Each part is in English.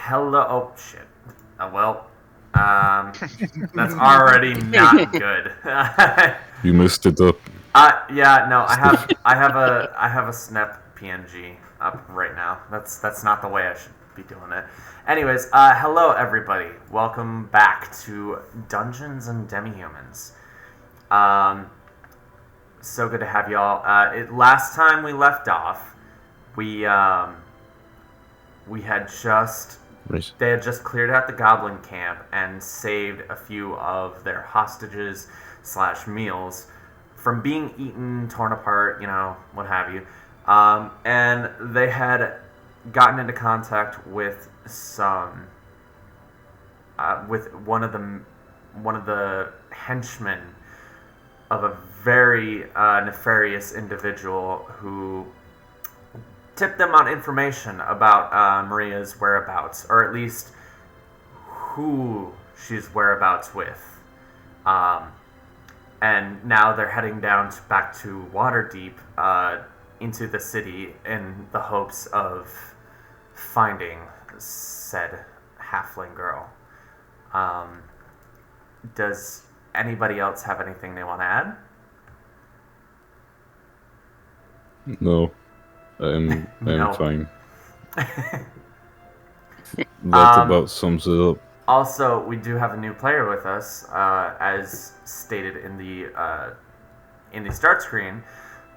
Hello. Oh shit. That's already not good. You messed it up. Yeah, no, I have a snap PNG up right now. That's not the way I should be doing it. Anyways, hello everybody. Welcome back to Dungeons and Demihumans. Um, so good to have y'all. Last time we left off, we we had just Right. they had just cleared out the goblin camp and saved a few of their hostages slash meals from being eaten, torn apart, what have you. And they had gotten into contact with with one of the henchmen of a very nefarious individual who tipped them on information about Maria's whereabouts, or at least who she's whereabouts with. Um, and now they're heading back to Waterdeep into the city in the hopes of finding said halfling girl. Does anybody else have anything they want to add? No, I'm No. fine. That about sums it up. Also, we do have a new player with us, as stated in the start screen.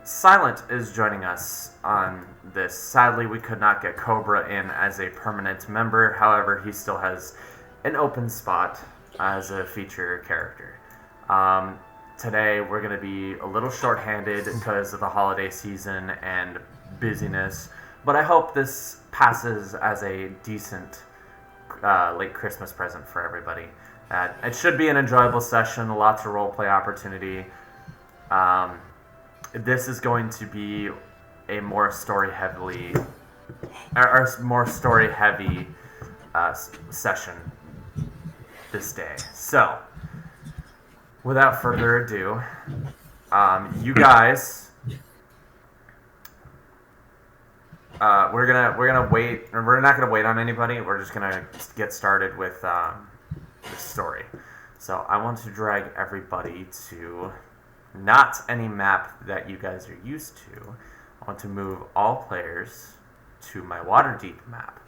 Silent is joining us on this. Sadly, we could not get Cobra in as a permanent member. However, he still has an open spot as a feature character. Today, we're going to be a little short-handed because of the holiday season and busyness, but I hope this passes as a decent late Christmas present for everybody. It should be an enjoyable session, lots of roleplay opportunity. This is going to be a more story-heavy session this day. So, without further ado, you guys, we're gonna wait. We're not gonna wait on anybody. We're just gonna get started with the story. So I want to drag everybody to not any map that you guys are used to. I want to move all players to my Waterdeep map.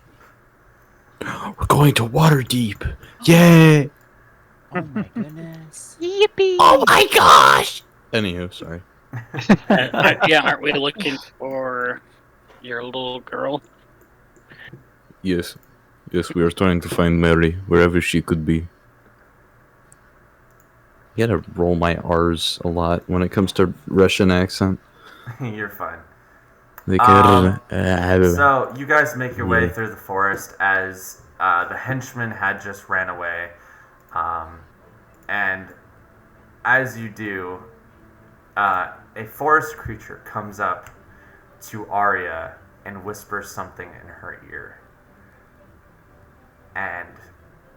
We're going to Waterdeep. Yay! Oh my goodness. Yippee! Oh my gosh! Anywho, sorry. Yeah, aren't we looking for your little girl? Yes, we are trying to find Mary wherever she could be. You gotta roll my R's a lot when it comes to Russian accent. You're fine. Like, So you guys make your way Yeah. through the forest as the henchman had just ran away, and as you do, a forest creature comes up to Arya and whispers something in her ear, and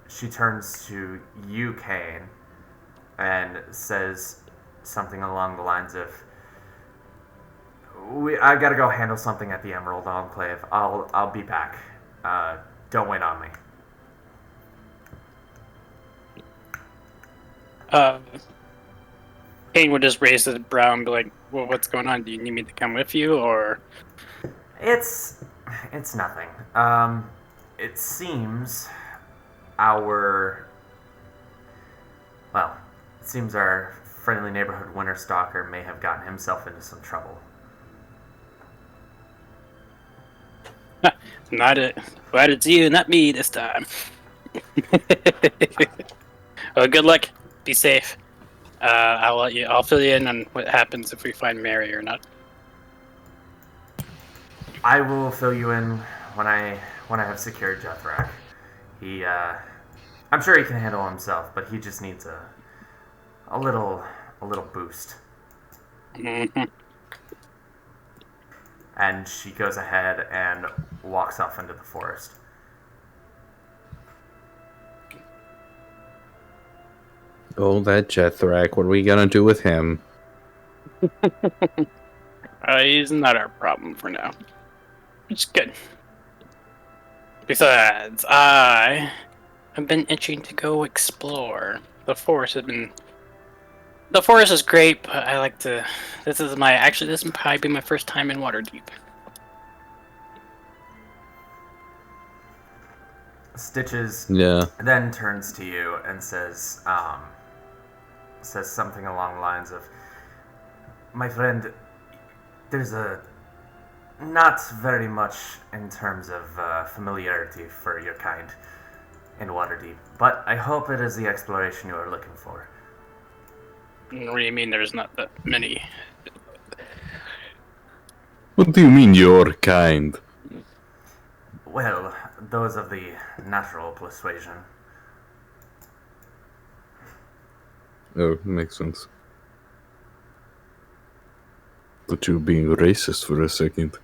she turns to you, Kane, and says something along the lines of, I gotta go handle something at the Emerald Enclave. I'll be back. Don't wait on me. Kane would just raise his brow and be like, "Well, what's going on? Do you need me to come with you, or?" It's nothing. It seems our friendly neighborhood winter stalker may have gotten himself into some trouble. Not it. Glad it's you, not me this time. Well, good luck. Be safe. I'll fill you in on what happens if we find Mary or not. I will fill you in when I have secured Jethrak. I'm sure he can handle himself, but he just needs a little boost. Mm-hmm. And she goes ahead and walks off into the forest. oh, that Jethrak, what are we gonna do with him? He's not our problem for now. Which is good. Besides, I have been itching to go explore. The forest is great, but I like to. This is probably be my first time in Waterdeep. Stitches Yeah. then turns to you and says something along the lines of, "My friend, there's not very much in terms of familiarity for your kind in Waterdeep, but I hope it is the exploration you are looking for." What do you mean there's not that many? What do you mean, your kind? Well, those of the natural persuasion. Oh, makes sense. Thought you were being racist for a second.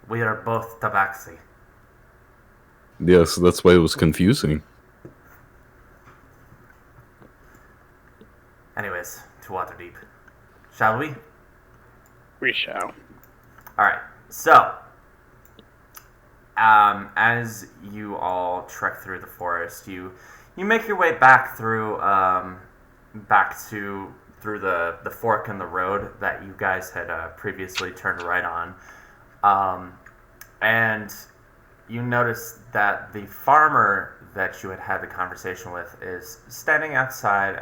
We are both tabaxi. Yes, that's why it was confusing. Anyways, to Waterdeep. Shall we? We shall. Alright, so as you all trek through the forest, you make your way back through the fork in the road that you guys had previously turned right on, and you notice that the farmer that you had the conversation with is standing outside,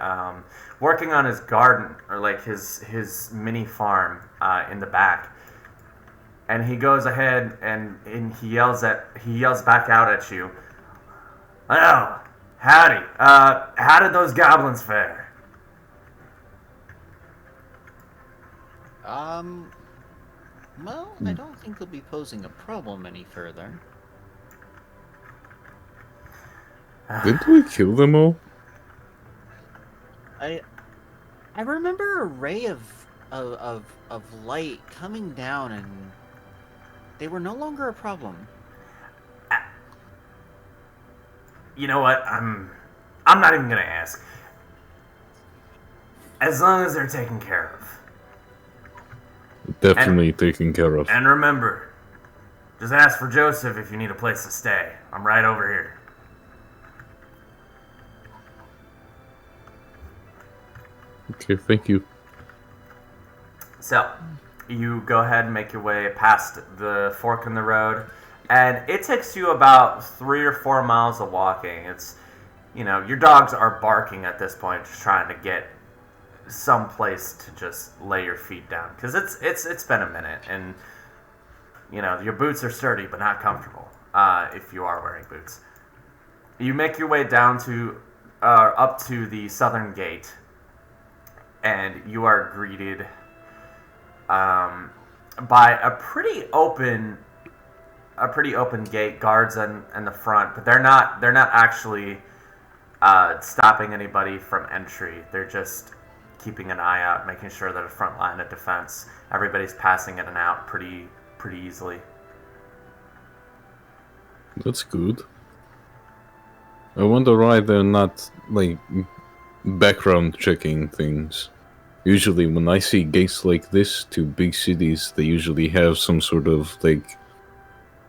working on his garden, or like his mini farm in the back. And he goes ahead and he yells back out at you. "Oh, howdy. How did those goblins fare?" Well, I don't think they'll be posing a problem any further. Didn't we kill them all? I remember a ray of light coming down, and they were no longer a problem. You know what? I'm not even gonna ask. As long as they're taken care of. Definitely taken care of. And remember, just ask for Joseph if you need a place to stay. I'm right over here. Okay, thank you. So, you go ahead and make your way past the fork in the road, and it takes you about 3 or 4 miles of walking. It's, your dogs are barking at this point, just trying to get some place to just lay your feet down, because it's been a minute, and your boots are sturdy but not comfortable if you are wearing boots. You make your way down to up to the southern gate, and you are greeted by a pretty open gate, guards in the front, but they're not actually stopping anybody from entry. They're just keeping an eye out, making sure that a front line of defense, everybody's passing in and out pretty easily. That's good. I wonder why they're not, background checking things. Usually when I see gates like this to big cities, they usually have some sort of,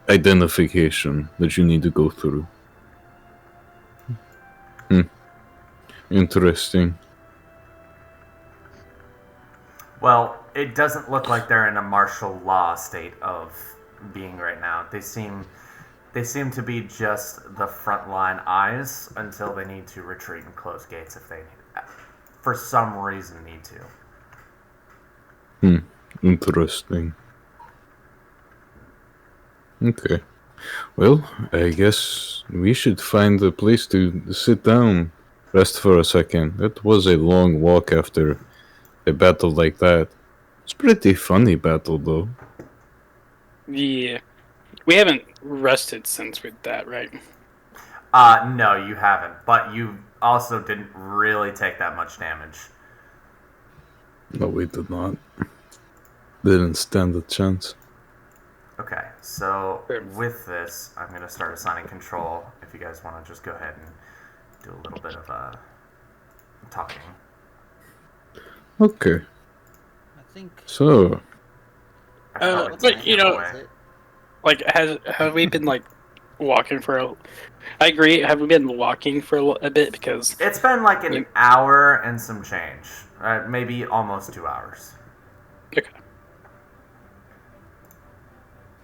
identification that you need to go through. Interesting. Well, it doesn't look like they're in a martial law state of being right now. They seem to be just the frontline eyes until they need to retreat and close gates if they, for some reason, need to. Interesting. Okay. Well, I guess we should find a place to sit down, rest for a second. That was a long walk after a battle like that. It's a pretty funny battle, though. Yeah. We haven't rested since with that, right? No, you haven't. But you also didn't really take that much damage. No, we did not. Didn't stand a chance. Okay, so with this, I'm going to start assigning control. If you guys want to just go ahead and do a little bit of talking. Okay. I think. So. I forgot what but to give away. have we been walking I agree. Have we been walking for a bit? Because It's been like an hour and some change. Maybe almost 2 hours. okay.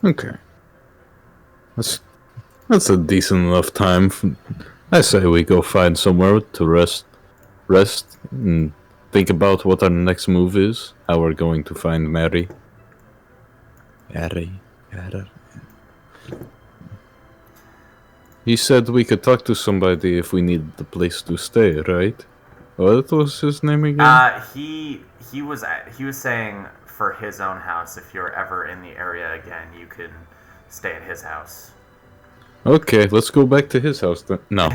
Okay. That's a decent enough time. I say we go find somewhere to rest, and think about what our next move is. How we're going to find Mary. Mary. He said we could talk to somebody if we needed the place to stay, right? What was his name again? He was saying for his own house, if you're ever in the area again, you can stay at his house. Okay, let's go back to his house then. No.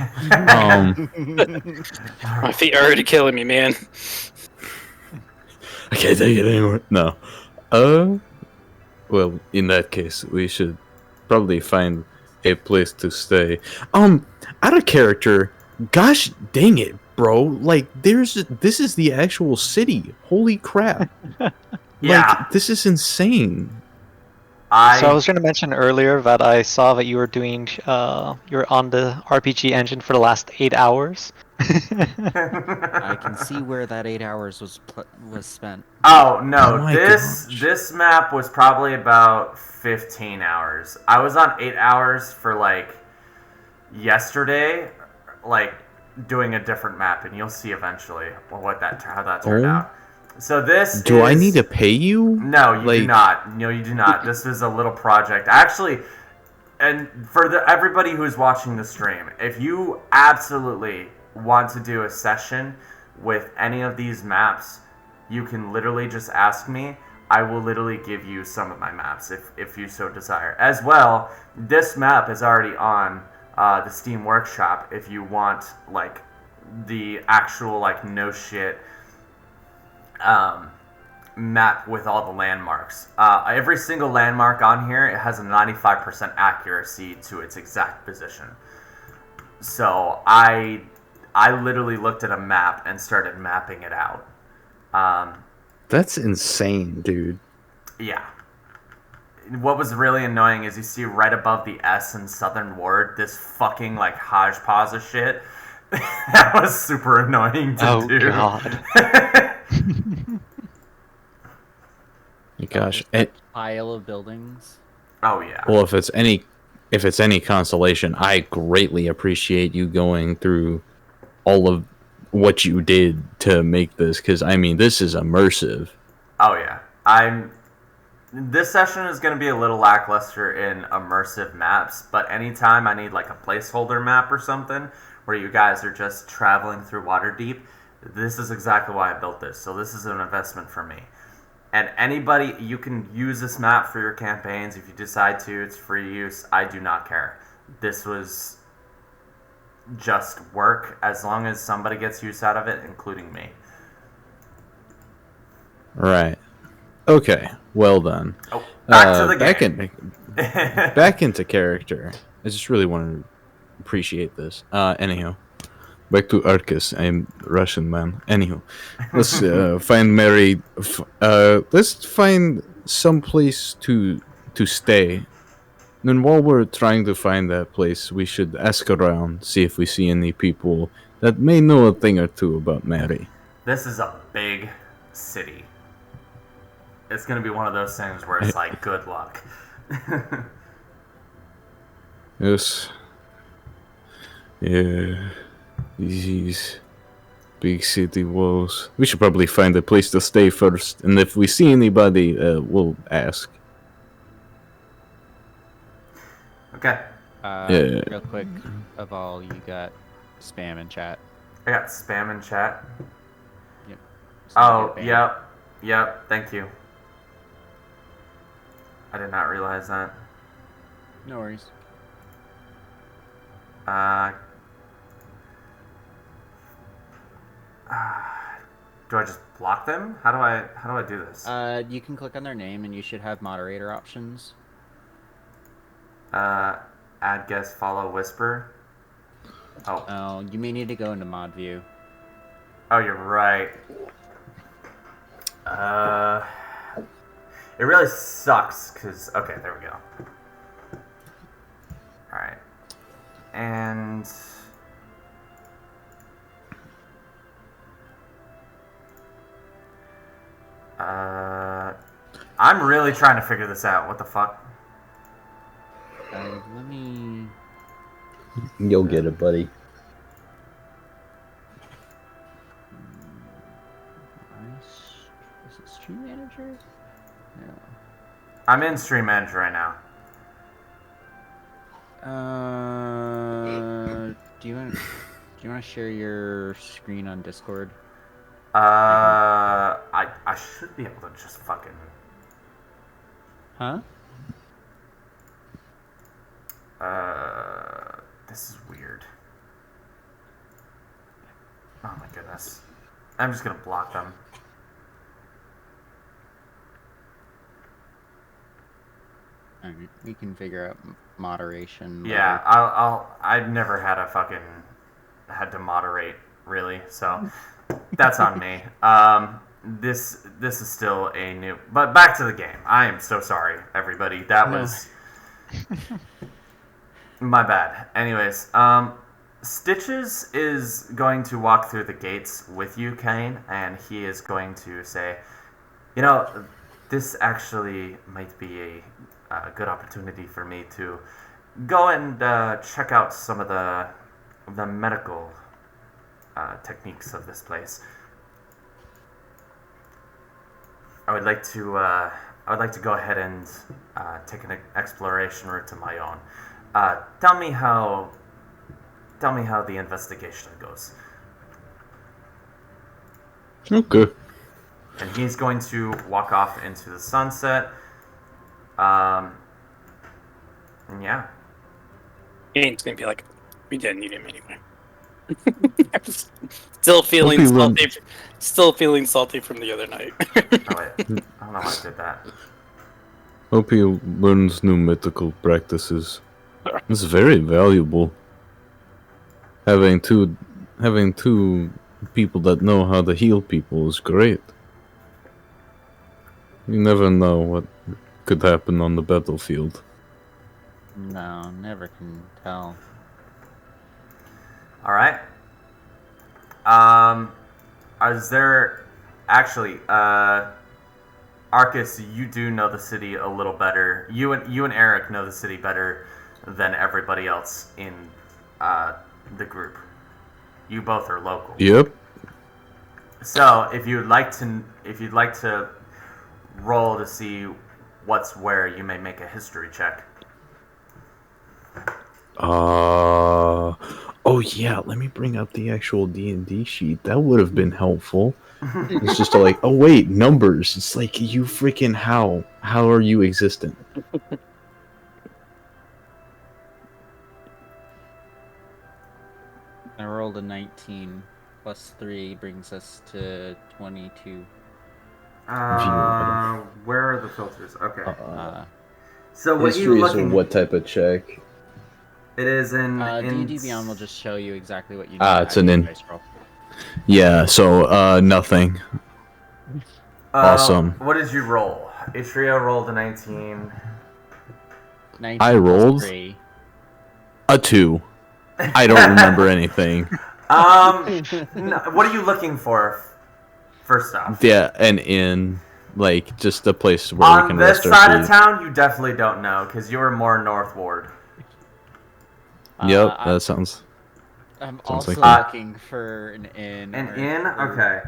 My feet are already killing me, man. I can't take it anymore. No. Well, in that case, we should probably find a place to stay. Out of character, gosh dang it, bro. Like, this is the actual city. Holy crap. Yeah. Like, this is insane. So I was going to mention earlier that I saw that you were doing, you're on the RPG engine for the last 8 hours. I can see where that 8 hours was spent. Oh no, Oh my this gosh. this map was probably about 15 hours. I was on 8 hours for like yesterday, like doing a different map, and you'll see eventually how that turned Oh. out. So this Do I is- need to pay you? No, you do Like- not. No, you do not. This is a little project. Actually, and for everybody who's watching the stream, if you absolutely want to do a session with any of these maps, you can literally just ask me. I will literally give you some of my maps if you so desire. As well, this map is already on the Steam Workshop if you want like the actual like no shit map with all the landmarks. Every single landmark on here, it has a 95% accuracy to its exact position. So I literally looked at a map and started mapping it out. That's insane, dude. Yeah. What was really annoying is you see right above the S in Southern Ward this fucking like hodgepodge of shit. That was super annoying to do. Oh god. Gosh. Pile of buildings. Oh yeah. Well, if it's any consolation, I greatly appreciate you going through all of what you did to make this, because I mean, this is immersive. Oh yeah. This session is going to be a little lackluster in immersive maps, but anytime I need like a placeholder map or something where you guys are just traveling through Waterdeep, this is exactly why I built this. So this is an investment for me. And anybody, you can use this map for your campaigns if you decide to. It's free use. I do not care. This was just work as long as somebody gets use out of it, including me. Right. Okay. Well done. Oh, back to the game. Back into character. I just really want to appreciate this. Anyhow, back to Arcus. I'm Russian man. Anyhow, let's find Mary. Let's find some place to stay. Then while we're trying to find that place, we should ask around, see if we see any people that may know a thing or two about Mary. This is a big city. It's going to be one of those things where it's like, good luck. Yes. Yeah. These big city walls. We should probably find a place to stay first, and if we see anybody, we'll ask. Okay. Yeah. Real quick, of all, you got spam in chat. I got spam in chat. Yep. Oh, yep. Thank you. I did not realize that. No worries. Do I just block them? How do I do this? You can click on their name and you should have moderator options. Add guest, follow, whisper. Oh. Oh, you may need to go into mod view. Oh, you're right. It really sucks because okay, there we go. All right. And I'm really trying to figure this out. What the fuck? Let me. You'll get it, buddy. Is it Stream Manager? No. I'm in Stream Manager right now. Do you want to share your screen on Discord? I should be able to just fucking. Huh? This is weird. Oh my goodness. I'm just gonna block them. Alright, we can figure out moderation. Yeah, later. I've never had to moderate really, so that's on me. This is still a new. But back to the game. I am so sorry, everybody. That was my bad. Anyways, Stitches is going to walk through the gates with you, Kane, and he is going to say, you know, this actually might be a good opportunity for me to go and check out some of the medical techniques of this place. I would like to go ahead and take an exploration route of my own. Tell me how the investigation goes. Okay. And he's going to walk off into the sunset. And yeah. Kane's gonna be like, we didn't need him anyway. Still feeling salty. Still feeling salty from the other night. Oh wait, I don't know why I did that. Hope he learns new mythical practices. It's very valuable. Having two people that know how to heal people is great. You never know what could happen on the battlefield. No, never can tell. All right. Is there actually Arcus? You do know the city a little better. You and Eric know the city better than everybody else in the group. You both are local. Yep. So if you'd like to roll to see what's where, you may make a history check. Oh yeah, let me bring up the actual D&D sheet. That would have been helpful. It's just like, oh wait, numbers. It's like, you freaking how? How are you existent? I rolled a 19 plus 3 brings us to 22. Where are the filters? Okay. So what are you History is looking? what type of check? It is in D&D Beyond will just show you exactly what you need. It's an in. Dice roll. Yeah, so nothing. Awesome. What did you roll? Ishrio rolled a 19. 19 I plus rolled 3. a 2. I don't remember anything. No, what are you looking for? First off, Yeah, an inn, like just a place where we on can this rest our side feet. of town, you definitely don't know because you were more northward. Yep, that sounds. I'm Sounds also like looking for an inn. An or- inn? or Okay.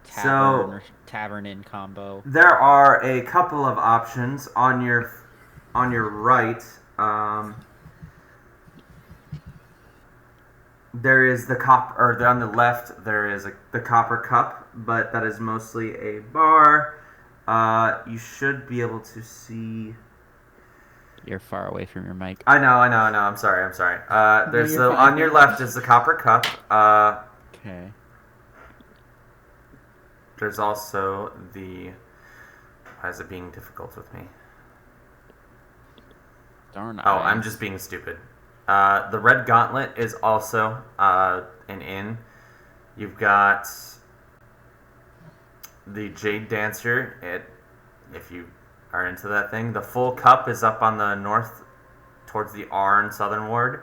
Tavern, So or tavern inn combo. there are a couple of options on your right. There is the on the left. There is the Copper Cup, but that is mostly a bar. You should be able to see. You're far away from your mic. I know. I'm sorry. There's you're the fine. on your left is the Copper Cup. Okay. There's also the. Why is it being difficult with me? Darn. Oh, I'm just being stupid. The Red Gauntlet is also an inn. You've got the Jade Dancer. If you are into that thing, the Full Cup is up on the north, towards the Arn Southern Ward.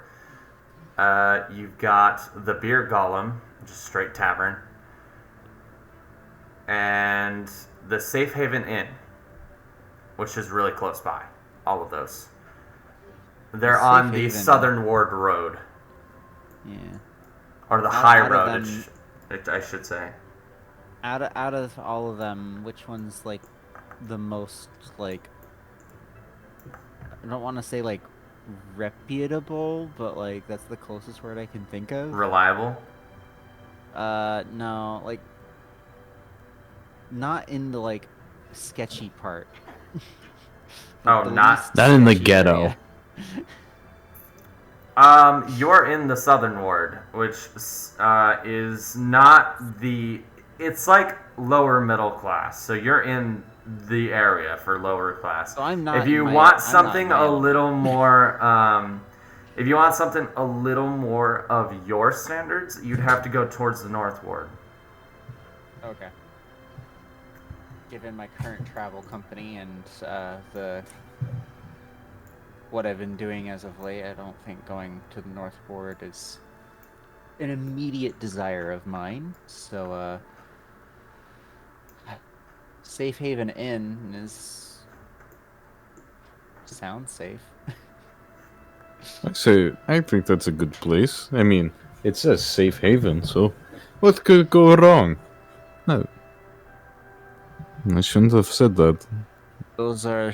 You've got the Beer Golem, just straight tavern, and the Safe Haven Inn, which is really close by. All of those. They're on the Southern Ward Road. Yeah. Or the High Road, I should say. Out of all of them, which one's like the most like? I don't want to say like reputable, but like that's the closest word I can think of. Reliable? No, like not in the like sketchy part. Oh, not in the ghetto. You're in the Southern Ward, which is not the. It's like lower middle class, so you're in the area for lower class. So I'm not. If you want something a little more, if you want something a little more of your standards, you'd have to go towards the North Ward. Okay. Given my current travel company and what I've been doing as of late, I don't think going to the North Ward is an immediate desire of mine. So, Safe Haven Inn sounds safe. I think that's a good place. I mean, it says Safe Haven, so what could go wrong? No. I shouldn't have said that. Those are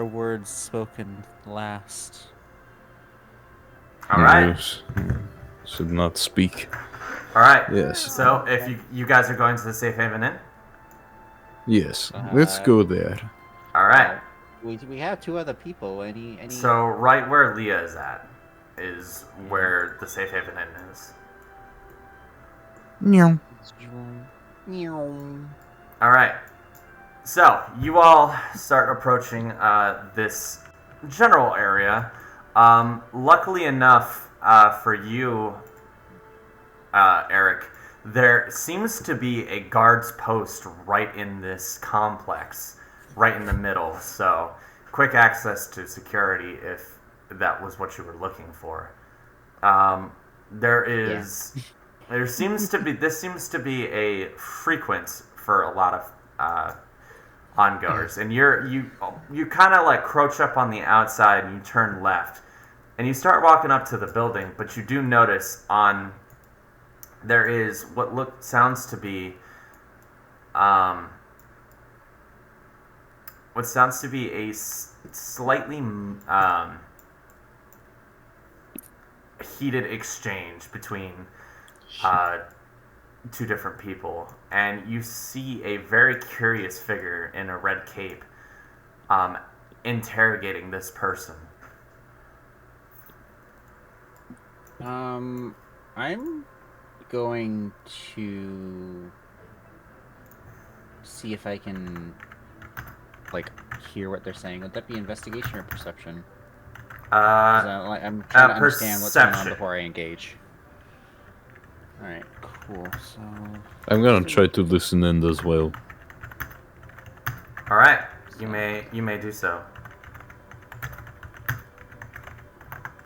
words spoken last. All right. Yes. Should not speak. All right. Yes. So if you guys are going to the Safe Haven Inn. Yes. Let's go there. All right. We have two other people. Any? So right where Leah is at is where the Safe Haven Inn is. Meow. All right. So you all start approaching this general area. Luckily enough for you, Eric, there seems to be a guard's post right in this complex, right in the middle. So quick access to security if that was what you were looking for. This seems to be a frequent for a lot of ongoers, and you kind of like crouch up on the outside and you turn left, and you start walking up to the building, but you do notice there is what sounds to be a slightly heated exchange between two different people, and you see a very curious figure in a red cape interrogating this person. I'm going to see if I can like hear what they're saying. Would that be investigation or perception? I'm trying to understand what's going on before I engage. Alright, cool. So I'm gonna try to listen in as well. Alright, you may do so.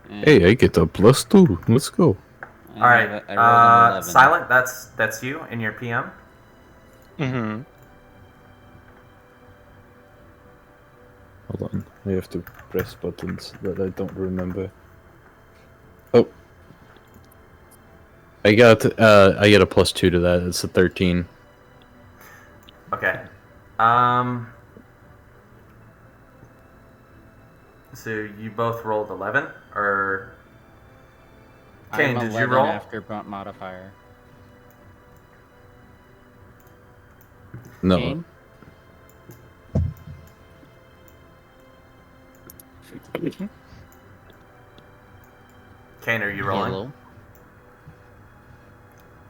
Hey, I get a +2. Let's go. Alright, Silent, that's you in your PM? Mm-hmm. Hold on, I have to press buttons that I don't remember. Oh. I get a +2 to that. It's a 13. Okay. So you both rolled 11, or Kane? Did you roll after modifier? No. Kane? Kane, are you rolling? Hello?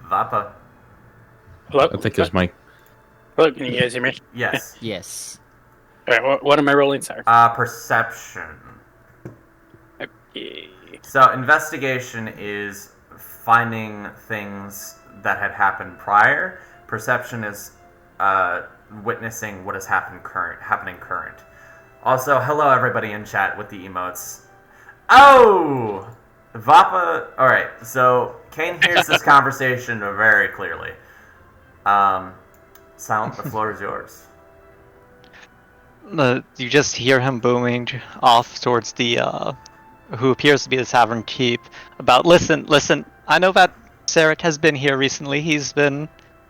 Vapa. Hello? I think it's Mike. Hello, can you guys hear me? Yes. Yes. Alright, what am I rolling, sir? Perception. Okay. So investigation is finding things that had happened prior. Perception is witnessing what has happening current. Also, hello everybody in chat with the emotes. Oh! Vapa. All right. So Kane hears this conversation very clearly. Silent, the floor is yours. You just hear him booming off towards the who appears to be the tavern keep about listen, I know that Sarek has been here recently. He's been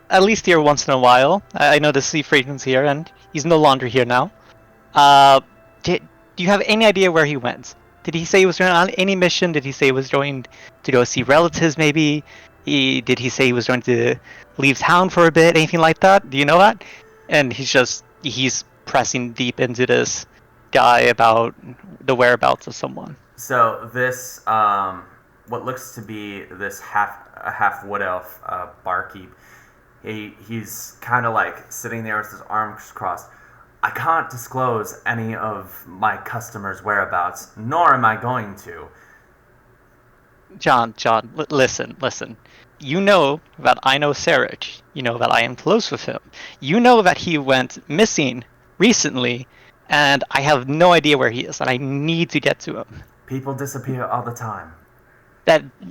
at least here once in a while. I know the sea frequen's here and he's no longer here now. Do you have any idea where he went? Did he say he was going on any mission? Did he say he was going to go see relatives maybe? Did he say he was going to leave town for a bit? Anything like that? Do you know that? And he's pressing deep into this guy about the whereabouts of someone. So this, what looks to be this half wood elf barkeep, he's kind of like sitting there with his arms crossed. I can't disclose any of my customers' whereabouts, nor am I going to. John, listen. You know that I know Sarek. You know that I am close with him. You know that he went missing recently, and I have no idea where he is, and I need to get to him. People disappear all the time.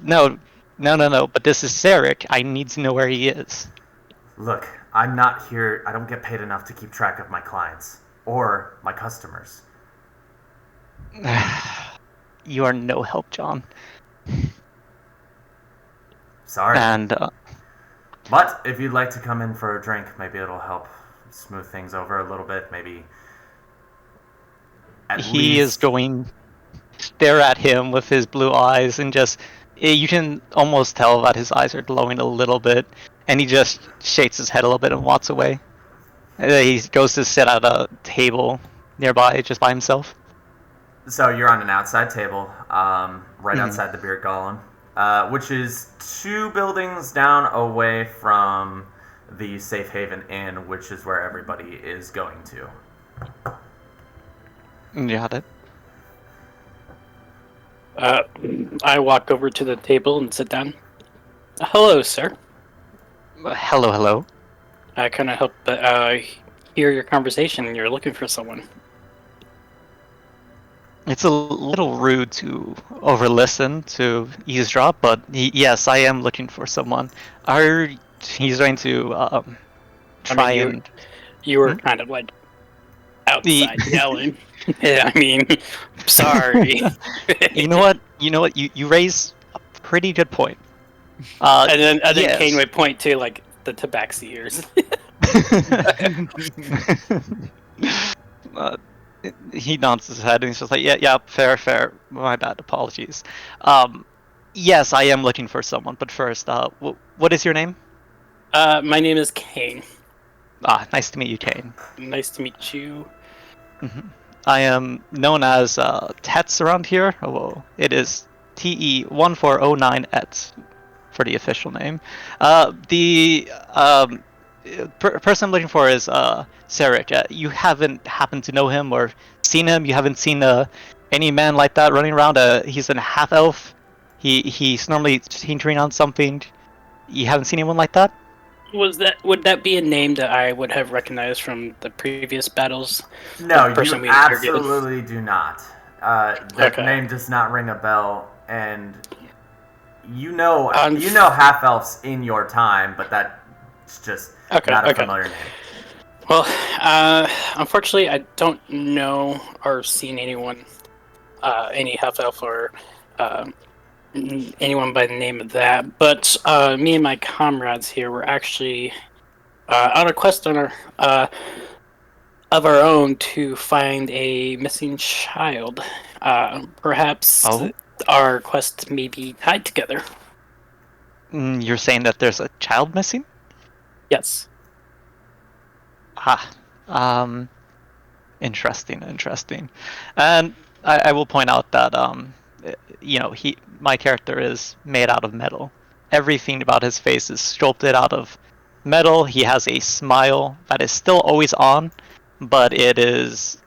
No, but this is Sarek. I need to know where he is. Look, I'm not here. I don't get paid enough to keep track of my clients or my customers. You are no help, John. Sorry. And but if you'd like to come in for a drink, maybe it'll help smooth things over a little bit. Maybe. He is going to stare at him with his blue eyes and just. You can almost tell that his eyes are glowing a little bit, and he just shakes his head a little bit and walks away. He goes to sit at a table nearby, just by himself. So you're on an outside table, right outside the Beard Golem, which is 2 buildings down away from the Safe Haven Inn, which is where everybody is going to. Got it. I walk over to the table and sit down. Hello, sir. Hello. I kind of help hear your conversation. You're looking for someone. It's a little rude to overlisten, to eavesdrop, but yes, I am looking for someone. He's going to try and... You were kind of like outside yelling. Yeah, I mean, sorry. You know what? You raise a pretty good point. And then yes. Kane would point to like the tabaxi ears. He nods his head and he's just like, yeah, fair. My bad, apologies. Yes, I am looking for someone, but first, what is your name? My name is Kane. Nice to meet you, Kane. Nice to meet you. Mm-hmm. I am known as Tets around here. Well, it is TE1409 Et for the official name. The person I'm looking for is Sarek. You haven't happened to know him or seen him? You haven't seen any man like that running around? He's a half-elf. He's normally tinkering on something. You haven't seen anyone like that? Would that be a name that I would have recognized from the previous battles? No, you absolutely do not. That name does not ring a bell, and you know half elves in your time, but that's just not a familiar name. Well, unfortunately, I don't know or seen anyone, any half elf or anyone by the name of that, but me and my comrades here were actually on a quest of our own to find a missing child. Perhaps our quest may be tied together. You're saying that there's a child missing? Yes. Interesting. And I will point out that my character is made out of metal. Everything about his face is sculpted out of metal. He has a smile that is still always on, but it is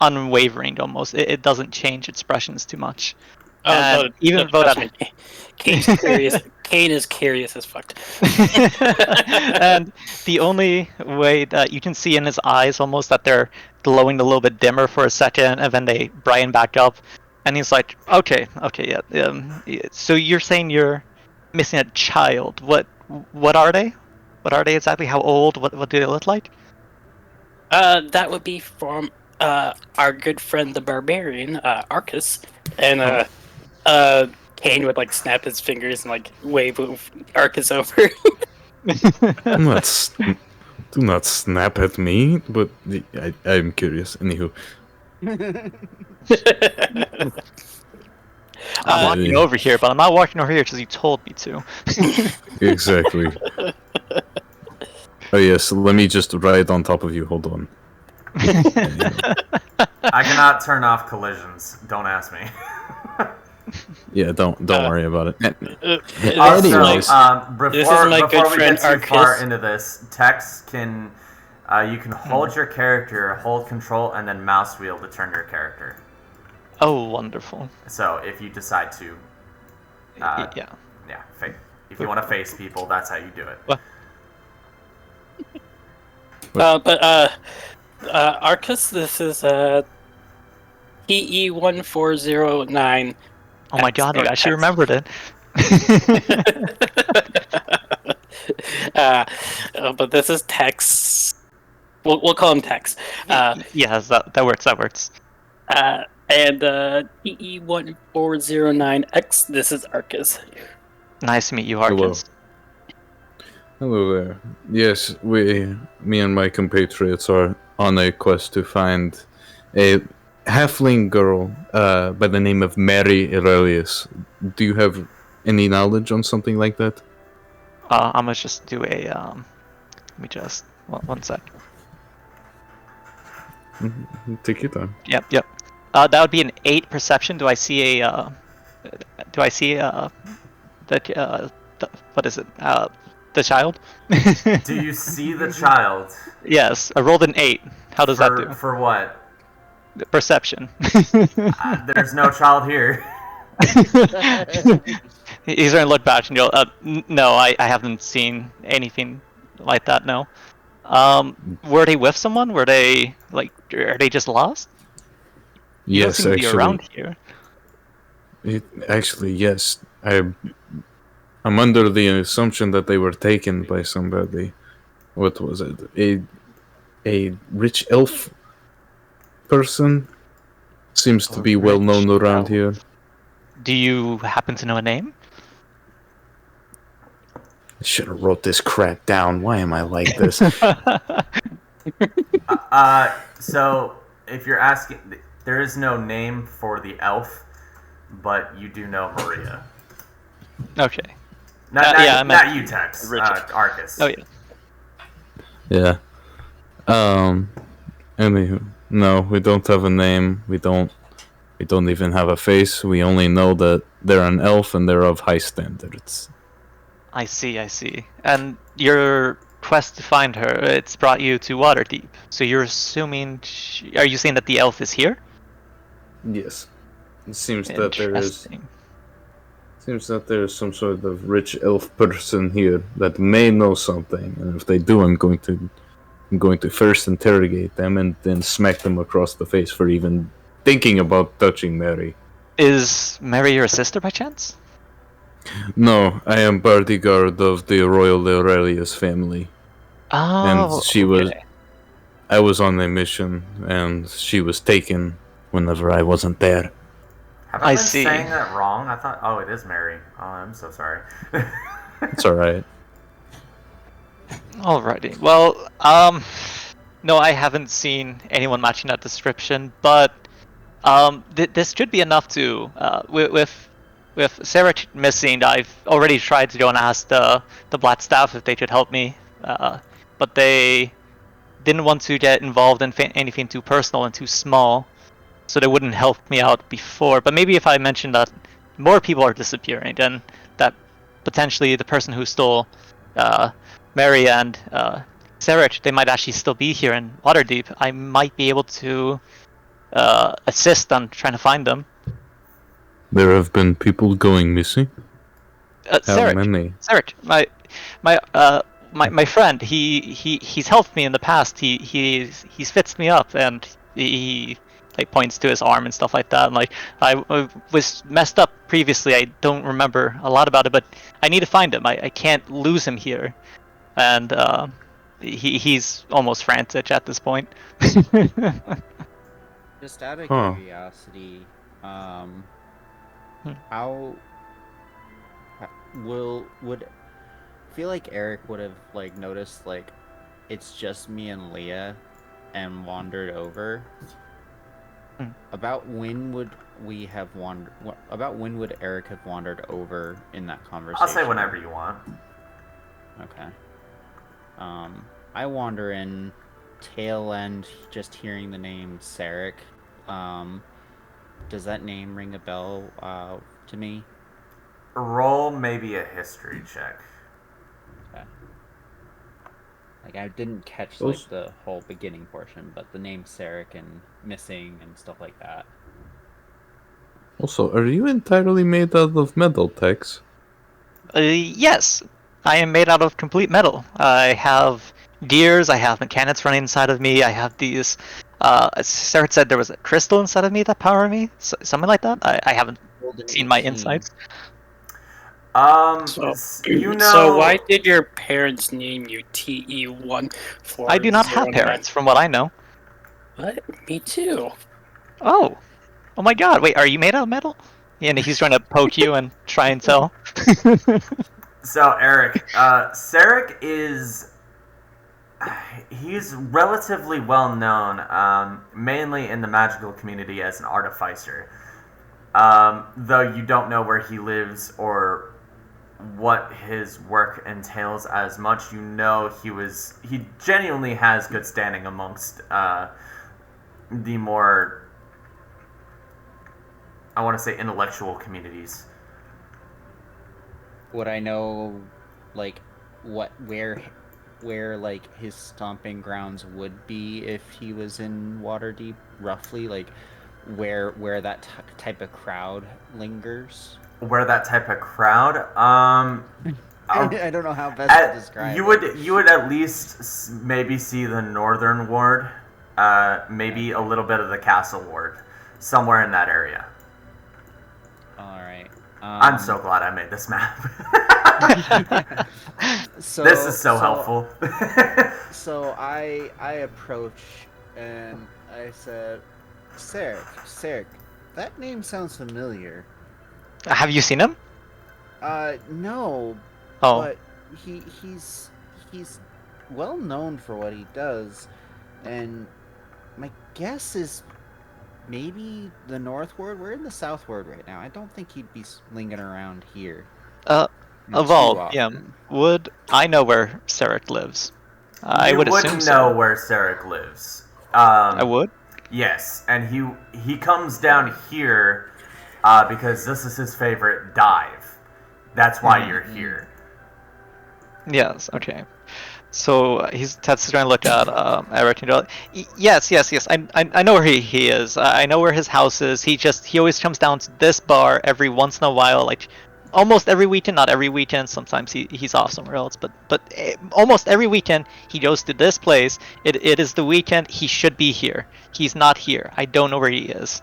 unwavering almost. It doesn't change expressions too much. Even though that Kane's curious. Kane is curious as fuck. And the only way that you can see in his eyes almost that they're glowing a little bit dimmer for a second and then they brighten back up And he's like, okay, so you're saying you're missing a child. What are they? What are they exactly? How old? What do they look like? That would be from our good friend the barbarian, Arcus, and Kane would like snap his fingers and like wave Arcus over. Do not, do not snap at me, but I'm curious. Anywho. I'm walking over here, but I'm not walking over here because you told me to. Exactly. Oh yes, let me just ride on top of you. Hold on. I cannot turn off collisions. Don't ask me. Yeah, don't worry about it. Also, Anyways. before my good we get friend too far Arcus. into this, Tex can you can hold your character, hold control, and then mouse wheel to turn your character. Oh, wonderful. So if you decide to, Yeah. if you want to face people, that's how you do it. What? Arcus, this is PE1409. Oh my god, you actually remembered it. But this is Tex. We'll call him Tex. Yes, that works. And PE1409X. This is Arcus. Nice to meet you, Arcus. Hello there. Yes, me and my compatriots are on a quest to find a halfling girl by the name of Mary Aurelius. Do you have any knowledge on something like that? I'm gonna just do a let me just one sec. Take your time. Yep. That would be an 8 perception. Do I see a what is it? The child? Do you see the child? Yes, I rolled an 8. How does that do? For what? Perception. There's no child here. He's gonna look back and go, no, I haven't seen anything like that, no. Were they with someone? Were they, are they just lost? You don't Yes, seem to be actually. around here. Actually, yes. I'm under the assumption that they were taken by somebody. What was it? A rich elf person? Seems to be well known around here. Do you happen to know a name? I should have wrote this crap down. Why am I like this? So if you're asking, there is no name for the elf, but you do know Maria. Okay. Not you, Tex. Arcus. Oh yeah. Yeah. Anywho, no, we don't have a name. We don't even have a face. We only know that they're an elf and they're of high standards. I see. And your quest to find her, it's brought you to Waterdeep. So you're assuming... Are you saying that the elf is here? Yes. It seems that there is... Interesting. Seems that there is some sort of rich elf person here that may know something, and if they do, I'm going to first interrogate them and then smack them across the face for even thinking about touching Mary. Is Mary your sister by chance? No, I am bodyguard of the Royal Aurelius family. Oh, And she was... okay. I was on a mission, and she was taken whenever I wasn't there. Have I been see. saying that wrong? I thought, it is Mary. Oh, I'm so sorry. It's alright. Alrighty. Well, no, I haven't seen anyone matching that description, but this should be enough to with Sarah missing. I've already tried to go and ask the Black Staff if they could help me, but they didn't want to get involved in anything too personal and too small, so they wouldn't help me out before. But maybe if I mention that more people are disappearing, then that potentially the person who stole Mary and Sarah, they might actually still be here in Waterdeep. I might be able to assist on trying to find them. There have been people going missing? How Sarah, many? my friend, he's helped me in the past. He's fixed me up, and he like points to his arm and stuff like that. And like I was messed up previously. I don't remember a lot about it, but I need to find him. I can't lose him here. And he's almost frantic at this point. Just out of Huh. curiosity, how would feel like Eric would have like noticed like it's just me and Leah and wandered over. About when would we have wandered? About when would Eric have wandered over in that conversation? I'll say whenever you want. Okay. I wander in tail end just hearing the name Sarek. Does that name ring a bell to me? Roll maybe a history check. Okay. Like I didn't catch Those- like the whole beginning portion, but the name Sarek and missing and stuff like that. Also, are you entirely made out of metal, Tex? Yes, I am made out of complete metal. I have gears, I have mechanics running inside of me, I have these. Sarah said there was a crystal inside of me that power me, something like that. I haven't seen my insights. You know. So why did your parents name you TE1? I do not have parents, from what I know. What? Me too. Oh my God! Wait, are you made out of metal? Yeah, and he's trying to poke you and try and tell. So Eric, Sarek is. He's relatively well known, mainly in the magical community as an artificer. Though you don't know where he lives or what his work entails as much, you know he genuinely has good standing amongst the more, I want to say, intellectual communities. Would I know, like, where like his stomping grounds would be if he was in Waterdeep, roughly, like where that type of crowd lingers? Where that type of crowd, I don't know how best to describe you it. you would at least maybe see the northern ward, maybe a little bit of the castle ward, somewhere in that area. All right. I'm so glad I made this map. This is so helpful. So I approach and I said, Sarek, that name sounds familiar. Have you seen him? No. Oh. But he's well known for what he does, and my guess is maybe the North Ward. We're in the South Ward right now. I don't think he'd be lingering around here. Evolve. Yeah. Would I know where Sarek lives? I would assume wouldn't so. know where Sarek lives. I would. Yes, and he comes down here because this is his favorite dive. That's why you're here. Yes. Okay. So Tats is going to look at Eric and go, yes. I know where he is. I know where his house is. He always comes down to this bar every once in a while, like almost every weekend. Not every weekend. Sometimes he's off somewhere else. But almost every weekend he goes to this place. It is the weekend. He should be here. He's not here. I don't know where he is.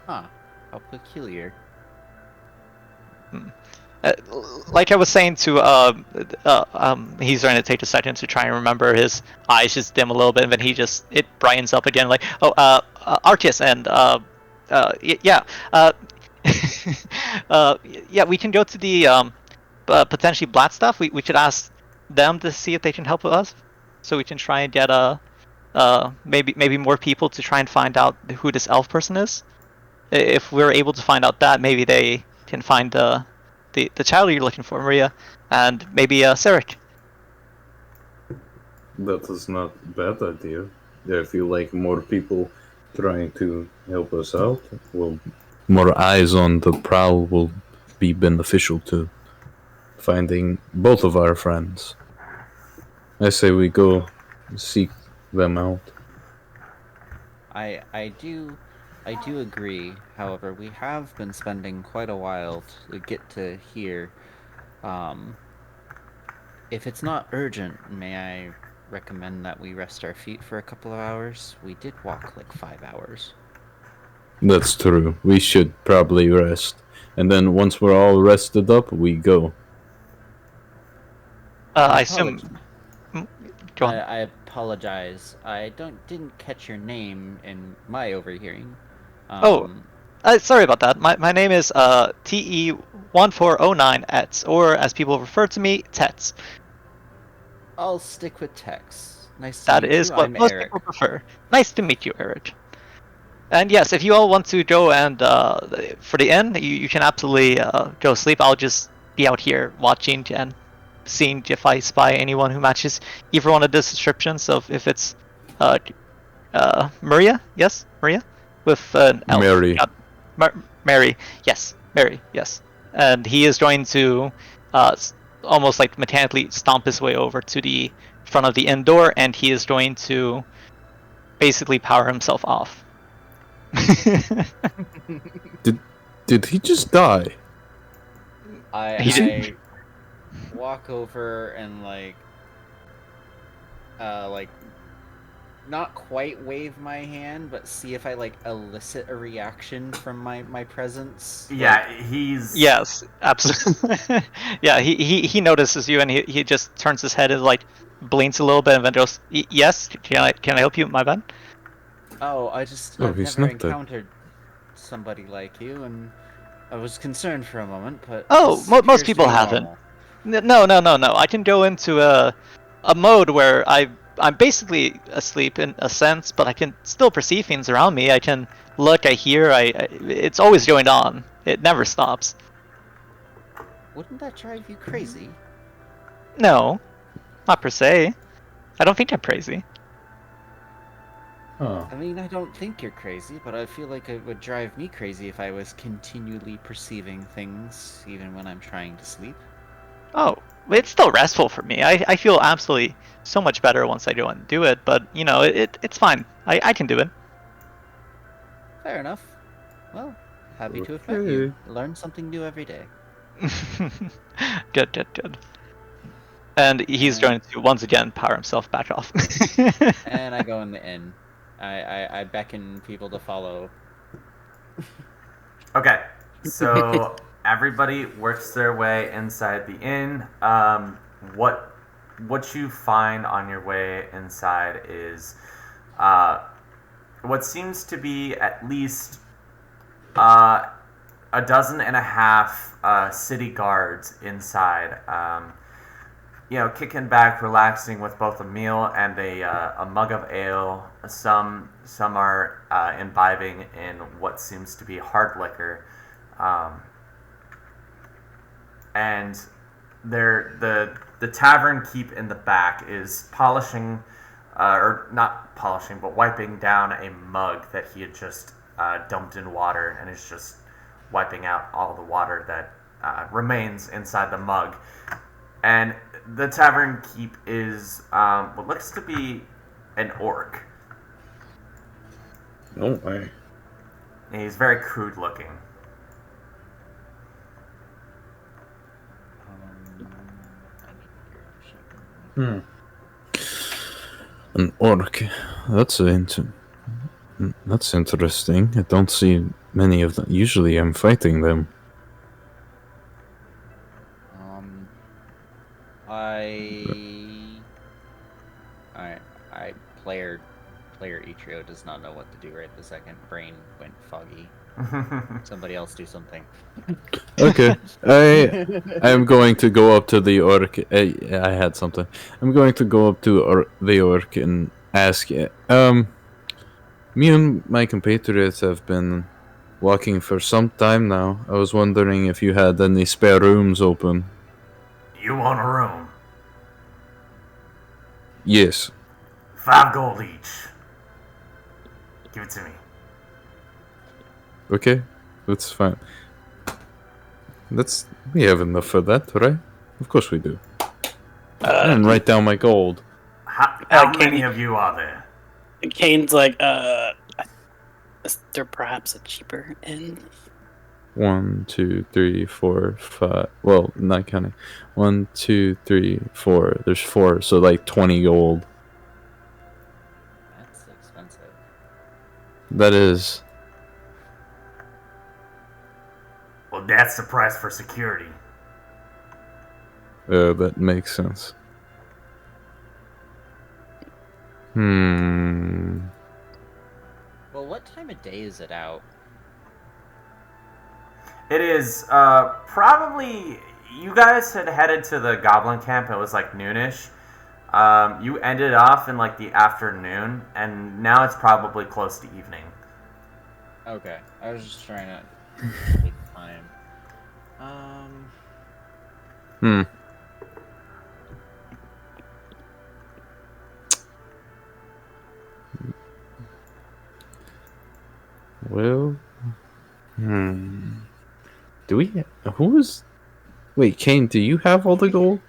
Huh? How peculiar. Like I was saying to he's trying to take a second to try and remember. His eyes just dim a little bit, and then it brightens up again. Like, Arceus and yeah, yeah, we can go to the potentially Black stuff. We should ask them to see if they can help us, so we can try and get maybe more people to try and find out who this elf person is. If we're able to find out that, maybe they can find the child you're looking for, Maria, and maybe Sarek. That is not a bad idea. I feel like more people trying to help us out, more eyes on the prowl will be beneficial to finding both of our friends. I say we go seek them out. I do agree. However, we have been spending quite a while to get to here. If it's not urgent, may I recommend that we rest our feet for a couple of hours. We did walk like 5 hours. That's true. We should probably rest. And then once we're all rested up, we go. I assume. Go on. I apologize. I didn't catch your name in my overhearing. Sorry about that. My name is TE1409ETS, or as people refer to me, Tets. I'll stick with Tex. Nice to That meet is you. what I'm most Eric. people prefer. Nice to meet you, Eric. And yes, if you all want to go and for the inn, you can absolutely go sleep. I'll just be out here watching and seeing if I spy anyone who matches either one of the descriptions of if it's Maria, yes, Maria, with an elf. Mary. Mary, yes, Mary, yes. And he is going to almost like mechanically stomp his way over to the front of the inn door, and he is going to basically power himself off. Did he just die? I walk over and like not quite wave my hand, but see if I like elicit a reaction from my presence. Yeah, he's... Yes, absolutely. Yeah, he notices you, and he just turns his head and like blinks a little bit, and then goes, "Yes, can I help you, my man?" Oh, I've he's never not dead. encountered somebody like you, and I was concerned for a moment, but Oh, this most appears to people be haven't. normal. No. I can go into a mode where I'm basically asleep in a sense, but I can still perceive things around me. I can look, I hear, it's always going on. It never stops. Wouldn't that drive you crazy? No, not per se. I don't think I'm crazy. Huh. I mean, I don't think you're crazy, but I feel like it would drive me crazy if I was continually perceiving things, even when I'm trying to sleep. Oh, it's still restful for me. I feel absolutely so much better once I go and do it, but you know, it's fine. I can do it. Fair enough. Well, happy to have met you. Learn something new every day. Good. And he's going to once again power himself back off. And I go in the inn. I beckon people to follow. Okay, so everybody works their way inside the inn. What you find on your way inside is what seems to be at least a dozen and a half city guards inside. Kicking back, relaxing with both a meal and a mug of ale. Some are imbibing in what seems to be hard liquor, and the tavern keep in the back is polishing, or not polishing, but wiping down a mug that he had just dumped in water, and is just wiping out all the water that remains inside the mug. And the tavern keep is what looks to be an orc. No way. And he's very crude looking. An orc. That's interesting. I don't see many of them. Usually I'm fighting them. Player Etrio does not know what to do right this second. Brain went foggy. Somebody else do something. Okay, I am going to go up to the orc. I had something. I'm going to go up to the orc and ask it. Me and my compatriots have been walking for some time now. I was wondering if you had any spare rooms open. You want a room? Yes. 5 gold each. Give it to me. Okay, that's fine. We have enough for that, right? Of course we do. And write down my gold. How many of you are there? Kane's like, is there perhaps a cheaper inn? 1, 2, 3, 4, 5. Well, not counting. 1, 2, 3, 4. There's 4, so like 20 gold. That is. Well, that's the price for security. That makes sense. Well, what time of day is it out? It is probably, you guys had headed to the goblin camp. It was like noonish. You ended off in like the afternoon, and now it's probably close to evening. Okay, I was just trying to take time. Well, do we? Who is? Wait, Kane, do you have all the gold?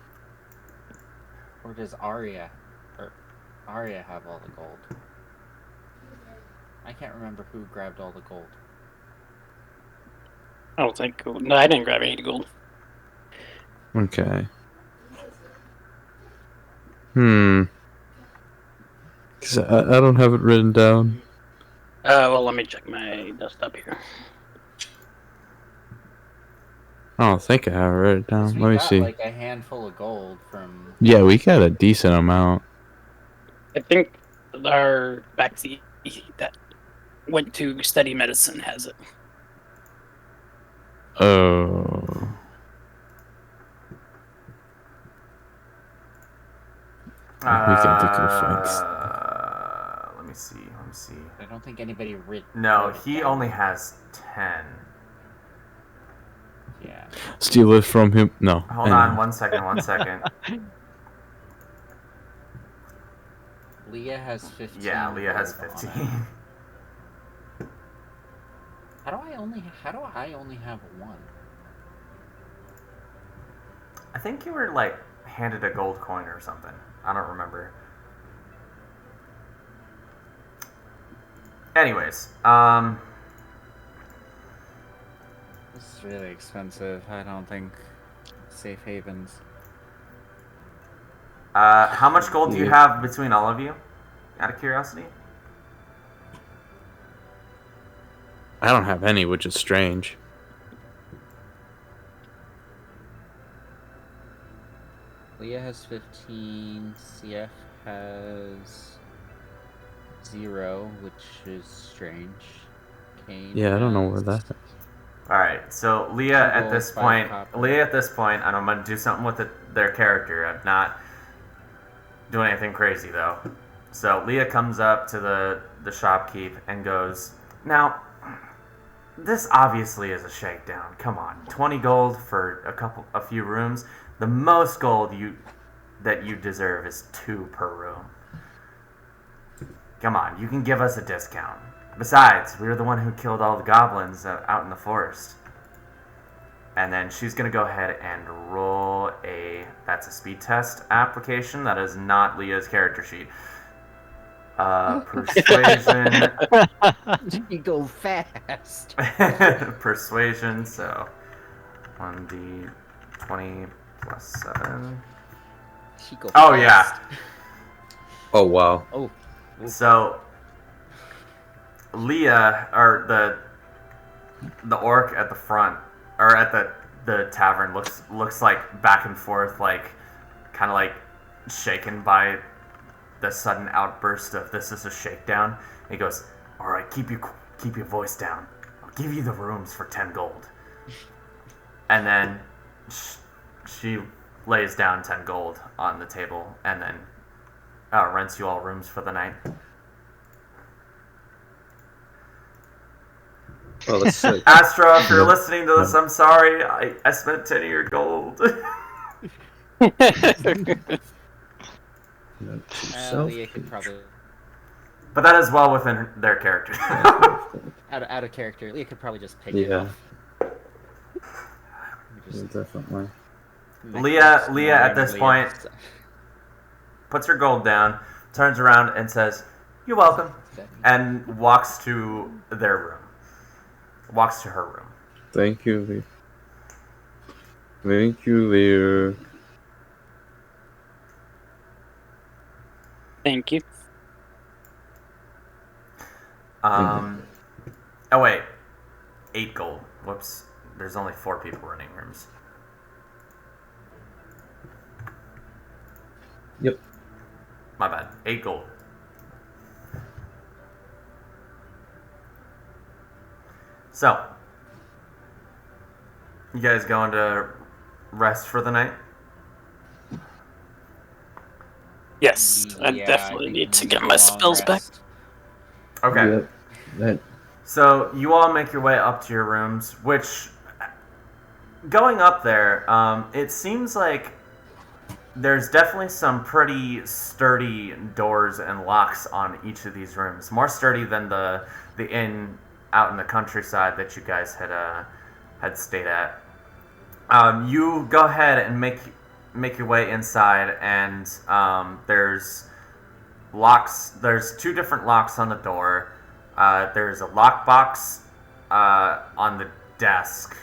Or does Arya have all the gold? I can't remember who grabbed all the gold. I don't think. No, I didn't grab any gold. Okay. Because I don't have it written down. Well, let me check my desktop here. I don't think I have it written down. We Let me got, see. like a handful of gold from. Yeah, we got a decent amount. I think our backseat that went to study medicine has it. Oh. We got to go find. Let me see. I don't think anybody No, he only has 10. Yeah. Steal it from him. No. Hold I on, know. 1 second. Leah has 15. Yeah, Leah has gold on 15. it. How do I only have one? I think you were like handed a gold coin or something. I don't remember. Anyways, This is really expensive. I don't think safe havens. how much gold do you have between all of you? Out of curiosity. I don't have any, which is strange. Leah has 15. CF has 0, which is strange. Kane. Yeah, I don't know where has- that is. All right, so Leah Two at gold, this 5 point, copper. and I'm gonna do something with their character. I'm not doing anything crazy though. So Leah comes up to the shopkeep and goes, "Now, this obviously is a shakedown. Come on, 20 gold for a few rooms. The most gold that you deserve is 2 per room. Come on, you can give us a discount. Besides, we were the one who killed all the goblins out in the forest." And then she's going to go ahead and roll that's a speed test application. That is not Leah's character sheet. Persuasion. You go fast. Persuasion, so 1d20 plus 7. She go Oh, fast. yeah. Oh, wow. Oh. So Leah, or the orc at the front, or at the tavern, looks like back and forth, like kind of like shaken by the sudden outburst of "this is a shakedown." He goes, "All right, keep your voice down. I'll give you the rooms for 10 gold." And then she lays down 10 gold on the table, and then rents you all rooms for the night. Oh, that's sick. Astra, if you're listening to this, I'm sorry. I spent 10 of your gold. Leah could probably But that is well within their character. out of character. Leah could probably just pick it Yeah. off. Just Definitely. Leah at this point puts her gold down, turns around and says, "You're welcome," and walks to their room. Walks to her room. Thank you, Leah. Thank you, Leah. Thank you. Oh wait, 8 gold. Whoops. There's only 4 people running rooms. Yep. My bad. 8 gold. So, you guys going to rest for the night? Yes, I Yeah, definitely think need we to need get a my long spells back. rest. Okay. Yep. That. So you all make your way up to your rooms, which, going up there, it seems like there's definitely some pretty sturdy doors and locks on each of these rooms. More sturdy than the inn out in the countryside that you guys had stayed at. You go ahead and make your way inside, and there's locks. There's 2 different locks on the door. There's a lockbox on the desk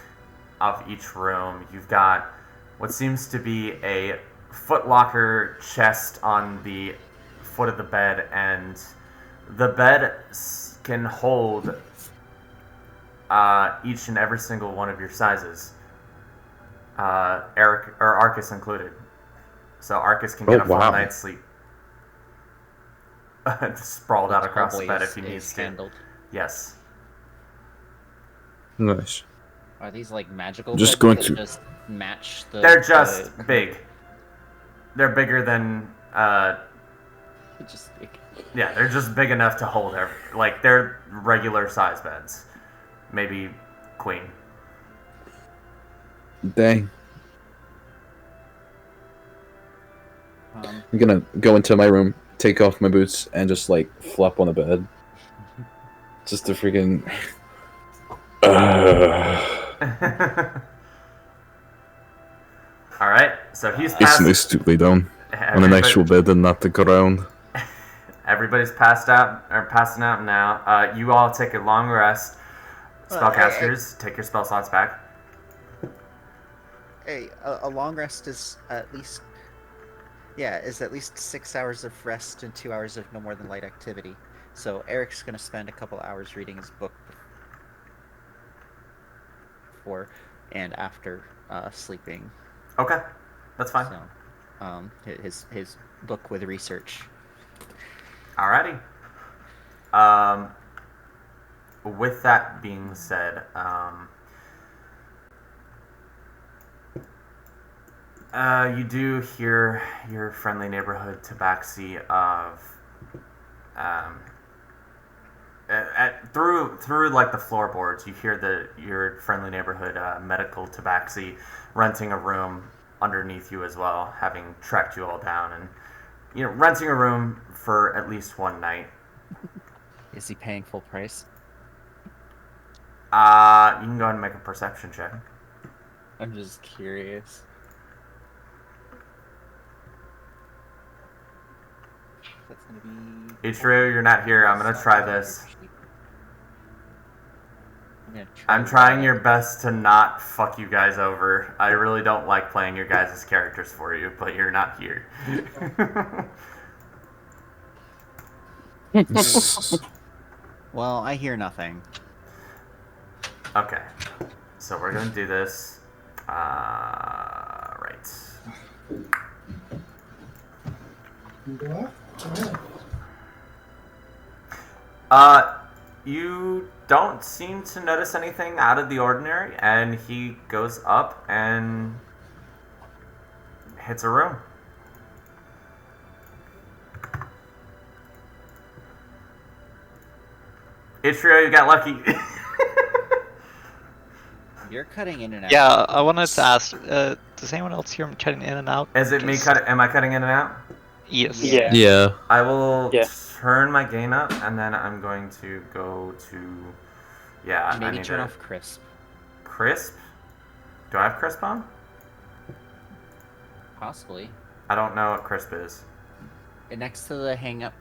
of each room. You've got what seems to be a footlocker chest on the foot of the bed, and the bed can hold each and every single one of your sizes. Eric or Arcus included. So Arcus can get Oh, a full wow. night's sleep. Sprawled out across the Probably bed is- if he is needs to. handled. Yes. Nice. Are these like magical Just beds going that to- just match the... They're just the- big. They're bigger than Just yeah, they're just big enough to hold like they're regular size beds. Maybe queen. Dang. um, I'm gonna go into my room, take off my boots, and just like flop on the bed. Just to freaking. All right. So he's It's passed. nice to lay down on an everybody- actual bed and not the ground. Everybody's passed out or passing out now. You all take a long rest. Spellcasters, take your spell slots back. Hey, a long rest is at least, is at least 6 hours of rest and 2 hours of no more than light activity. So Eric's gonna spend a couple hours reading his book before and after sleeping. Okay, that's fine. So, his book with research. Alrighty. With that being said, you do hear your friendly neighborhood tabaxi of through like the floorboards. You hear your friendly neighborhood medical tabaxi renting a room underneath you as well, having tracked you all down and renting a room for at least one night. is he paying full price? You can go ahead and make a perception check. I'm just curious. That's gonna be. Ichiro, you're not here. I'm gonna try this. gonna I'm trying your best to not fuck you guys over. I really don't like playing your guys' characters for you, but you're not here. Well, I hear nothing. Okay, so we're gonna do this. Right. You don't seem to notice anything out of the ordinary, and he goes up and hits a room. Itrio, you got lucky. You're cutting in and out. Yeah, I wanted to ask, does anyone else hear him cutting in and out? Is it me am I cutting in and out? Yes. Yeah. Yeah. I will Yeah. turn my gain up, and then I'm going to go to... Yeah, I Maybe need turn a off crisp. crisp? Do I have crisp on? Possibly. I don't know what crisp is. And next to the hang up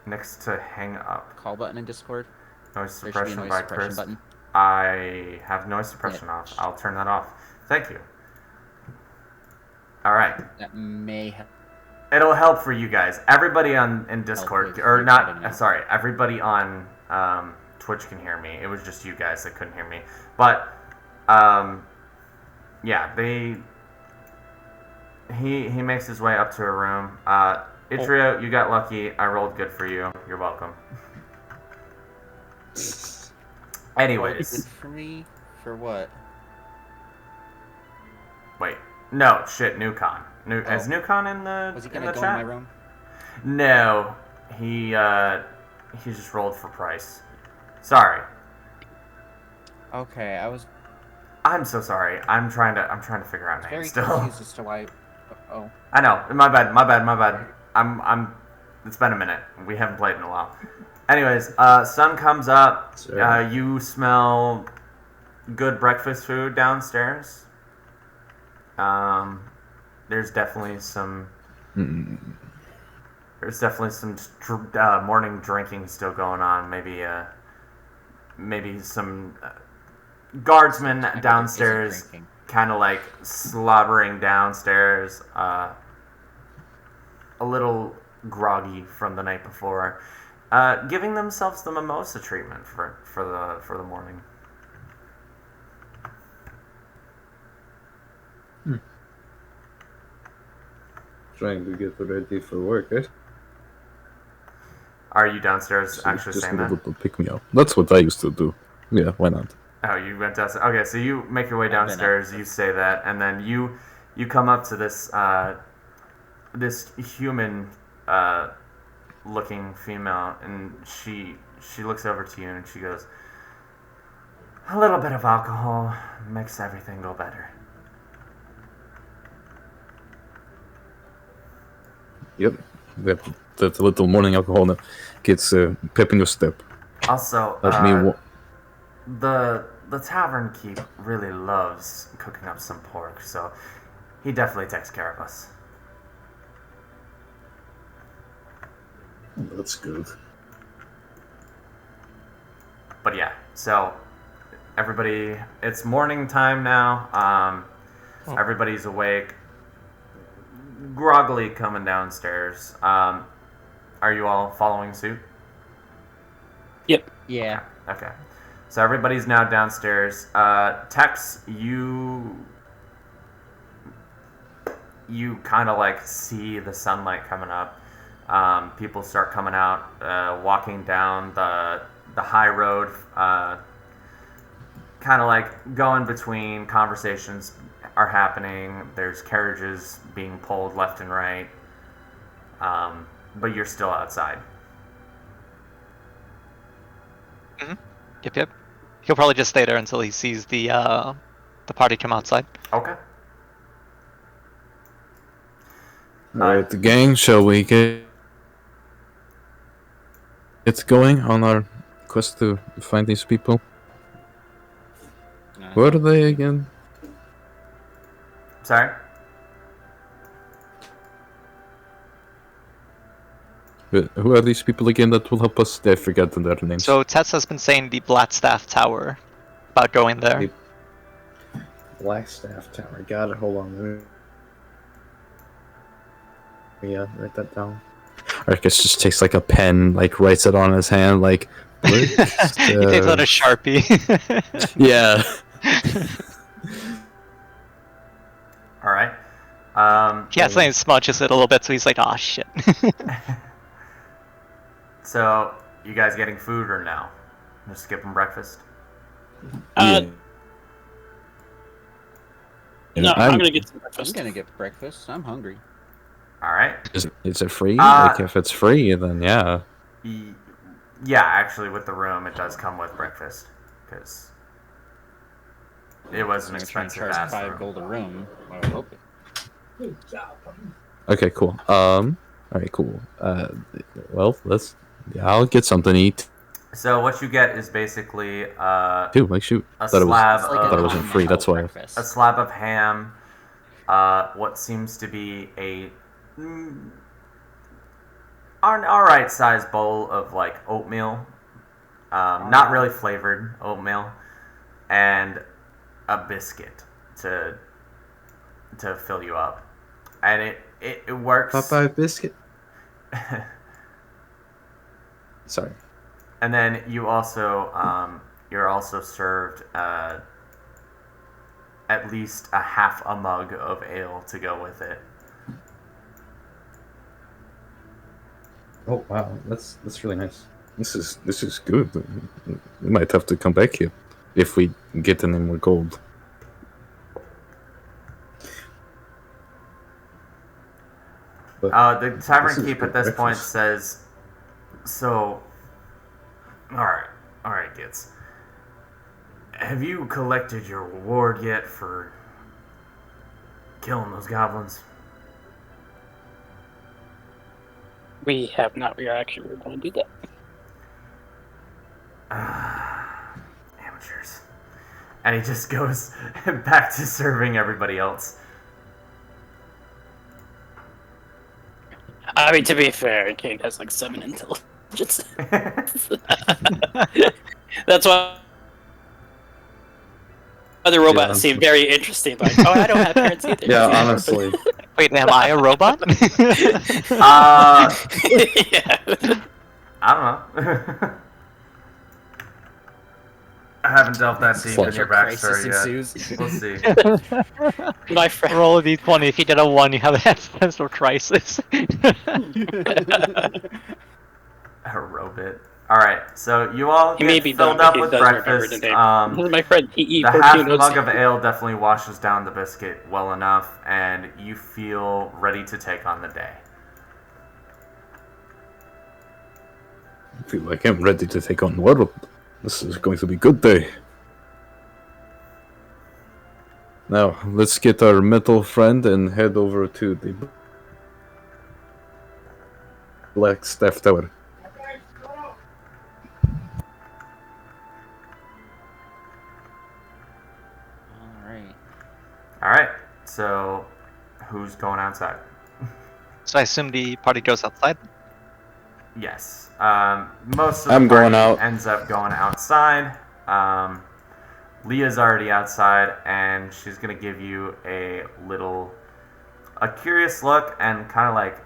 Next to hang up. call button in Discord, Noise there should be a suppression noise by suppression crisp. button. I have noise suppression off. I'll turn that off. Thank you. Alright. That may have. It'll help for you guys. Everybody in Discord, with or you not, cutting out. sorry, everybody on Twitch can hear me. It was just you guys that couldn't hear me. But, yeah, he makes his way up to a room. Itrio, you got lucky. I rolled good for you. You're welcome. Good Anyways, for me? For what? wait. No, shit, Newcon. Is Newcon in the Was he in gonna the go chat? in my room? No, he just rolled for Price. Sorry, Okay, I was I'm so sorry. I'm trying to figure out very names still. confused as to why. Oh, I know. My bad. It's been a minute. We haven't played in a while. Anyways, sun comes up. Sorry. You smell good breakfast food downstairs. There's definitely some. Mm. There's definitely some morning drinking still going on. Maybe some guardsmen Isn't downstairs, drinking. kind of like slobbering downstairs, a little groggy from the night before, giving themselves the mimosa treatment for the morning. Trying to get ready for work, eh? Are you downstairs So actually just saying a that? little pick me up. That's what I used to do. Yeah, why not? Oh, you went downstairs. Okay, so you make your way I've been up. downstairs. You say that, and then you come up to this this human looking female, and she looks over to you and she goes, "A little bit of alcohol makes everything go better." Yep. That little morning alcohol that gets pep in your step. Also, Let me. the tavern keep really loves cooking up some pork, so he definitely takes care of us. That's good. But yeah, so everybody, it's morning time now. Everybody's awake, groggily coming downstairs. Are you all following suit? Yep. Yeah. Okay. So everybody's now downstairs. Tex, you kind of like see the sunlight coming up. People start coming out, walking down the high road, kind of like going between. Conversations are happening. There's carriages being pulled left and right, but you're still outside. Yep. He'll probably just stay there until he sees the party come outside. Okay. Alright, the gang, shall we get going on our quest to find these people? Where are they again? Sorry. Who are these people again that will help us? I forgot their names. So Tess has been saying the Blackstaff Tower about going there. Yep. Blackstaff Tower. Got it. Hold on. Yeah, write that down. Arcus just takes like a pen, like writes it on his hand, like. He takes out a Sharpie. Yeah. All right. He accidentally smudges it a little bit, so he's like, "Oh shit." So, you guys getting food or no? Just skipping breakfast? No, I'm gonna get some I'm breakfast. gonna get breakfast. I'm hungry. Alright. Is it free? Like, if it's free, then yeah. Yeah, actually, with the room, it does come with breakfast. Because it was an They're trying to expensive charge ass 5 room. gold a room. I hope it. Okay, cool. Alright, cool. Well, I'll get something to eat. So, what you get is basically Dude, like, shoot. a Thought it was. slab It's like I thought it of wasn't free, that's why. breakfast. a slab of ham, what seems to be an alright sized bowl of like oatmeal, not really flavored oatmeal, and a biscuit to fill you up. And it works. Popeye biscuit. Sorry. And then you also you're also served at least a half a mug of ale to go with it. Oh wow, that's really nice. This is good. We might have to come back here if we get any more gold. But The tavern this is keep good at this point breakfast. says, "So, all right, kids. Have you collected your reward yet for killing those goblins?" We have not. We are actually going to do that. Amateurs. And he just goes back to serving everybody else. I mean, to be fair, Kane has like 7 intelligence. That's why other robots seem very interesting. Like, oh, I don't have parents either. Yeah, honestly. Wait, am I a robot? Yeah. I don't know. I haven't delved that deep in your backstory yet. We'll see. My friend. Roll a d20. If you get a 1, you have an existential crisis. A robot. Alright, so you all He may get be filled dumb, up but he with does remember breakfast. the name. My friend The TE14 half knows mug of ale definitely washes down the biscuit well enough, and you feel ready to take on the day. I feel like I'm ready to take on the world. This is going to be a good day. Now, let's get our metal friend and head over to the Black Staff Tower. Alright. Alright, so who's going outside? So I assume the party goes outside? Yes. Most of the I'm going party out. ends up going outside. Leah's already outside, and she's gonna give you a curious look and kind of like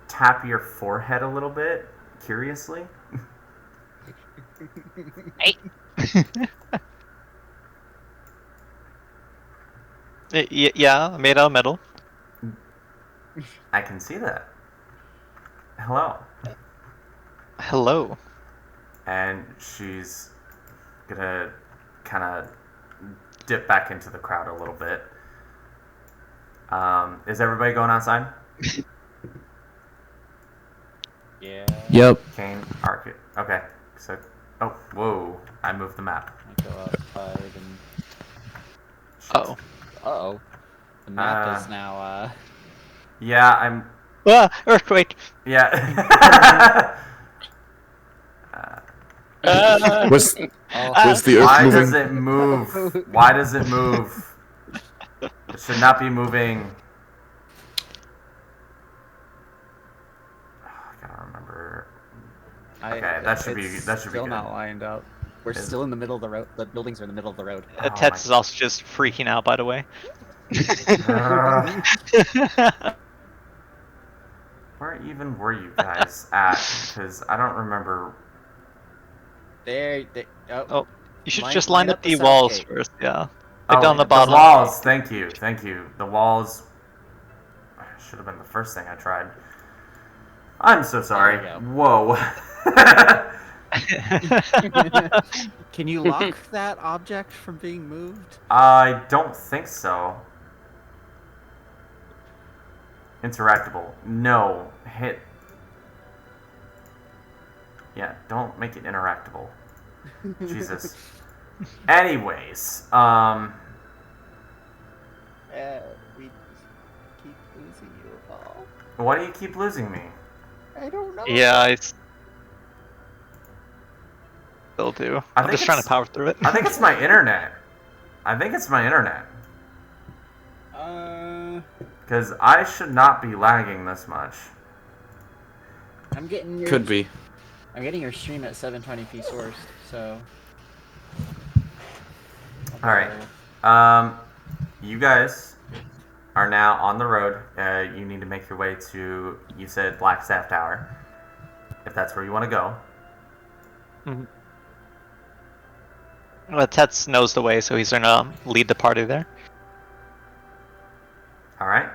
tap your forehead a little bit curiously. Yeah, made out of metal. I can see that. Hello. Hello. And she's gonna kind of dip back into the crowd a little bit. Is everybody going outside? Yeah. Yep. Kane, Arcade. Okay, so. Oh, whoa. I moved the map. I go outside and. Uh-oh. Uh-oh. The map is now, Yeah, I'm. Ah, earthquake! Yeah. Was the Why earth does moving? it move? Why does it move? It should not be moving. I gotta remember. Okay, that should be still good. not lined up. We're still in the middle of the road. The buildings are in the middle of the road. Oh Tets is also just freaking out, by the way. Where even were you guys at? Because I don't remember. Oh, you should Line- just line line up up the the walls south gate. first, yeah. Like down the The bottom. walls. Thank you. The walls should have been the first thing I tried. I'm so sorry. There you Whoa. Can you lock that object from being moved? I don't think so. Interactable. No. Hit. Yeah, don't make it interactable. Jesus. Anyways, We keep losing you all. why do you keep losing me? I don't know. Yeah, I still do. I I'm think just trying to it's- power through it. I think it's my internet. Because I should not be lagging this much. I'm getting your Could be. I'm getting your stream at 720p sourced, so. Alright. You guys are now on the road. You need to make your way to, you said, Blackstaff Tower, if that's where you want to go. Well, Tets knows the way, so he's gonna lead the party there. All right.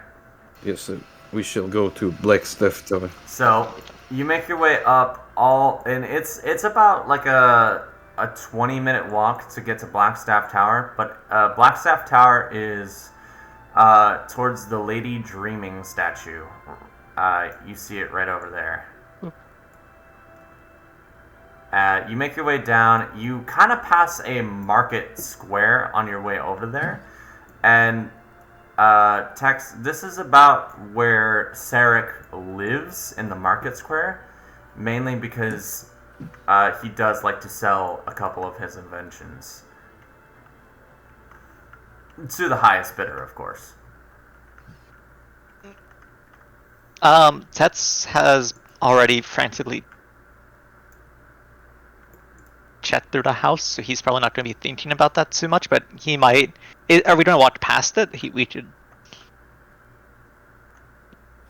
Yes, we shall go to Blackstaff Tower. So you make your way up and it's about like a 20-minute walk to get to Blackstaff Tower, but Blackstaff Tower is towards the Lady Dreaming statue. You see it right over there. You make your way down. You kind of pass a market square on your way over there, and Tex, this is about where Sarek lives in the market square, mainly because he does like to sell a couple of his inventions. To the highest bidder, of course. Tets has already frantically checked through the house, so he's probably not going to be thinking about that too much, but he might. Are we going to walk past it? We should.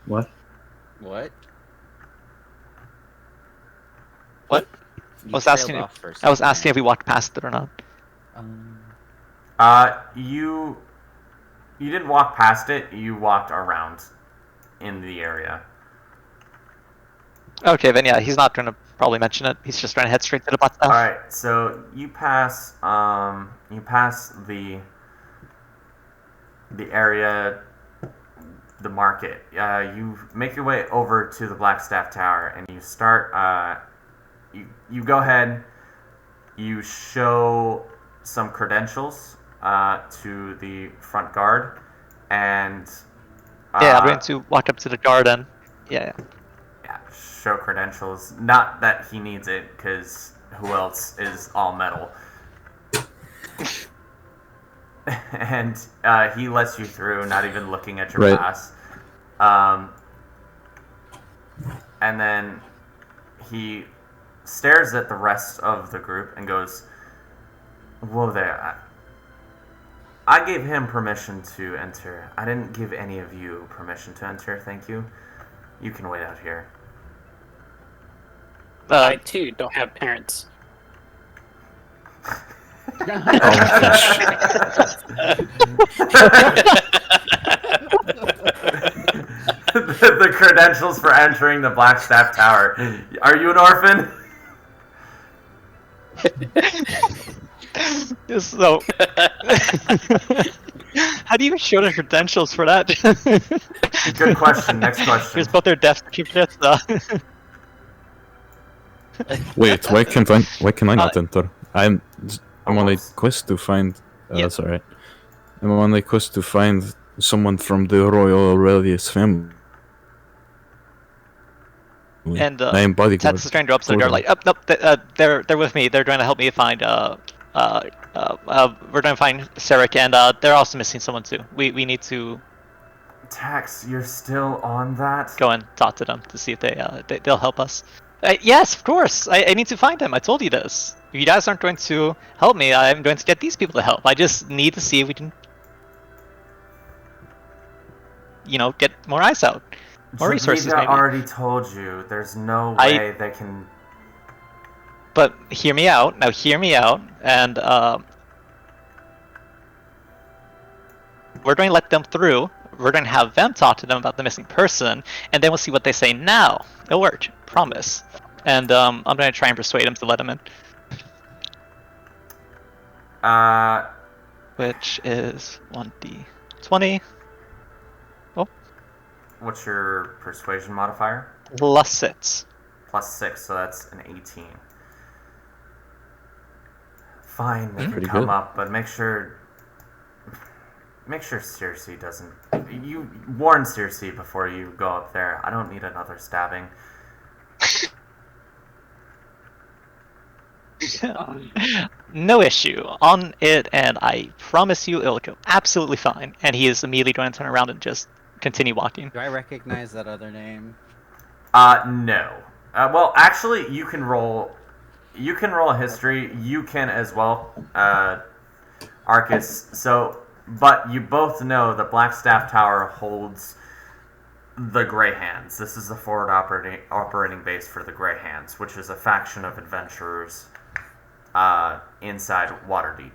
What? What? What? You I was trailed asking. off for a I was second asking if we walked past it or not. You didn't walk past it. You walked around in the area. Okay, then yeah, he's not going to probably mention it. He's just trying to head straight to the butt stuff. All right, so you pass the area, the market. You make your way over to the Blackstaff Tower, and you start. You go ahead. You show some credentials to the front guard, and Yeah, I'm going to walk up to the garden. Yeah. Show credentials. Not that he needs it, because who else is all metal? And he lets you through, not even looking at your pass. And then he stares at the rest of the group and goes, "Whoa there. I gave him permission to enter. I didn't give any of you permission to enter, thank you. You can wait out here." I too don't have parents. The credentials for entering the Blackstaff Tower. Are you an orphan? So, how do you show the credentials for that? Good question. Next question. Here's both their death certificates. Wait, why can I not enter? I'm on a quest to find. That's alright. I'm on a quest to find someone from the Royal Aurelius family. And I am bodyguard. Tats is trying to up, so they're like, nope, they're with me. They're trying to help me find we're trying to find Sarek, and they're also missing someone too. We need to Tax, you're still on that? go and talk to them to see if they'll help us. Yes, of course. I need to find them. I told you this. If you guys aren't going to help me, I'm going to get these people to help. I just need to see if we can, get more eyes out. More resources, Javita maybe. already told you. There's no way they can. But hear me out. Now hear me out, and we're going to let them through. We're going to have them talk to them about the missing person, and then we'll see what they say now. It'll work. Promise. And I'm going to try and persuade them to let them in. Which is 1d20. What's your persuasion modifier? +6. +6, so that's an 18. Fine, they can Pretty come good. up, but make sure Circe doesn't. You warn Circe before you go up there. I don't need another stabbing. No issue on it, and I promise you it'll go absolutely fine. And he is immediately going to turn around and just continue walking. Do I recognize that other name? No. Well, actually, you can roll a history. You can as well, Arcus. So but you both know the Blackstaff Tower holds the Grey Hands. This is the forward operating base for the Grey Hands, which is a faction of adventurers inside Waterdeep.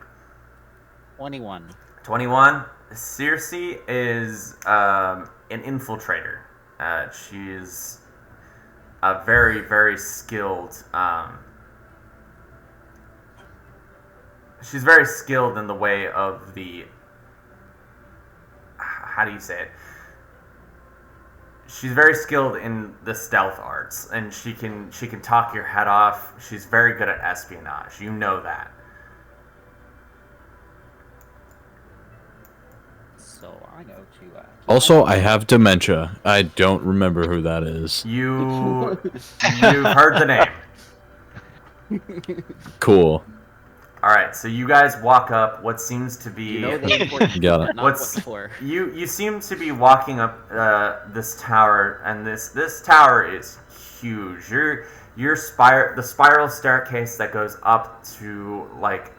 21. 21. Circe is an infiltrator. She's a very, very skilled. She's very skilled in the way of the. How do you say it? She's very skilled in the stealth arts, and she can talk your head off. She's very good at espionage. You know that. So I know to. Also, I have dementia. I don't remember who that is. You've heard the name. Cool. All right, so you guys walk up what seems to be. You know the important Got it. but not What's what for. you seem to be walking up this tower, and this tower is huge. The spiral staircase that goes up to like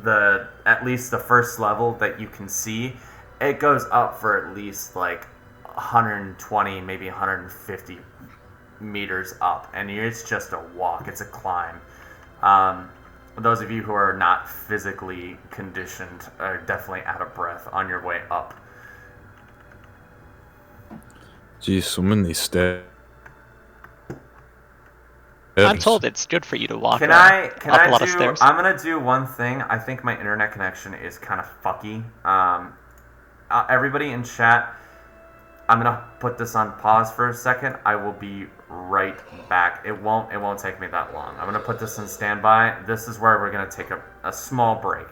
at least the first level that you can see, it goes up for at least like 120, maybe 150 meters up, and it's just a walk. It's a climb. Those of you who are not physically conditioned are definitely out of breath on your way up. Geez, so many steps. I'm told it's good for you to walk Can up I a lot do? of stairs. I'm gonna do one thing. I think my internet connection is kind of fucky. Everybody in chat, I'm gonna put this on pause for a second. I will be right back. It won't take me that long. I'm gonna put this in standby. This is where we're gonna take a small break.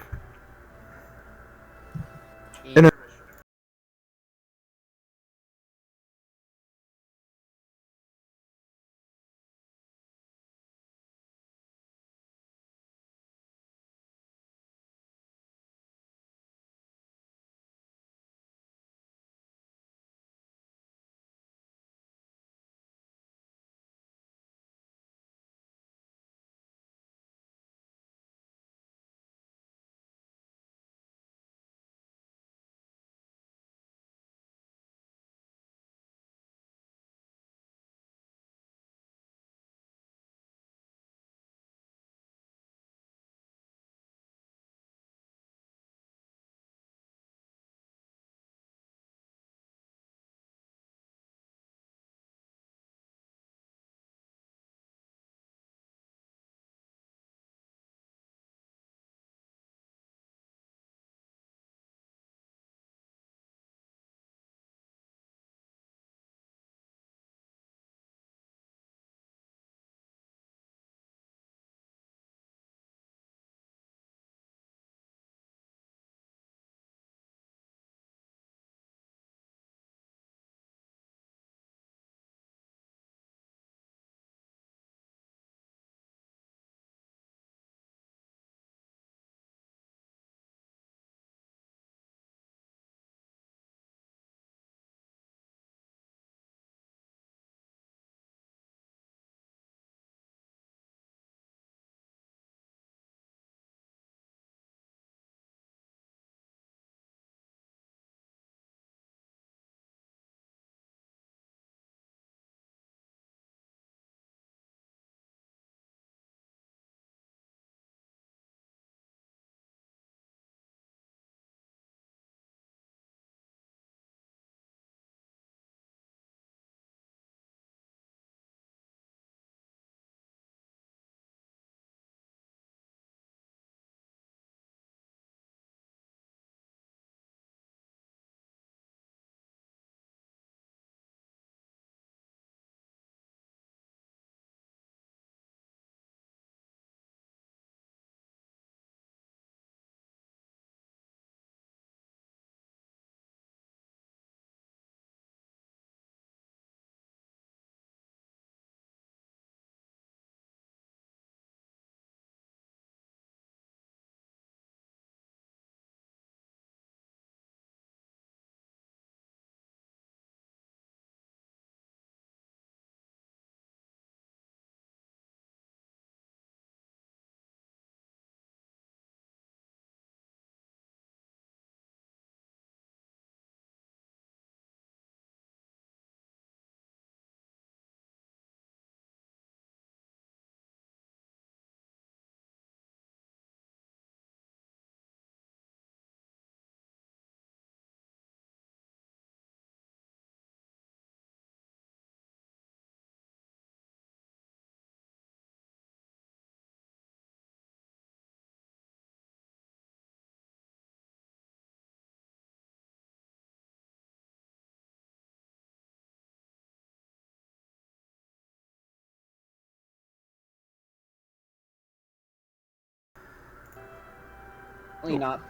Definitely not.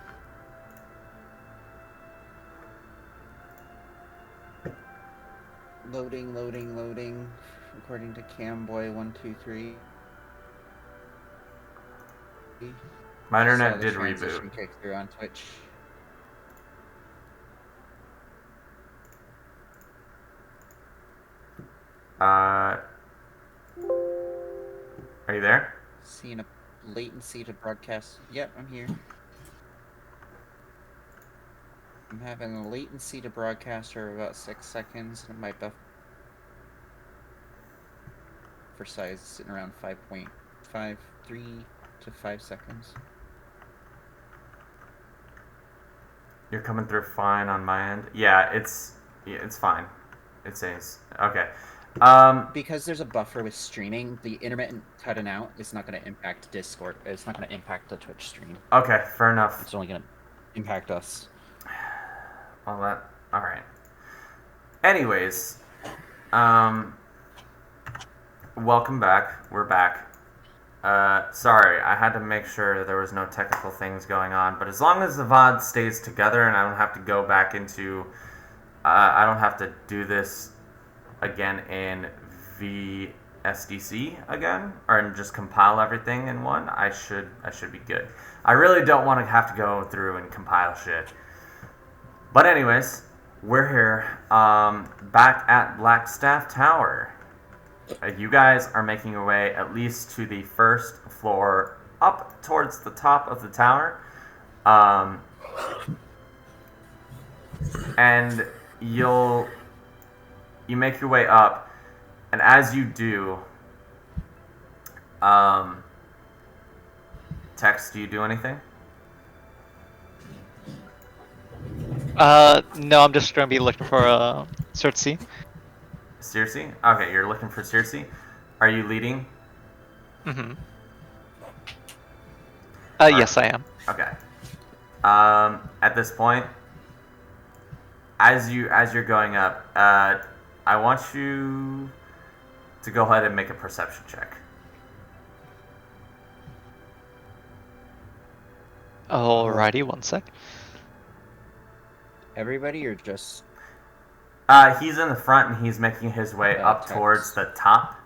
Loading. According to Camboy123. My internet Saw the did transition reboot. kick through on Twitch. Are you there? Seeing a latency to broadcast. Yep, I'm here. I'm having a latency to broadcast for about 6 seconds, and my buffer size is sitting around 5.53 to 5 seconds. You're coming through fine on my end. Yeah, it's fine. It says okay. Because there's a buffer with streaming, the intermittent cutting out is not going to impact Discord. It's not going to impact the Twitch stream. Okay, fair enough. It's only going to impact us. Well, all right. Anyways, welcome back. We're back. Sorry, I had to make sure there was no technical things going on, but as long as the VOD stays together and I don't have to go back into, I don't have to do this again in VSDC again, or just compile everything in one, I should be good. I really don't want to have to go through and compile shit. But anyways, we're here, back at Blackstaff Tower. You guys are making your way at least to the first floor, up towards the top of the tower, and you make your way up, and as you do, Tex, do you do anything? No, I'm just gonna be looking for Cersei. Circe? Okay, you're looking for Circe. Are you leading? Mm-hmm. Yes, I am. Okay. At this point, as you're going up, I want you to go ahead and make a perception check. Alrighty, one sec. Everybody, or just... He's in the front and he's making his way up Tex. towards the top.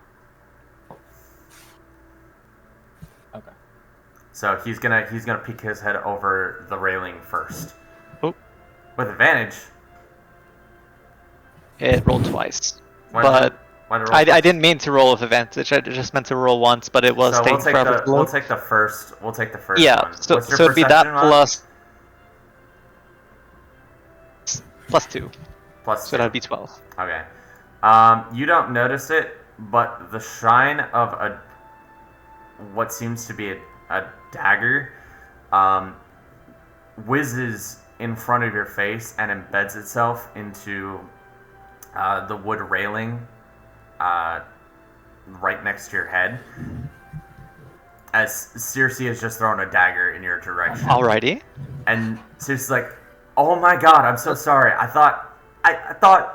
Okay. So he's gonna peek his head over the railing first. Oh. With advantage. It rolled twice. Why But did it roll I twice? didn't mean to roll with advantage. I just meant to roll once, but it was So taking forever to we'll load. take the first. We'll take the first Yeah, one. so What's your it'd be that perception mod? plus 2. Plus So 2. that'd be 12. Okay. You don't notice it, but the shine of what seems to be a dagger whizzes in front of your face and embeds itself into the wood railing right next to your head, as Circe has just thrown a dagger in your direction. Alrighty. And Circe's like, "Oh my god, I'm so sorry. I thought... God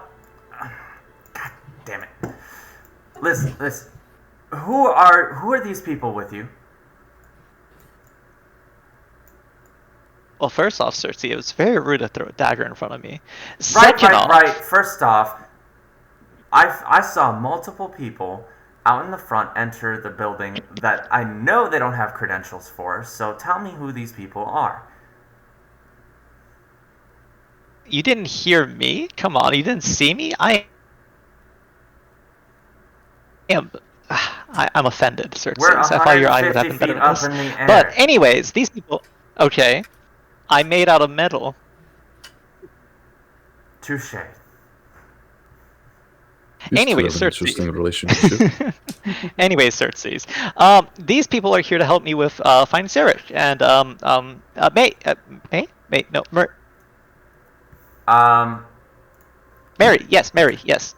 damn it. Listen. Who are these people with you?" Well, first off, Cersei, it was very rude to throw a dagger in front of me. Second off, Right. First off, I saw multiple people out in the front enter the building that I know they don't have credentials for, so tell me who these people are. you didn't hear me? Come on, you didn't see me? I'm offended, Cersei. We're I thought your eye would have 150 been better feet than up this. in the air. But anyways, these people... Okay. I made out of metal. Touche. Anyways, Still have an Cersei. interesting relationship. Anyways, Cersei's. These people are here to help me with finding Sarah and Mary. Yes, Mary. Yes.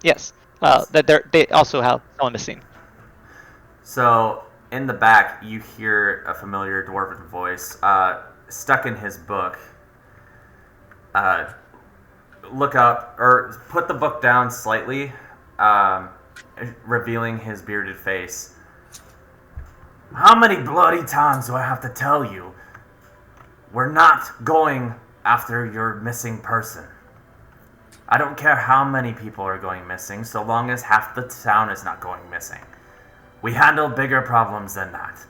Yes. They also have someone missing. So, in the back, you hear a familiar dwarven voice, stuck in his book. Look up, or put the book down slightly, revealing his bearded face. "How many bloody times do I have to tell you? We're not going after your missing person. I don't care how many people are going missing, so long as half the town is not going missing. We handle bigger problems than that.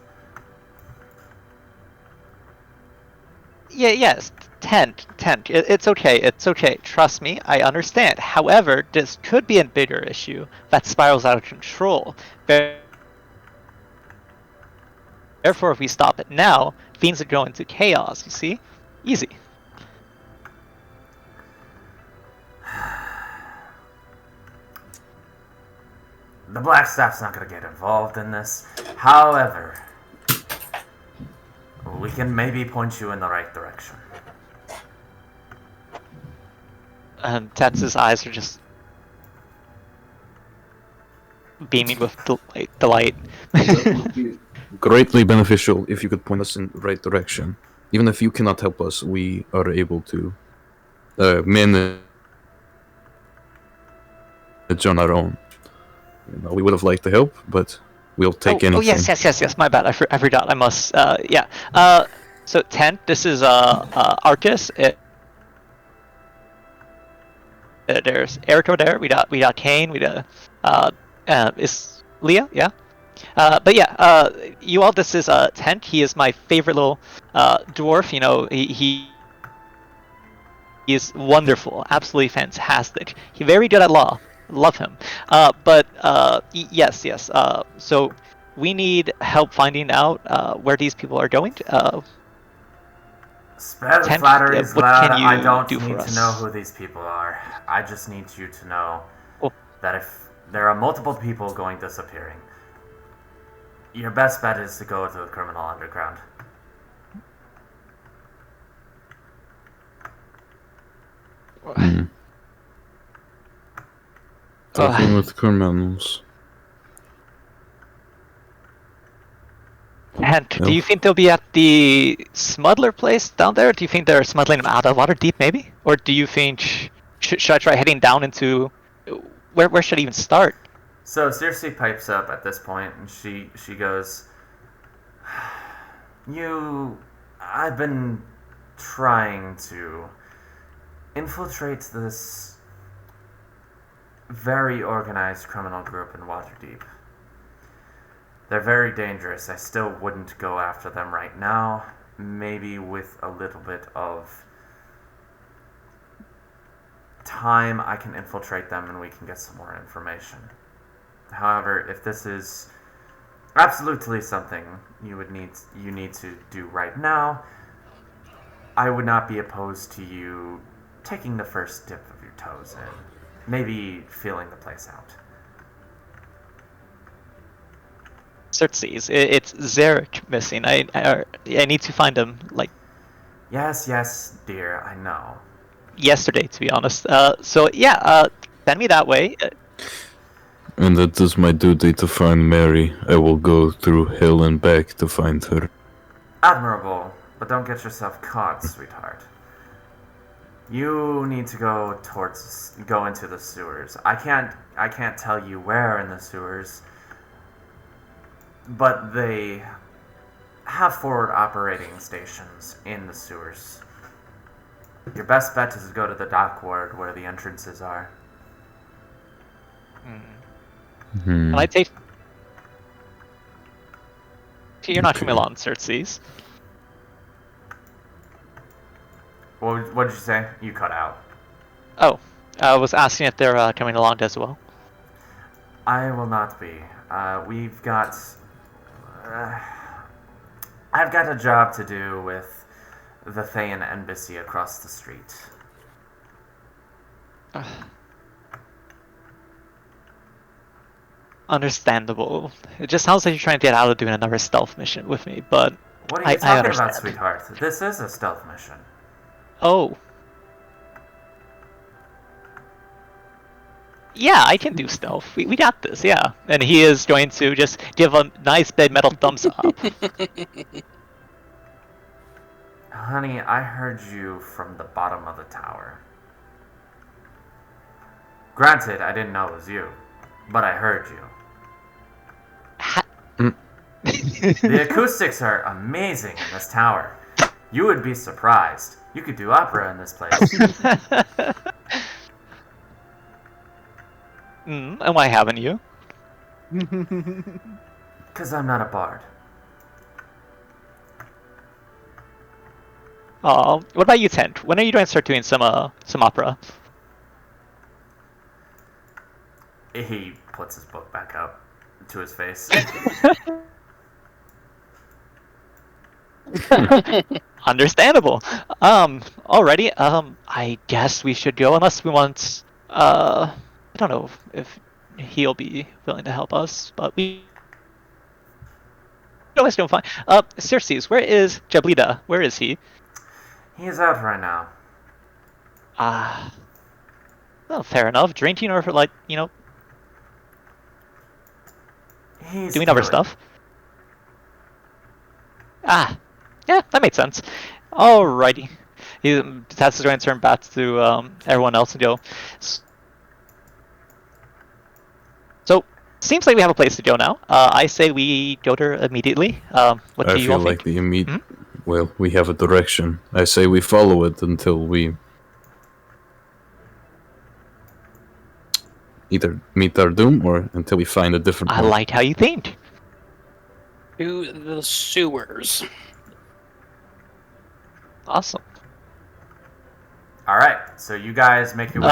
Yeah, yes, Tent. It's okay, it's okay. Trust me, I understand. However, this could be a bigger issue that spirals out of control. Therefore, if we stop it now, things would go into chaos, you see? Easy. The Blackstaff's not going to get involved in this. However, we can maybe point you in the right direction. And Tets's eyes are just beaming with delight. That would be greatly beneficial if you could point us in the right direction. Even if you cannot help us, we are able to manage on our own. You know, we would have liked to help, but we'll take anything. Oh yes. My bad. I forgot. I must. Yeah. So Tent. This is Arcus. There's Eric over there. We got Kane. We got is Leah. Yeah. But yeah. You all. This is Tent. He is my favorite little dwarf. You know, he is wonderful. Absolutely fantastic. He's very good at law. Love him. But yes. So we need help finding out where these people are going. Spare the Tent, flatteries, what lad. can you I don't do need for to us? know who these people are. I just need you to know Oh. that if there are multiple people going disappearing, your best bet is to go to the criminal underground. Talking with criminals. And No. do you think they'll be at the smuggler place down there? Do you think they're smuggling them out of Waterdeep, maybe? Or do you think should I try heading down into where should I even start? So Circe pipes up at this point, and she goes, I've been trying to infiltrate this very organized criminal group in Waterdeep. They're very dangerous. I still wouldn't go after them right now. Maybe with a little bit of time, I can infiltrate them and we can get some more information. However, if this is absolutely something you need to do right now, I would not be opposed to you taking the first dip of your toes in. Maybe feeling the place out. Xerxes, it's Zarek missing. I need to find him like Yes, dear, I know. yesterday, to be honest. So yeah, send me that way. And it is my duty to find Mary. I will go through hell and back to find her. Admirable, but don't get yourself caught, sweetheart. You need to go into the sewers. I can't tell you where in the sewers, but they have forward operating stations in the sewers. Your best bet is to go to the dock ward where the entrances are. Can I take? You're not coming along, Xerxes. What did you say? You cut out. Oh, I was asking if they're coming along as well. I will not be. I've got a job to do with the Thayan embassy across the street. Understandable. It just sounds like you're trying to get out of doing another stealth mission with me, but What are you I talking understand. about, sweetheart? This is a stealth mission. Oh. Yeah, I can do stealth. We got this, yeah. And he is going to just give a nice big metal thumbs up. Honey, I heard you from the bottom of the tower. Granted, I didn't know it was you, but I heard you. The acoustics are amazing in this tower. You would be surprised. You could do opera in this place. And why haven't you? Because I'm not a bard. What about you, Tent? When are you going to start doing some opera? He puts his book back up to his face. Understandable. Alrighty. I guess we should go unless we want. I don't know if he'll be willing to help us, but we always don't find. Circes, where is Jablida? Where is he? He's out right now. Well, fair enough. Drinking or like He's doing other killing. stuff. Yeah, that makes sense. Alrighty. He has to go and turn back to everyone else and go. So, seems like we have a place to go now. I say we go there immediately. What I do you feel all like think? the immediate. Well, we have a direction. I say we follow it until we either meet our doom or until we find a different I one. like how you think. To the sewers. Awesome. All right, so you guys make your way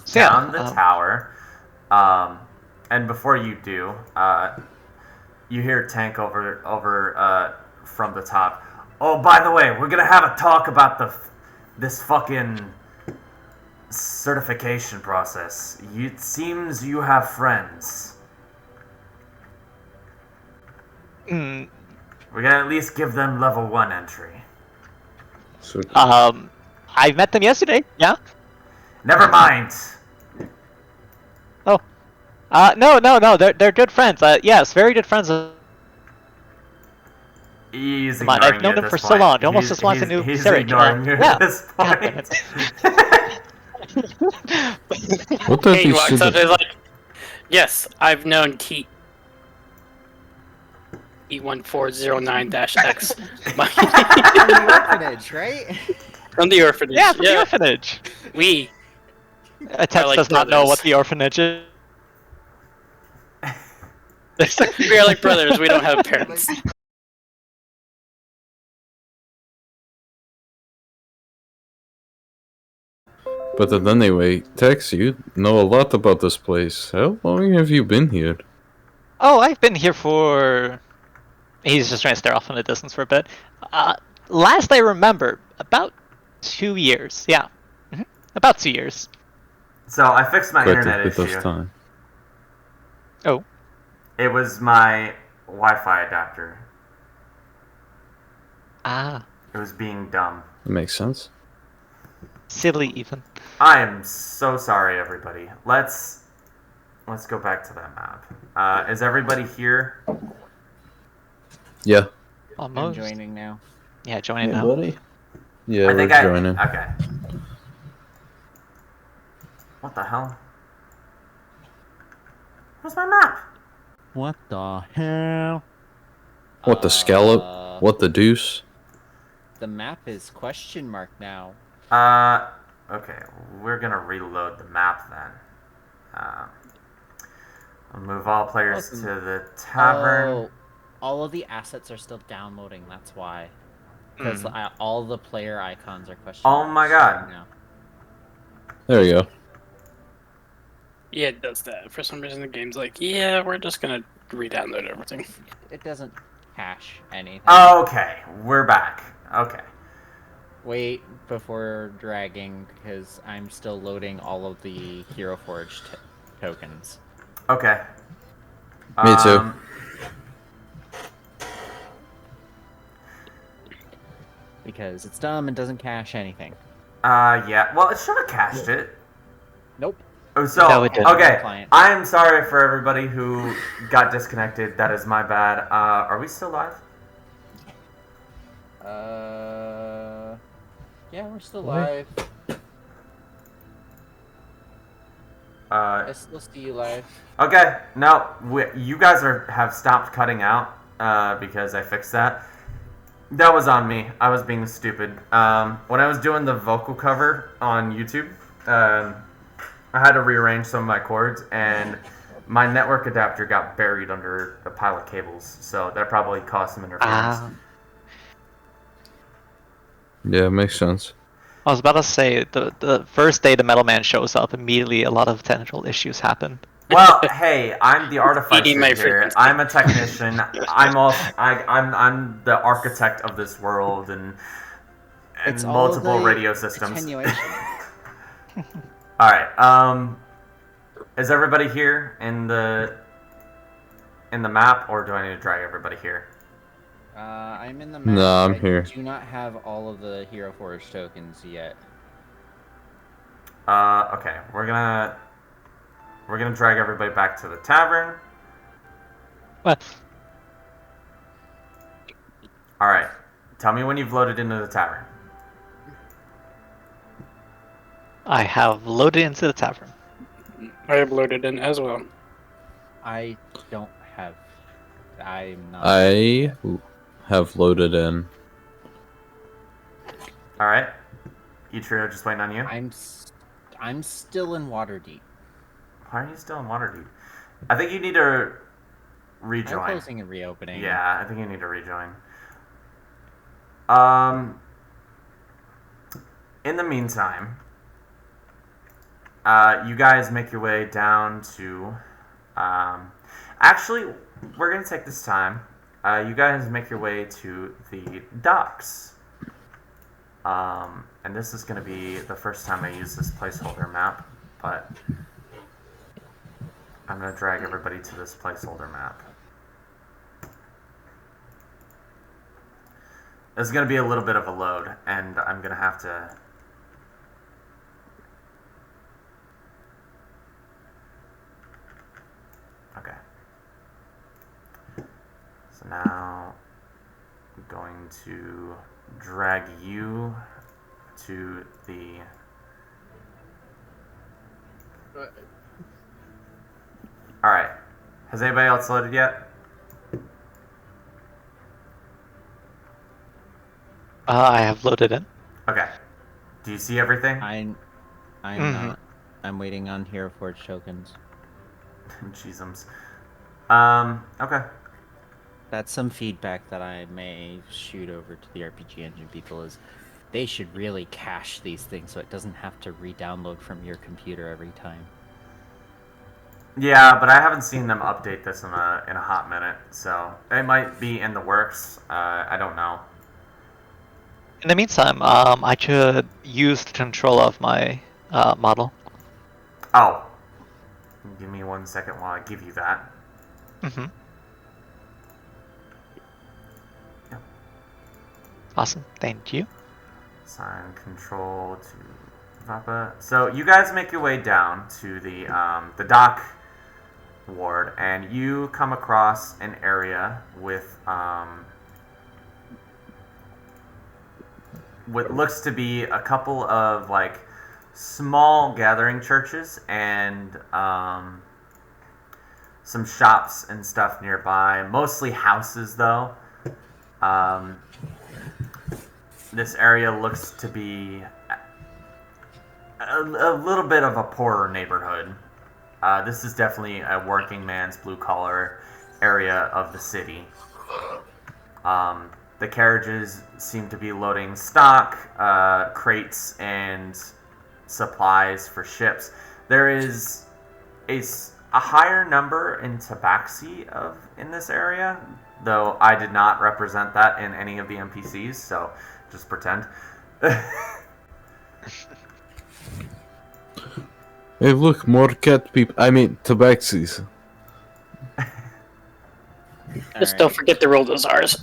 So yeah, down the tower, and before you do, you hear Tank over from the top. Oh, by the way, we're gonna have a talk about this fucking certification process. It seems you have friends. Mm, We're gonna at least give them level 1 entry. So, I met them yesterday. Yeah. Never mind. Oh. No. They're good friends. Yes, very good friends. He's Come on, ignoring I've you known at them this for so point. long. He almost He's- just wants a he's- new He's Sarah. ignoring you Yeah. at this God point. what that Kane he walks should up and have. is like, yes, I've known E1409-X. From the orphanage, right? From the orphanage. Yeah, from the orphanage. We Tex like does not know brothers. what the orphanage is. are like brothers. We don't have parents. But then anyway, Tex, you know a lot about this place. How long have you been here? Oh, I've been here for. He's just trying to stare off in the distance for a bit. Last I remember, about 2 years. Yeah, about 2 years. So I fixed my Quite a internet bit of issue. time. Oh, It was my Wi-Fi adapter. It was being dumb. That makes sense. silly even. I am so sorry, everybody. Let's go back to that map. Is everybody here? Yeah. I'm Almost. joining now. Yeah, join it Hey, now. buddy. Yeah, I we're think joining. Okay. What the hell? Where's my map? What the hell? What the scallop? What the deuce? The map is question mark now. Okay. We're gonna reload the map then. I'll move all players Awesome. to the tavern. Oh, all of the assets are still downloading. That's why. Because all the player icons are question Oh marks my god. right now. There you go. Yeah, it does that. For some reason, the game's like, yeah, we're just gonna re-download everything. It doesn't cache anything. Okay, we're back. Okay. Wait before dragging because I'm still loading all of the Hero Forge tokens. Okay. Me too. Because it's dumb and doesn't cache anything. Yeah. Well, it should have cached it. Nope. Oh, so, No, it didn't. okay. Client. I am sorry for everybody who got disconnected. That is my bad. Are we still live? Yeah, we're still What? live. I still see you live. Okay. No, you guys have stopped cutting out because I fixed that. That was on me. I was being stupid. When I was doing the vocal cover on YouTube, I had to rearrange some of my chords, and my network adapter got buried under a pile of cables, so that probably caused some interference. Yeah, makes sense. I was about to say, the first day the Metal Man shows up, immediately a lot of technical issues happen. Well, hey, I'm the artificer Eating my here. frequency. I'm a technician. I'm the architect of this world and It's all multiple the radio systems. attenuation. All right. Is everybody here in the map, or do I need to drag everybody here? I'm in the map. No, I'm I here. do not have all of the Hero Forge tokens yet. Okay. We're gonna drag everybody back to the tavern. What? All right. Tell me when you've loaded into the tavern. I have loaded into the tavern. I have loaded in as well. I don't have. I'm not. I have loaded in. All right. Ichiro, just waiting on you. I'm still in Waterdeep. Why are you still in Waterdeep? I think you need to I'm rejoin. closing and reopening. Yeah, I think you need to rejoin. In the meantime, you guys make your way down to. Actually, we're gonna take this time. You guys make your way to the docks. And this is gonna be the first time I use this placeholder map, but I'm gonna drag everybody to this placeholder map. This is gonna be a little bit of a load, and I'm gonna have to. Okay. So now I'm going to drag you to the. All right. Has anybody else loaded yet? I have loaded in. Okay. Do you see everything? I'm Mhm. not. I'm waiting on Hero Forge tokens. Jeezums. Okay. That's some feedback that I may shoot over to the RPG Engine people is they should really cache these things so it doesn't have to re-download from your computer every time. Yeah, but I haven't seen them update this in a hot minute, so it might be in the works. I don't know. In the meantime, I could use the control of my model. Oh. Give me 1 second while I give you that. Mm-hmm. Yep. Awesome. Thank you. Assign control to Vapa. So you guys make your way down to the dock ward, and you come across an area with what looks to be a couple of like small gathering churches and some shops and stuff nearby. Mostly houses, though. This area looks to be a little bit of a poorer neighborhood. This is definitely a working man's blue-collar area of the city. The carriages seem to be loading stock, crates, and supplies for ships. There is a higher number in tabaxi in this area, though I did not represent that in any of the NPCs, so just pretend. Hey, look, more cat people. I mean, tabaxis. Just don't forget to roll those R's.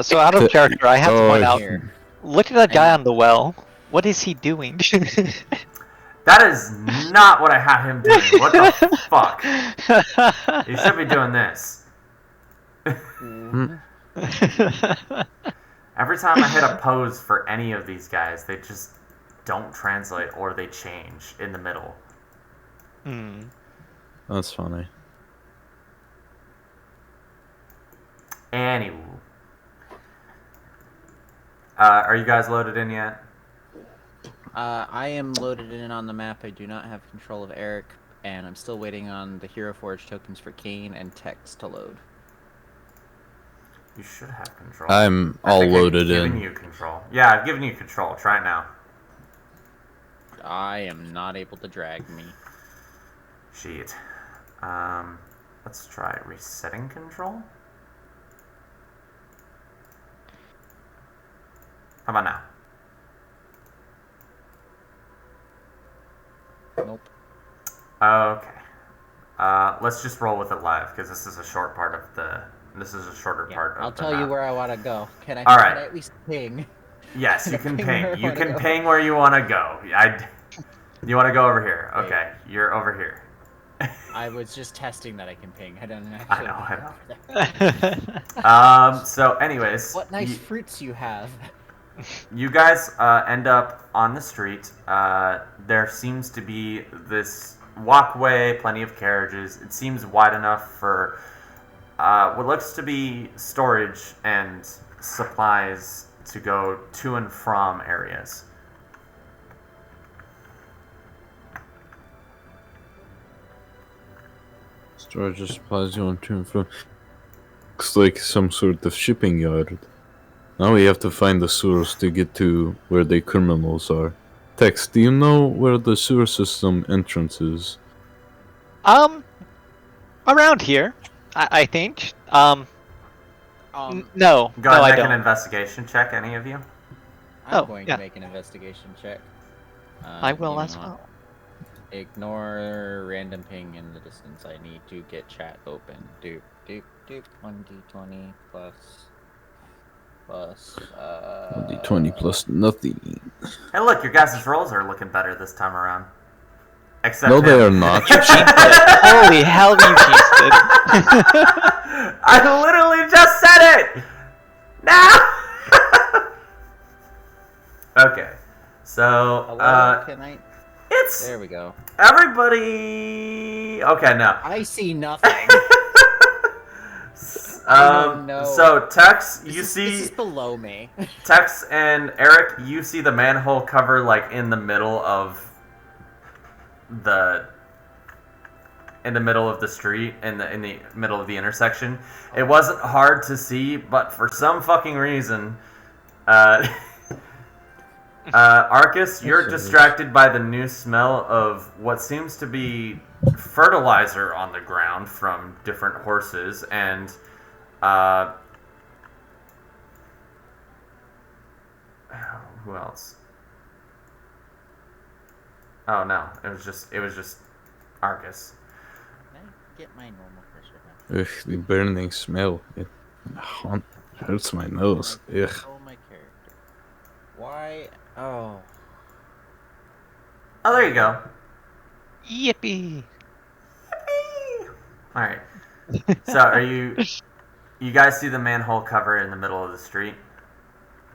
So out of character, I have to point out. Here. Look at that guy on the well. What is he doing? That is not what I had him doing. What the fuck? You should be doing this. Every time I hit a pose for any of these guys, they just don't translate or they change in the middle. That's funny. Anywho. Are you guys loaded in yet? I am loaded in on the map. I do not have control of Eric, and I'm still waiting on the Hero Forge tokens for Kane and text to load. You should have control. I'm I all think loaded I've in. given you control. Yeah, I've given you control. Try it now. I am not able to drag me. Shit. Let's try resetting control. How about now? Nope. Okay. Let's just roll with it live because this is a short part of the. This is a shorter Yeah, part of I'll the tell you map. where I want to go. Can I? All Can right. I at least ping? Yes, you can Ping where I ping. You wanna can go. ping where you want to go. You want to go over here? Okay. Okay, you're over here. I was just testing that I can ping. I don't I actually. know. So, anyways, What nice fruits you have. you guys end up on the street. There seems to be this walkway, plenty of carriages. It seems wide enough for what looks to be storage and supplies to go to and from areas. Storage supplies you on to and from. Looks like some sort of shipping yard. Now we have to find the sewers to get to where the criminals are. Tex, do you know where the sewer system entrance is? Around here, I think. Um, No, Go no, ahead I and make don't. an investigation check, any of you. I'm Oh, going yeah. to make an investigation check. I will you as know, well. Ignore random ping in the distance. I need to get chat open. Doop doop doop. 1d20 plus. D20 plus nothing. Hey, look, your guys' rolls are looking better this time around. Except No, they him. are not. Holy hell, you cheesed it. I literally just said it! No! Okay. So, Hello, can I? it's There we go. everybody. Okay, no. I see nothing. No. So Tex, you This see is below me. Tex and Eric, you see the manhole cover like in the middle of the street, in the middle of the intersection. It wasn't hard to see, but for some fucking reason, Arcus, you're distracted by the new smell of what seems to be fertilizer on the ground from different horses, and who else? Oh no, it was just Arcus. Can I get my normal pressure back? Ugh, the burning smell. It hurts my nose. Ugh. Oh, my character. Why? Oh. Oh, there you go. Yippee! All right. So, are you guys see the manhole cover in the middle of the street?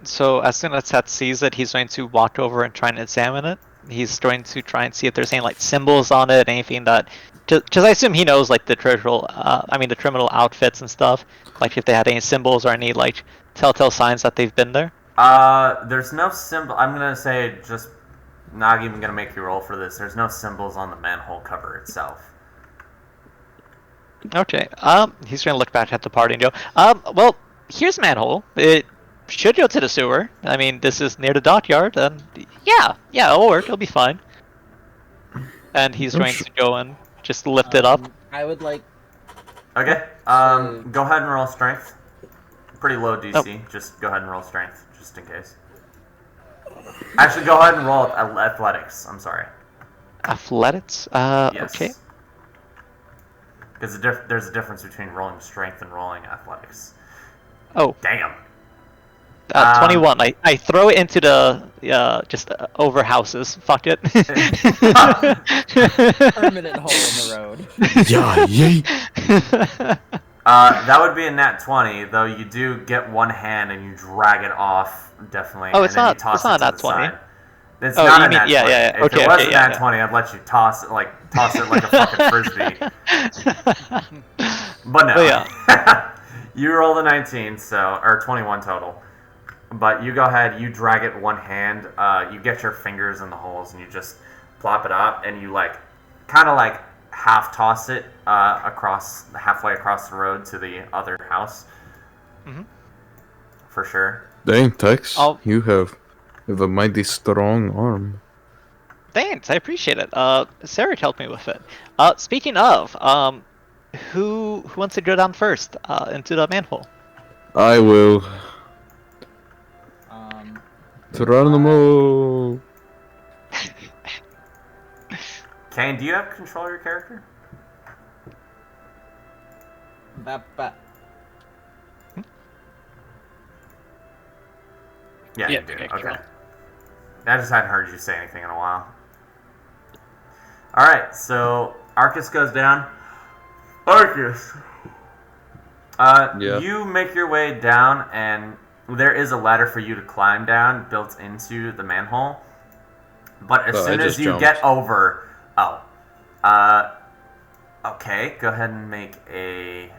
So as soon as Seth sees it, he's going to walk over and try and examine it. He's going to try and see if there's any like symbols on it, anything that, because I assume he knows like the criminal outfits and stuff. Like if they had any symbols or any like telltale signs that they've been there. There's no symbol. I'm gonna say just not even gonna make you roll for this. There's no symbols on the manhole cover itself. Okay. He's gonna look back at the party and go, well, here's manhole. It should go to the sewer. I mean, this is near the dockyard, and yeah, it'll work. It'll be fine. And he's going to go and just lift it up. I would like. Okay. So- Go ahead and roll strength. Pretty low DC. Just go ahead and roll strength, just in case. Actually, go ahead and roll athletics. I'm sorry. Athletics. Yes. Okay. Because there's a difference between rolling strength and rolling athletics. Oh. Damn. 21. I throw it into the just over houses. Fuck it. Permanent hole in the road. Yeah, yay. That would be a nat 20, though you do get one hand and you drag it off, definitely. Oh, and it's then not- you toss it's not it a to nat the 20. side. It's Oh, not you a mean- nat yeah, 20. yeah, If okay, it was okay, a yeah, nat yeah. 20, I'd let you toss it like a fucking frisbee. But no. But yeah. You rolled a 19, so, or 21 total. But you go ahead, you drag it one hand, you get your fingers in the holes, and you just plop it up, and you kind of half toss it halfway across the road to the other house. Mm-hmm. For sure. Dang, Tex, Oh. you have a mighty strong arm. Thanks, I appreciate it. Sarah helped me with it. Speaking of, who wants to go down first into the manhole? I will. Geronimo! Kane, do you have control of your character? Yeah, you do. okay, Okay. cool. I just hadn't heard you say anything in a while. Alright, so Arcus goes down. Arcus! Yeah. You make your way down, and there is a ladder for you to climb down built into the manhole. But as Oh, I soon as just you jumped. get over... okay, go ahead and make an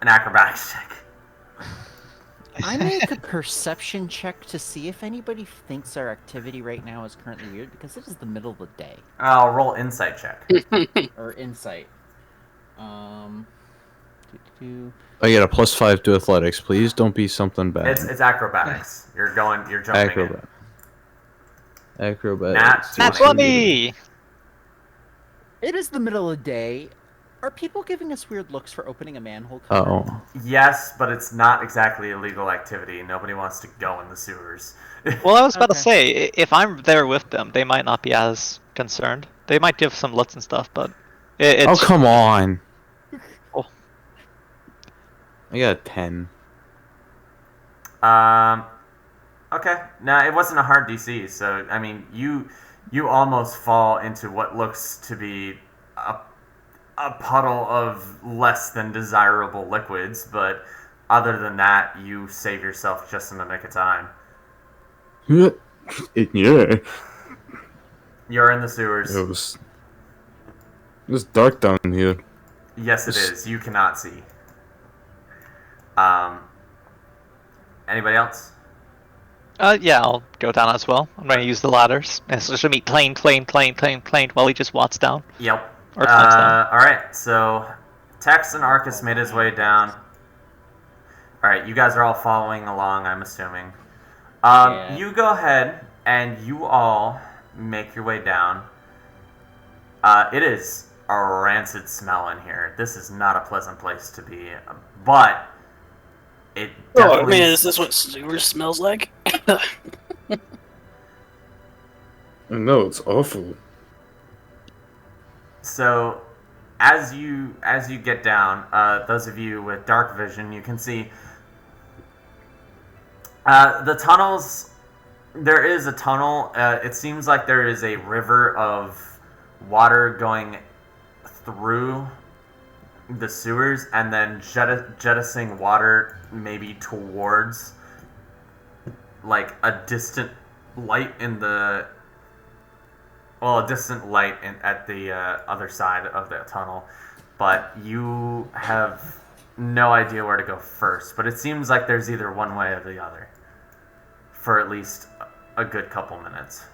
acrobatics check. I make a perception check to see if anybody thinks our activity right now is currently weird, because it is the middle of the day. I'll roll insight check. Or insight. I get a +5 to athletics. Please don't be something bad. It's acrobatics. You're jumping Acrobat. Acrobatics. Nat Nat 20! It is the middle of the day. Are people giving us weird looks for opening a manhole Uh cover? oh. in. Yes, but it's not exactly illegal activity. Nobody wants to go in the sewers. Well, I was about to Okay. say, if I'm there with them, they might not be as concerned. They might give some looks and stuff, but it's... Oh, come on! Oh. I got a 10. Okay. Nah, it wasn't a hard DC, so I mean, you almost fall into what looks to be a puddle of less than desirable liquids, but other than that, you save yourself just in the nick of time. Yeah. You're in the sewers. It was dark down here. Yes, it is. You cannot see. Anybody else? Yeah, I'll go down as well. I'm going to use the ladders. It's just going to be plane while he just walks down. Yep. Or climbs down. Alright, so Tex and Arcus made his way down. Alright, you guys are all following along, I'm assuming. Yeah. You go ahead and you all make your way down. It is a rancid smell in here. This is not a pleasant place to be, but it Oh definitely... man, is this what sewer smells like? No, it's awful. So, as you get down, those of you with dark vision, you can see the tunnels. There is a tunnel. It seems like there is a river of water going through the sewers, and then jettisoning water maybe towards like a distant light in the. Well, a distant light at the other side of the tunnel, but you have no idea where to go first. But it seems like there's either one way or the other for at least a good couple minutes.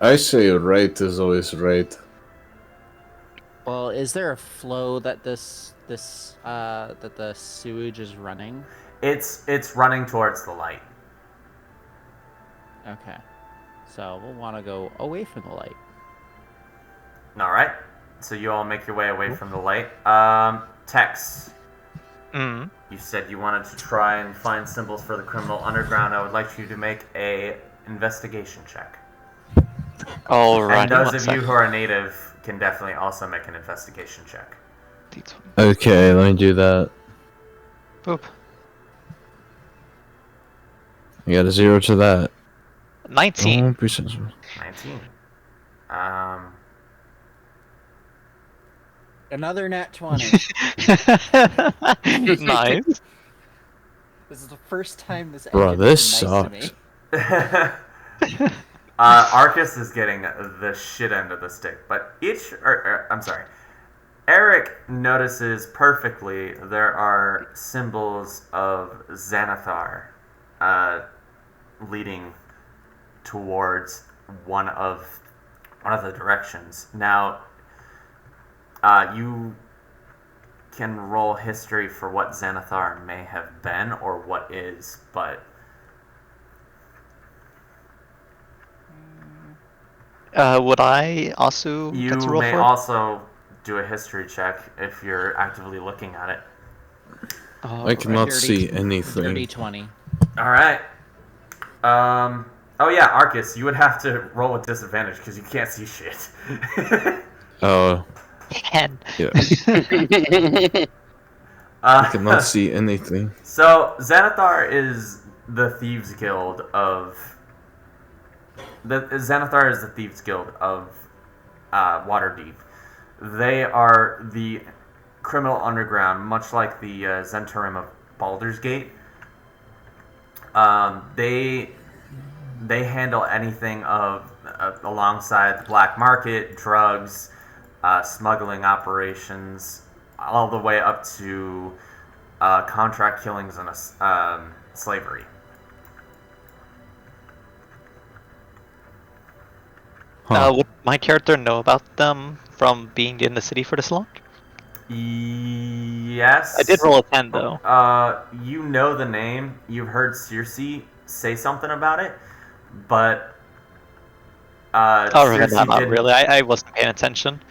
I say right is always right. Well, is there a flow that the sewage is running? It's running towards the light. Okay. So we'll want to go away from the light. All right. So you all make your way away from the light. Tex, Mm. you said you wanted to try and find symbols for the criminal underground. I would like you to make a investigation check. Alright. And those of you who are native can definitely also make an investigation check. Okay, let me do that. Boop. I got a 0 to that. 19. Oh, percent. 19. Another nat 20. Nice. This is the first time this Bro, engine's this been nice to me. sucks. Arcus is getting the shit end of the stick, but I'm sorry. Eric notices perfectly there are symbols of Xanathar leading towards one of the directions. Now, you can roll history for what Xanathar may have been or what is, but Would I also you get to roll may for it? also do a history check if you're actively looking at it. I cannot Dirty- see Dirty anything. 20. All right. Oh yeah, Arcus, you would have to roll with disadvantage because you can't see shit. Uh, 10. yeah, I cannot uh, see anything. so Xanathar is the Thieves Guild of Waterdeep. They are the criminal underground, much like the Zhentarim of Baldur's Gate. They handle anything alongside the black market, drugs, smuggling operations, all the way up to contract killings and slavery. Huh. Would my character know about them from being in the city for this long? Yes. I did roll a 10 though. You know the name. You've heard Circe say something about it, but Oh, Circe not didn't. really. I wasn't paying attention.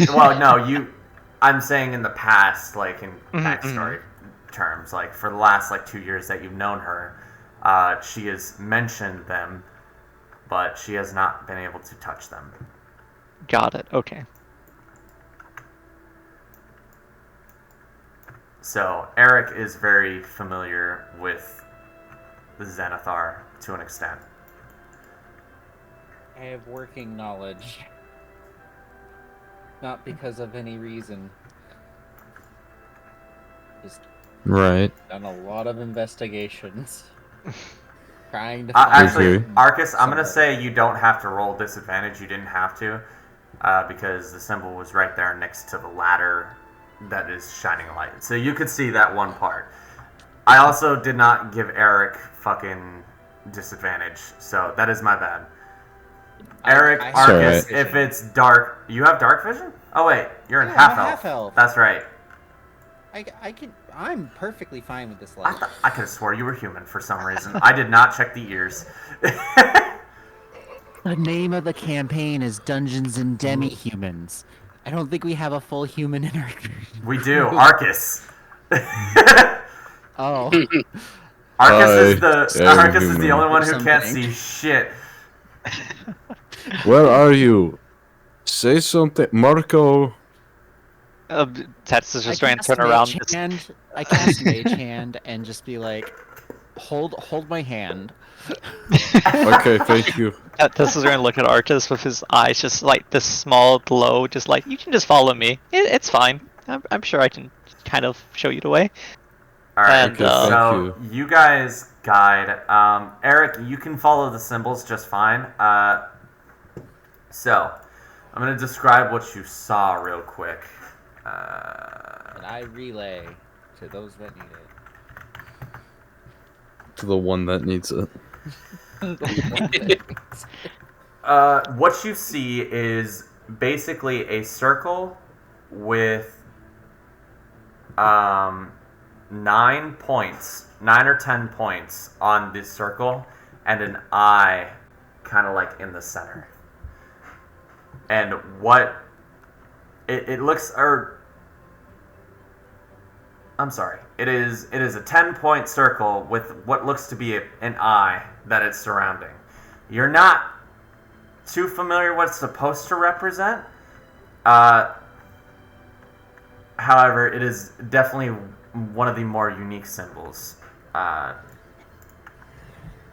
Well, no, you. I'm saying in the past, like in Mhm, backstory terms, like for the last 2 years that you've known her, she has mentioned them, but she has not been able to touch them. Got it. Okay. So Eric is very familiar with the Xanathar to an extent. I have working knowledge. Not because of any reason. Just Right. done a lot of investigations. Trying to find Actually, Okay. Arcus, I'm gonna somebody. say you don't have to roll disadvantage. You didn't have to, because the symbol was right there next to the ladder that is shining a light. So you could see that one part. I also did not give Eric fucking disadvantage, so that is my bad. Eric, I Arcus, Sorry. if it's dark, you have dark vision? Oh wait, you're in Yeah, half I'm a elf. half elf. That's right. I'm perfectly fine with this I, life. I could have swore you were human for some reason. I did not check the ears. The name of the campaign is Dungeons and Demihumans. I don't think we have a full human in our We do, Arcus. Oh. Arcus is human. the only one who can't Something. see shit. Where are you? Say something, Marco. Tets is just I trying to cast turn around. Mage Hand. I cast Mage Hand and just be like, hold my hand. Okay, thank you. Tets is going to look at Arcus with his eyes just like this small glow, just like, you can just follow me. It's fine. I'm sure I can kind of show you the way. All right, And, Okay, so thank you guys guide. Eric, you can follow the symbols just fine. So I'm gonna describe what you saw real quick. And I relay to those that need it. To the one that needs it. What you see is basically a circle with 9 or 10 points on this circle, and an eye kind of like in the center. And what it looks, or I'm sorry, it is a 10-point circle with what looks to be an eye that it's surrounding. You're not too familiar what it's supposed to represent. However, it is definitely one of the more unique symbols that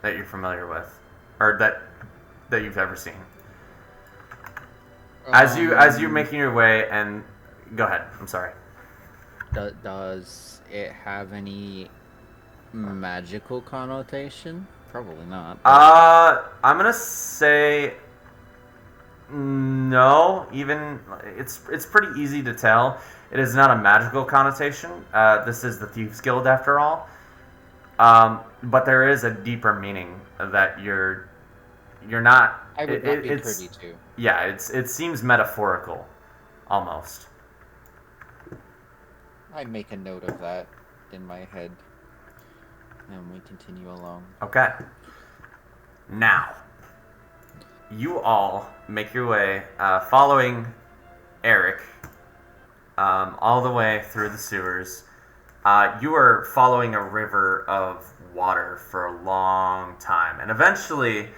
you're familiar with, or that you've ever seen. As you're making your way, and go ahead. I'm sorry. Does it have any magical connotation? Probably not. I'm gonna say no. Even it's pretty easy to tell. It is not a magical connotation. This is the Thieves Guild after all. But there is a deeper meaning that you're not. I would not be privy to. Yeah, it seems metaphorical, almost. I make a note of that in my head, and we continue along. Okay. Now, you all make your way, following Eric, all the way through the sewers. You are following a river of water for a long time, and eventually,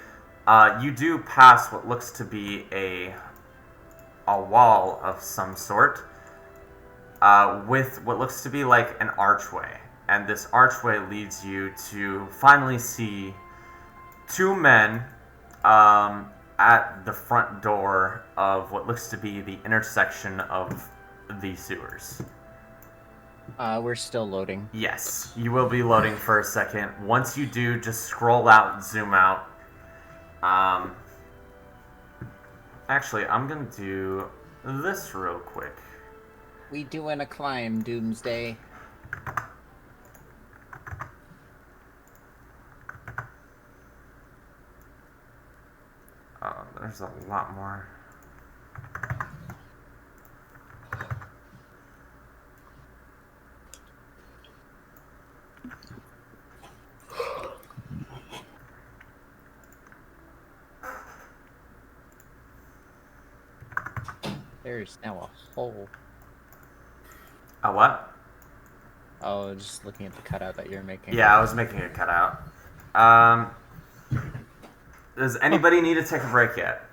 you do pass what looks to be a wall of some sort, with what looks to be like an archway. And this archway leads you to finally see two men at the front door of what looks to be the intersection of the sewers. We're still loading. Yes, you will be loading for a second. Once you do, just scroll out and zoom out. Actually, I'm gonna do this real quick. We doing a climb, Doomsday. There's a lot more. There's now a hole. A what? Oh, just looking at the cutout that you're making. Yeah, I was making a cutout. Does anybody need to take a break yet?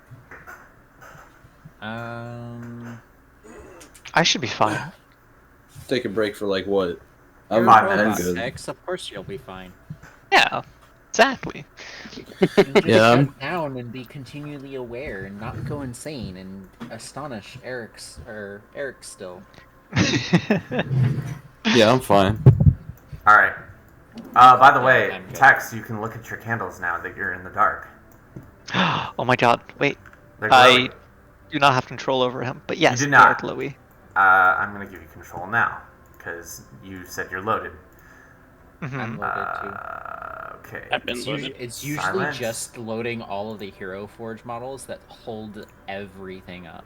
I should be fine. Take a break for like what? You're Five a robot, minutes. good. Tex, of course you'll be fine. Yeah, exactly. You just Yeah, shut down and be continually aware and not go insane and astonish Eric still. Yeah, I'm fine. All right. By the way, I'm good. Tex, you can look at your candles now that you're in the dark. Oh my god, wait. They're I glowing. do not have control over him, but yes, do they not. are glowy. I'm gonna give you control now because you said you're loaded. Mhm. I'm loaded too. Okay. I've been It's, loaded. it's usually Silence. just loading all of the Hero Forge models that hold everything up.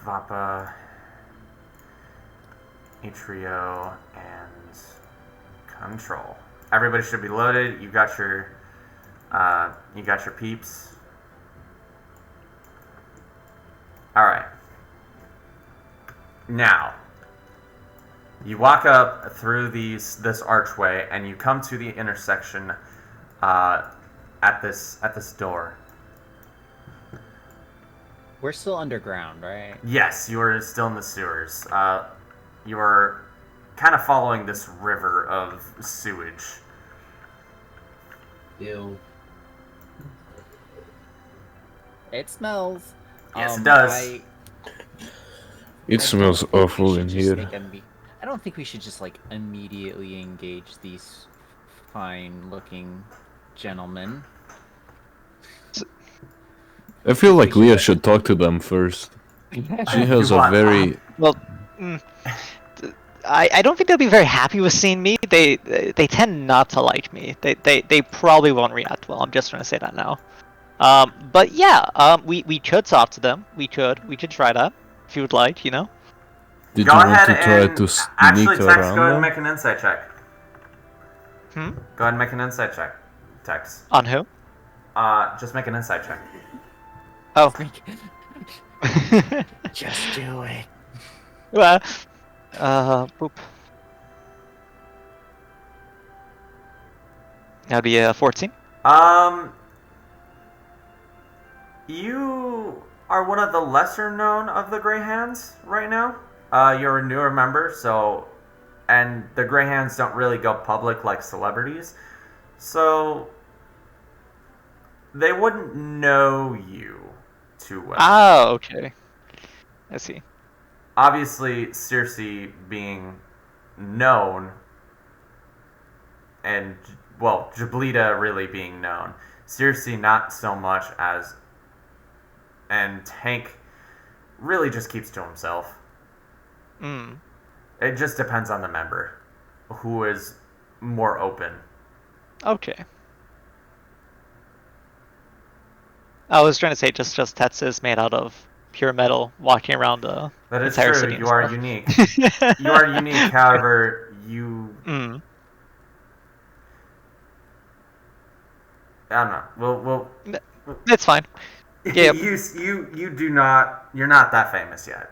Vapa, Atrio, and Control. Everybody should be loaded. You got your peeps. All right. Now, you walk up through this archway, and you come to the intersection at this door. We're still underground, right? Yes, you are still in the sewers. You are kind of following this river of sewage. Ew. It smells. Yes, it does. It smells awful in here. I don't think we should just like immediately engage these fine-looking gentlemen. I feel like Leah should talk to them first. She has You a want- very... Well, I don't think they'll be very happy with seeing me. They tend not to like me. They probably won't react well. I'm just gonna say that now. But yeah, we could talk to them. We could try that if you would like. You know. Did Go you want ahead to try and to sneak actually, Tex, go ahead and around them? make an insight check. Hmm. Go ahead and make an insight check, Tex. On who? Just make an insight check. Oh. Just do it. Well, boop. That'd be 14. You are one of the lesser known of the Greyhands right now. You're a newer member, and the Greyhands don't really go public like celebrities, so they wouldn't know you too well. Oh, okay. I see. Obviously, Circe being known and well, Jablita really being known. Circe not so much as, and Tank really just keeps to himself. Mm. It just depends on the member who is more open. Okay. I was trying to say just Tetsu is made out of pure metal, walking around the That is entire true. city. and You are stuff. unique. You are unique. However, you. Mm. I don't know. Well. It's fine. Yeah. You do not. You're not that famous yet.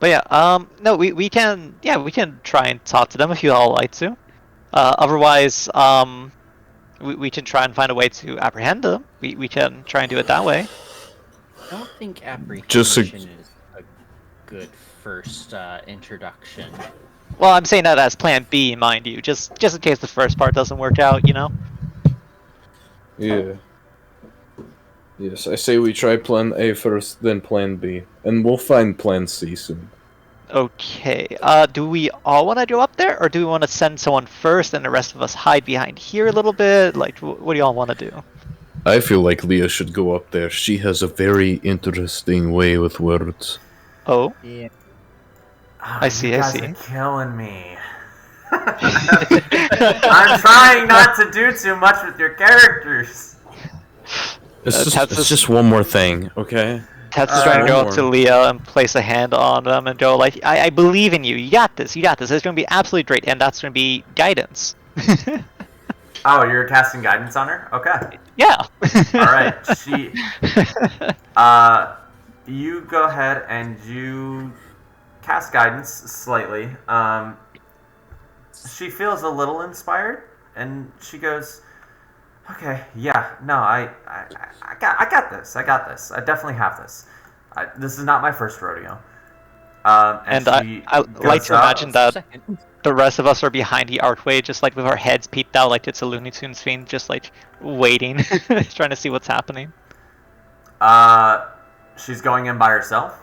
But yeah, no, we can try and talk to them if you all like to. Otherwise, we can try and find a way to apprehend them. We can try and do it that way. I don't think Just apprehension is a good first introduction. Well, I'm saying that as Plan B, mind you, just in case the first part doesn't work out, you know. Yeah. Yes, I say we try Plan A first, then Plan B, and we'll find Plan C soon. Okay. Do we all want to go up there, or do we want to send someone first and the rest of us hide behind here a little bit? Like, what do y'all want to do? I feel like Leah should go up there. She has a very interesting way with words. Oh. Yeah. Oh, I see, You I guys see. are killing me. I'm trying not to do too much with your characters. It's just one more thing, okay? Ted's trying to go one up to more. Leah and place a hand on them and go like, I believe in you. You got this. You got this. It's going to be absolutely great, and that's going to be guidance. Oh, you're casting guidance on her? Okay. Yeah. All right. You go ahead and you cast guidance slightly. She feels a little inspired, and she goes, "Okay, yeah, no, I got this. I got this. I definitely have this. This is not my first rodeo." And she I like goes to up. imagine that the rest of us are behind the archway, just like with our heads peeked out, like it's a Looney Tunes scene, just like waiting, trying to see what's happening. She's going in by herself.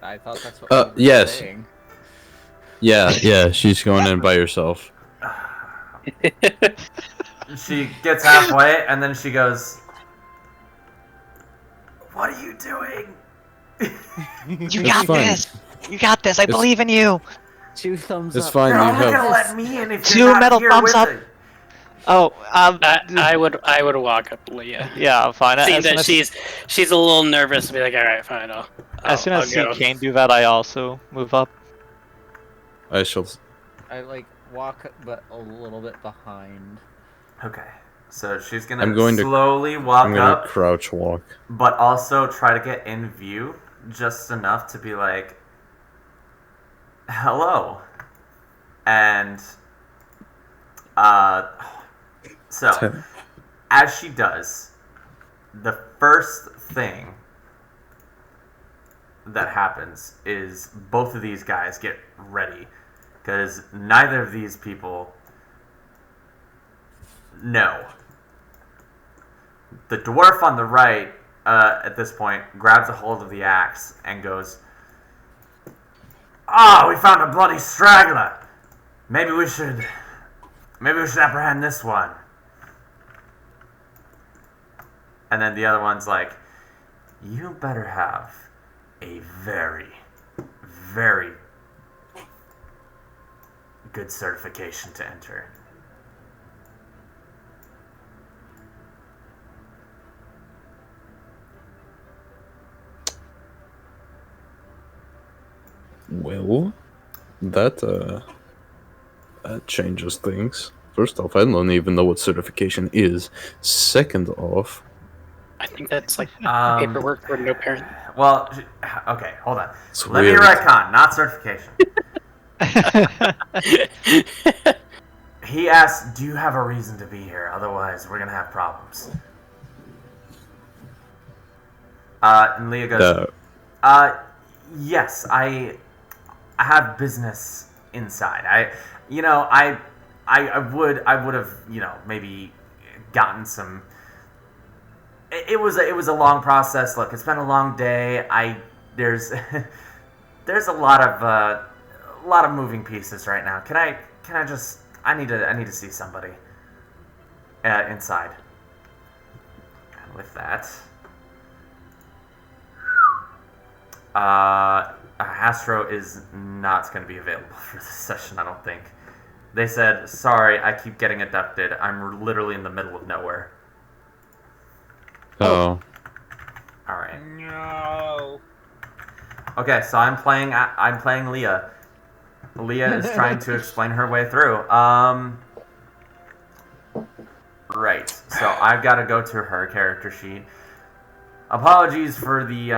I thought that's what we were yes. saying. Yeah, she's going in by herself. She gets halfway, and then she goes, "What are you doing?" You got fine. this. You got this. I believe in you. 2 thumbs It's up. fine. You're You not gonna have. let me in if 2 you're not metal here thumbs with up. it. Oh, I would walk up to Leah. yeah, fine. Seeing As soon that as, she's a little nervous, to be like, all right, fine, as soon as I I'll see go. Kane do that, I also move up. I shall. I like walk, but a little bit behind. Okay, so she's gonna I'm going to- slowly walk I'm gonna up, crouch walk. but also try to get in view just enough to be like, "Hello," and so as she does, the first thing that happens is both of these guys get ready, because neither of these people know. The dwarf on the right, at this point, grabs a hold of the axe and goes, "Oh, we found a bloody straggler. Maybe we should apprehend this one." And then the other one's like, "You better have a very, very good certification to enter." Well, that changes things. First off, I don't even know what certification is. Second off, I think that's like Um, paperwork for no parent. Well, okay, hold on. it's Let me weird. retcon, not certification. He asked, "Do you have a reason to be here? Otherwise, we're gonna have problems." And Leah goes, "Yes, I have business inside. I would have, maybe gotten some it was a long process. Look, it's been a long day. There's there's a lot of moving pieces right now. Can I just I need to see somebody inside. And with that, Astro is not going to be available for this session, I don't think. They said, sorry, I keep getting abducted. I'm literally in the middle of nowhere. Oh. Alright. No. Okay, so I'm playing Leah. Leah is trying to explain her way through. Right. So I've got to go to her character sheet. Apologies for the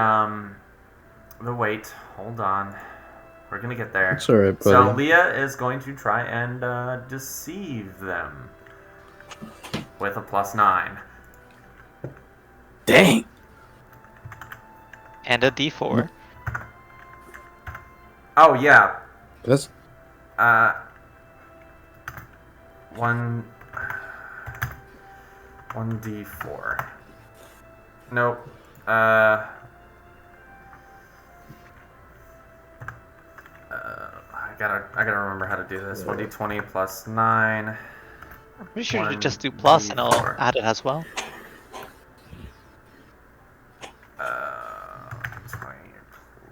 wait. Hold on. We're gonna get there. It's alright, buddy. So Leah is going to try and deceive them with a +9. Dang. And a D4. Oh yeah. That's 1d4. Nope. I gotta remember how to do this. 1d20 plus 9. I'm pretty sure you just do plus and I'll add it as well. 20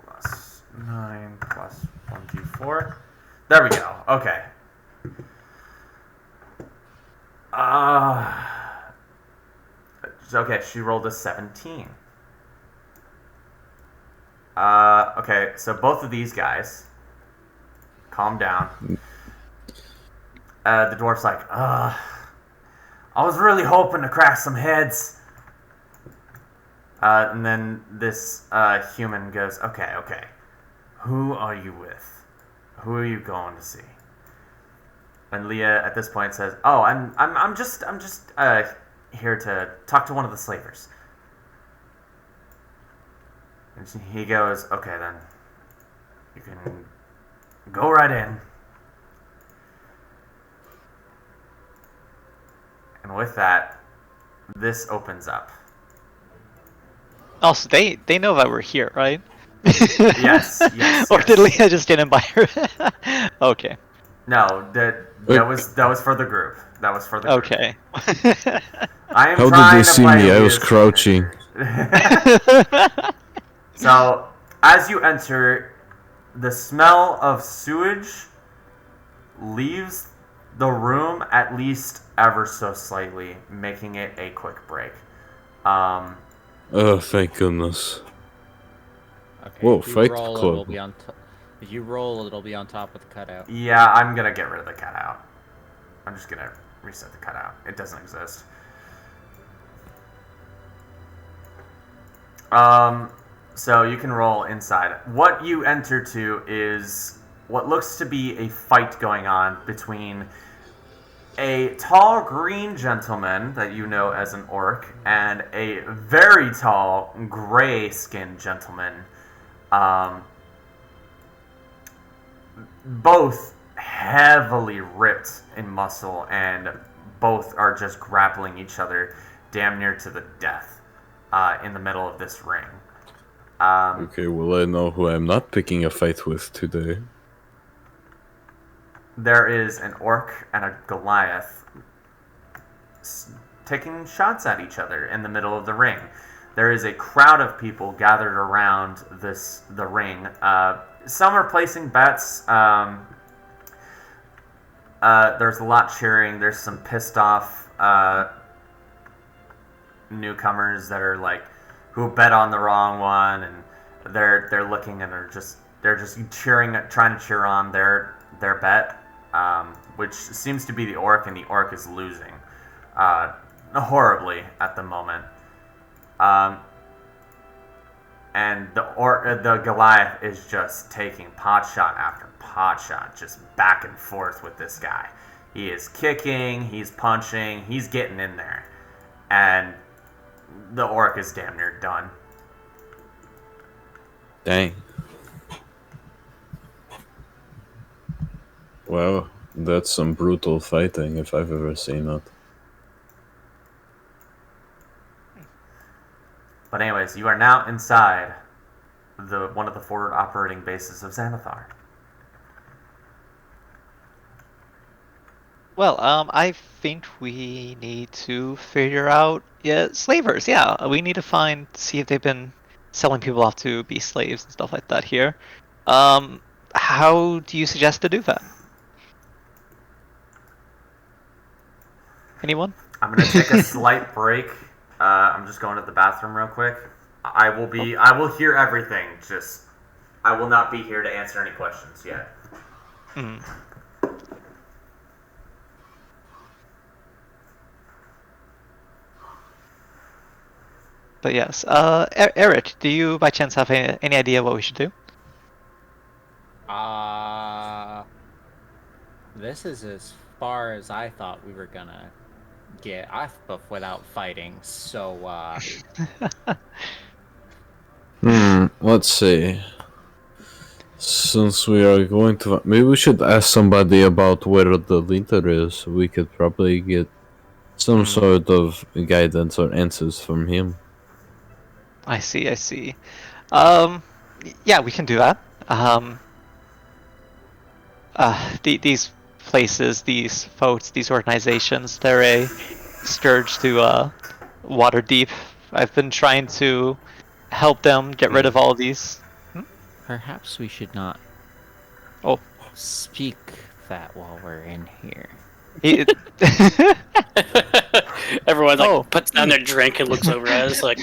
plus 9 plus 1d4. There we go. Okay. Okay, she rolled a 17. Okay, so both of these guys, calm down. The dwarf's like, I was really hoping to crack some heads. And then this human goes, okay, who are you with? Who are you going to see? And Leah at this point says, oh, I'm just here to talk to one of the slavers. And he goes, okay then, you can go right in. And with that, this opens up. Also, they know that we're here, right? Yes. Or did Leah just get in by her? Okay. No, that was for the group. That was for the group. Okay. I am How trying did they to see play me? I was Leah's crouching. character. So, as you enter, the smell of sewage leaves the room at least ever so slightly, making it a quick break. Oh, thank goodness. Okay. Whoa, if you Fight roll, Club. It'll be on if you roll, it'll be on top with the cutout. Yeah, I'm gonna get rid of the cutout. I'm just gonna reset the cutout. It doesn't exist. So you can roll inside. What you enter to is what looks to be a fight going on between a tall green gentleman that you know as an orc and a very tall gray-skinned gentleman. Both heavily ripped in muscle, and both are just grappling each other damn near to the death in the middle of this ring. Okay, well I know who I'm not picking a fight with today. There is an orc and a Goliath taking shots at each other in the middle of the ring. There is a crowd of people gathered around the ring. Some are placing bets. There's a lot cheering. There's some pissed off newcomers that are like, who bet on the wrong one, and they're looking and they're just cheering, trying to cheer on their bet, which seems to be the orc, and the orc is losing horribly at the moment. And the Goliath is just taking pot shot after pot shot, just back and forth with this guy. He is kicking, he's punching, he's getting in there, and the orc is damn near done. Dang. Wow, that's some brutal fighting if I've ever seen it. But anyways, you are now inside one of the forward operating bases of Xanathar. Well, I think we need to figure out slavers. Yeah, we need to see if they've been selling people off to be slaves and stuff like that here. How do you suggest to do that? Anyone? I'm gonna take a slight break. I'm just going to the bathroom real quick. I will hear everything. Just, I will not be here to answer any questions yet. Mm. But yes, Eric, do you by chance have any idea what we should do? This is as far as I thought we were gonna get without fighting. So, Let's see. Since we are going to, maybe we should ask somebody about where the leader is. We could probably get some sort of guidance or answers from him. I see. Yeah, we can do that. These places, these folks, these organizations, they're a scourge to Waterdeep. I've been trying to help them get rid of all these. perhaps we should not. Oh. Speak that while we're in here. Everyone puts down their drink and looks over at us like.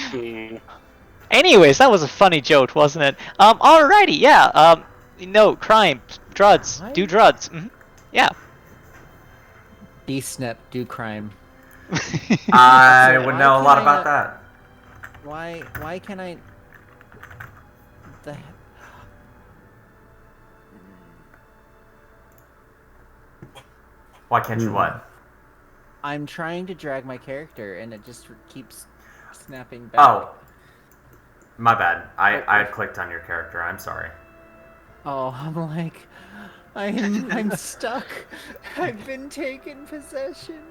Anyways, that was a funny joke, wasn't it? Alrighty, yeah. No, crime, drugs, do drugs. Mm-hmm. Yeah. D-Snap, do crime. I So would why know a can lot I about not- that. Why can I... The... Why can't you what? I'm trying to drag my character and it just keeps snapping back. Oh. My bad. I clicked on your character. I'm sorry. Oh, I'm like... I'm stuck. I've been taken possession.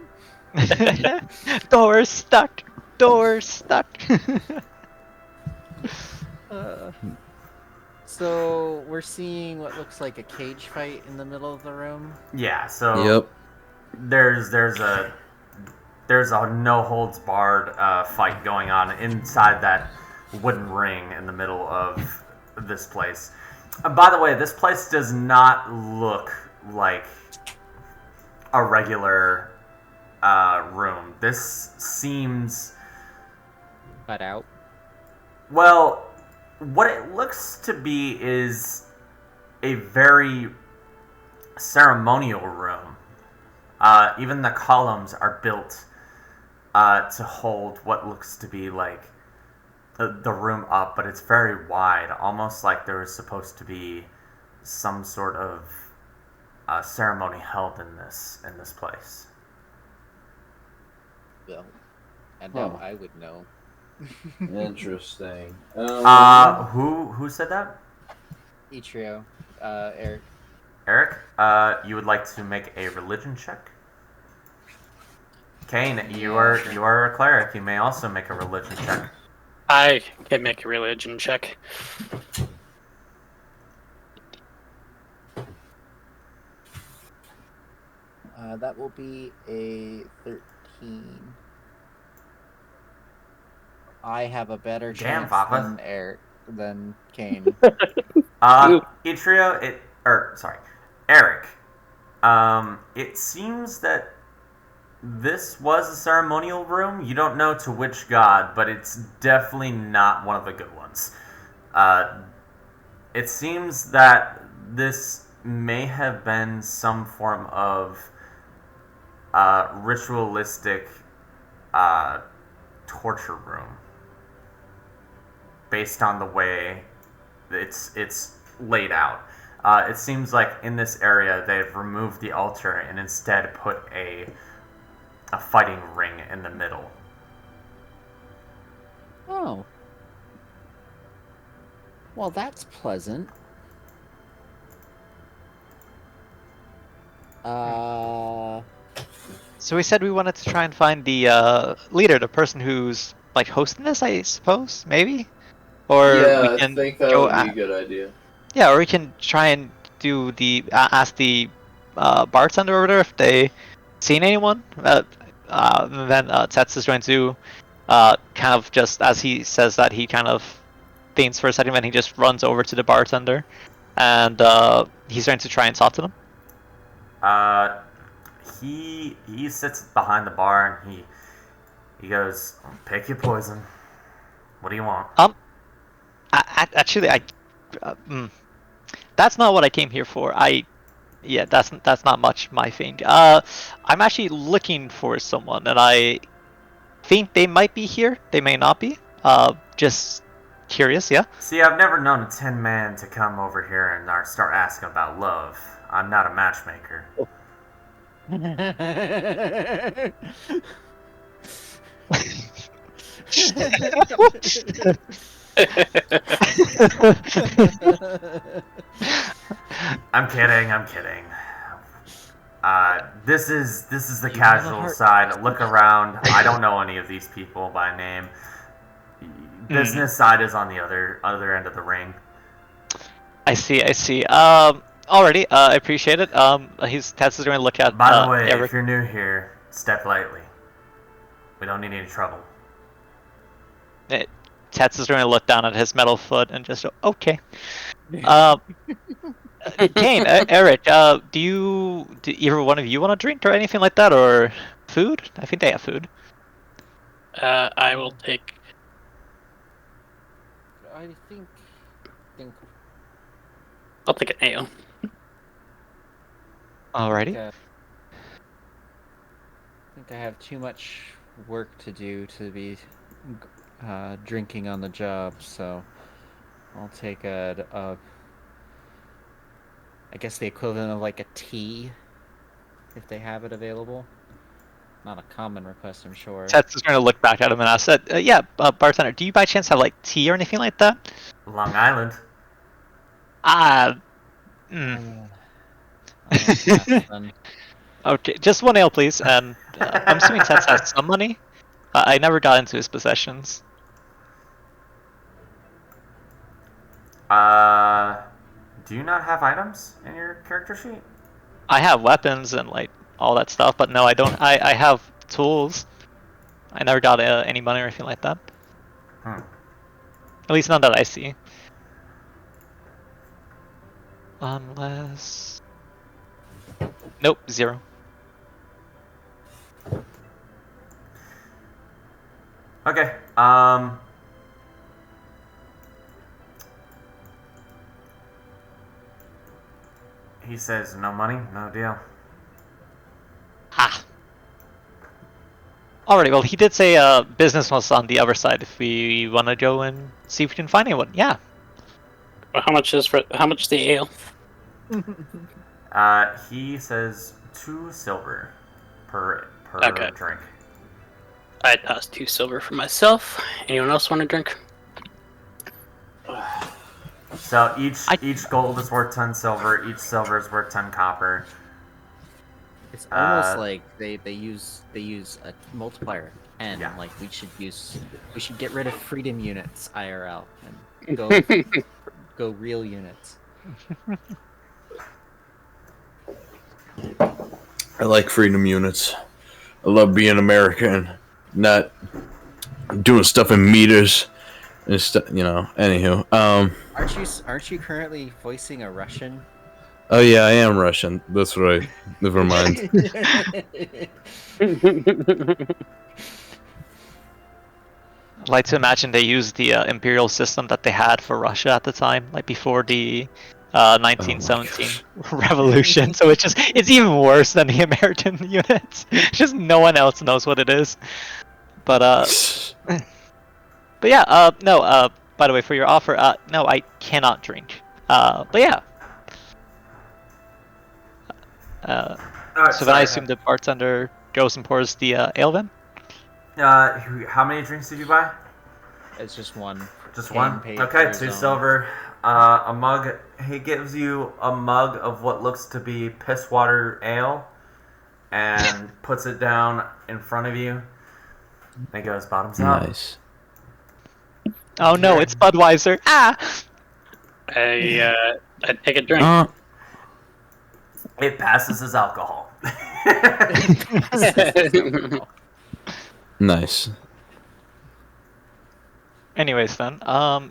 Door stuck. Door stuck. So we're seeing what looks like a cage fight in the middle of the room. Yeah, so Yep. there's a no holds barred fight going on inside that wooden ring in the middle of this place. By the way, this place does not look like a regular room. This seems... Cut out. Well, what it looks to be is a very ceremonial room. Even the columns are built to hold what looks to be like the room up, but it's very wide, almost like there was supposed to be some sort of ceremony held in this place. Well, and now I would know. Interesting. Who said that? Itrio, Eric. Eric, you would like to make a religion check? Kane, you are a cleric. You may also make a religion check. I can make a religion check. That will be a 13. I have a better Damn, chance Papa. than Kane. Itrio, Eric. It seems that this was a ceremonial room. You don't know to which god, but it's definitely not one of the good ones. It seems that this may have been some form of ritualistic torture room, based on the way it's laid out. It seems like in this area they've removed the altar and instead put a fighting ring in the middle. Oh. Well, that's pleasant. So we said we wanted to try and find the leader, the person who's like hosting this, I suppose, maybe, or we Yeah, I can think that go. would be a good idea. Yeah, or we can try and do the ask the bartender over there if they seen anyone. Then Tets is going to kind of just as he says that he kind of faints for a second, then he just runs over to the bartender, and he's going to try and talk to them. He sits behind the bar and he goes, "Pick your poison. What do you want?" Actually, that's not what I came here for. Yeah, that's not much my thing. I'm actually looking for someone, and I think they might be here. They may not be. Just curious, yeah. See, I've never known a tin man to come over here and start asking about love. I'm not a matchmaker. I'm kidding. I'm kidding. This is the casual side. Look around. I don't know any of these people by name. Business side is on the other end of the ring. I see. Alrighty. I appreciate it. Tess is going to look at. By the way, Eric. if you're new here, step lightly. We don't need any trouble. Tets is going to look down at his metal foot and just okay. Kane, Eric, do either one of you want a drink or anything like that, or food? I think they have food. I will take. I think I'll take an ale. Alrighty. I think I have too much work to do to be drinking on the job, so I'll take I guess the equivalent of like a tea, if they have it available. Not a common request, I'm sure. Tets is going to look back at him and ask, bartender, do you by chance have like tea or anything like that? Long Island. Okay, just one ale, please. And I'm assuming Tets has some money. I never got into his possessions. Do you not have items in your character sheet? I have weapons and like all that stuff, but no, I don't. I have tools. I never got any money or anything like that. At least none that I see. Unless... Nope, 0. Okay, he says, no money, no deal. Alrighty, well, he did say business was on the other side if we want to go and see if we can find anyone. Yeah. Well, how much is the ale? He says 2 silver per Okay. drink. I'd toss 2 silver for myself. Anyone else want a drink? So each gold is worth 10 silver. Each silver is worth 10 copper. It's almost like they use a multiplier, and Yeah. like we should get rid of freedom units IRL and go real units. I like freedom units. I love being American, not doing stuff in meters and stuff. Anywho, Aren't you currently voicing a Russian? Oh yeah, I am Russian. That's right. Never mind. I'd like to imagine they used the imperial system that they had for Russia at the time, like before the 1917 revolution. So it's even worse than the American units. Just no one else knows what it is. But yeah, no. By the way, for your offer, no, I cannot drink. But yeah. So then I assume the bartender goes and pours the ale then? How many drinks did you buy? It's just one. Just Kane one? paid Okay, for his 2 own. silver. A mug. He gives you a mug of what looks to be piss water ale and puts it down in front of you. And he goes, bottoms up. Nice. Oh no, it's Budweiser. Ah! I take a drink. It passes as alcohol. Nice. Anyways, then, I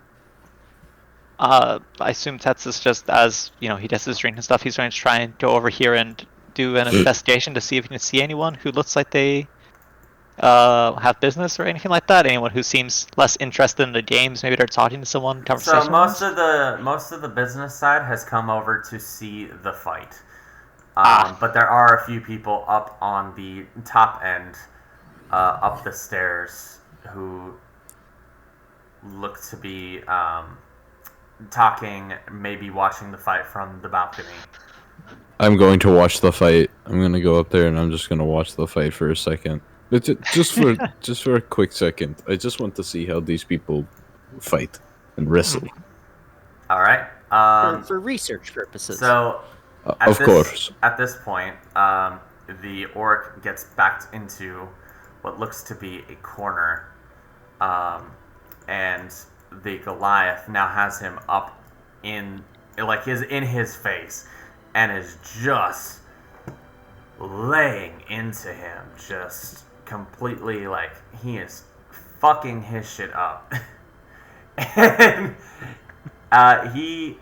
assume Tetsu's just as he does his drink and stuff. He's going to try and go over here and do an investigation to see if he can see anyone who looks like they have business or anything like that. Anyone who seems less interested in the games. Maybe they're talking to someone. Conversation. So most of the business side has come over to see the fight. But there are a few people up on the top end, up the stairs, who look to be talking, maybe watching the fight from the balcony. I'm going to watch the fight. I'm going to go up there and I'm just going to watch the fight for a second. But just for a quick second. I just want to see how these people fight and wrestle. All right. For research purposes. So, Of course. At this point, the orc gets backed into what looks to be a corner, and the Goliath now has him up in his face, and is just laying into him, just completely he is fucking his shit up, and he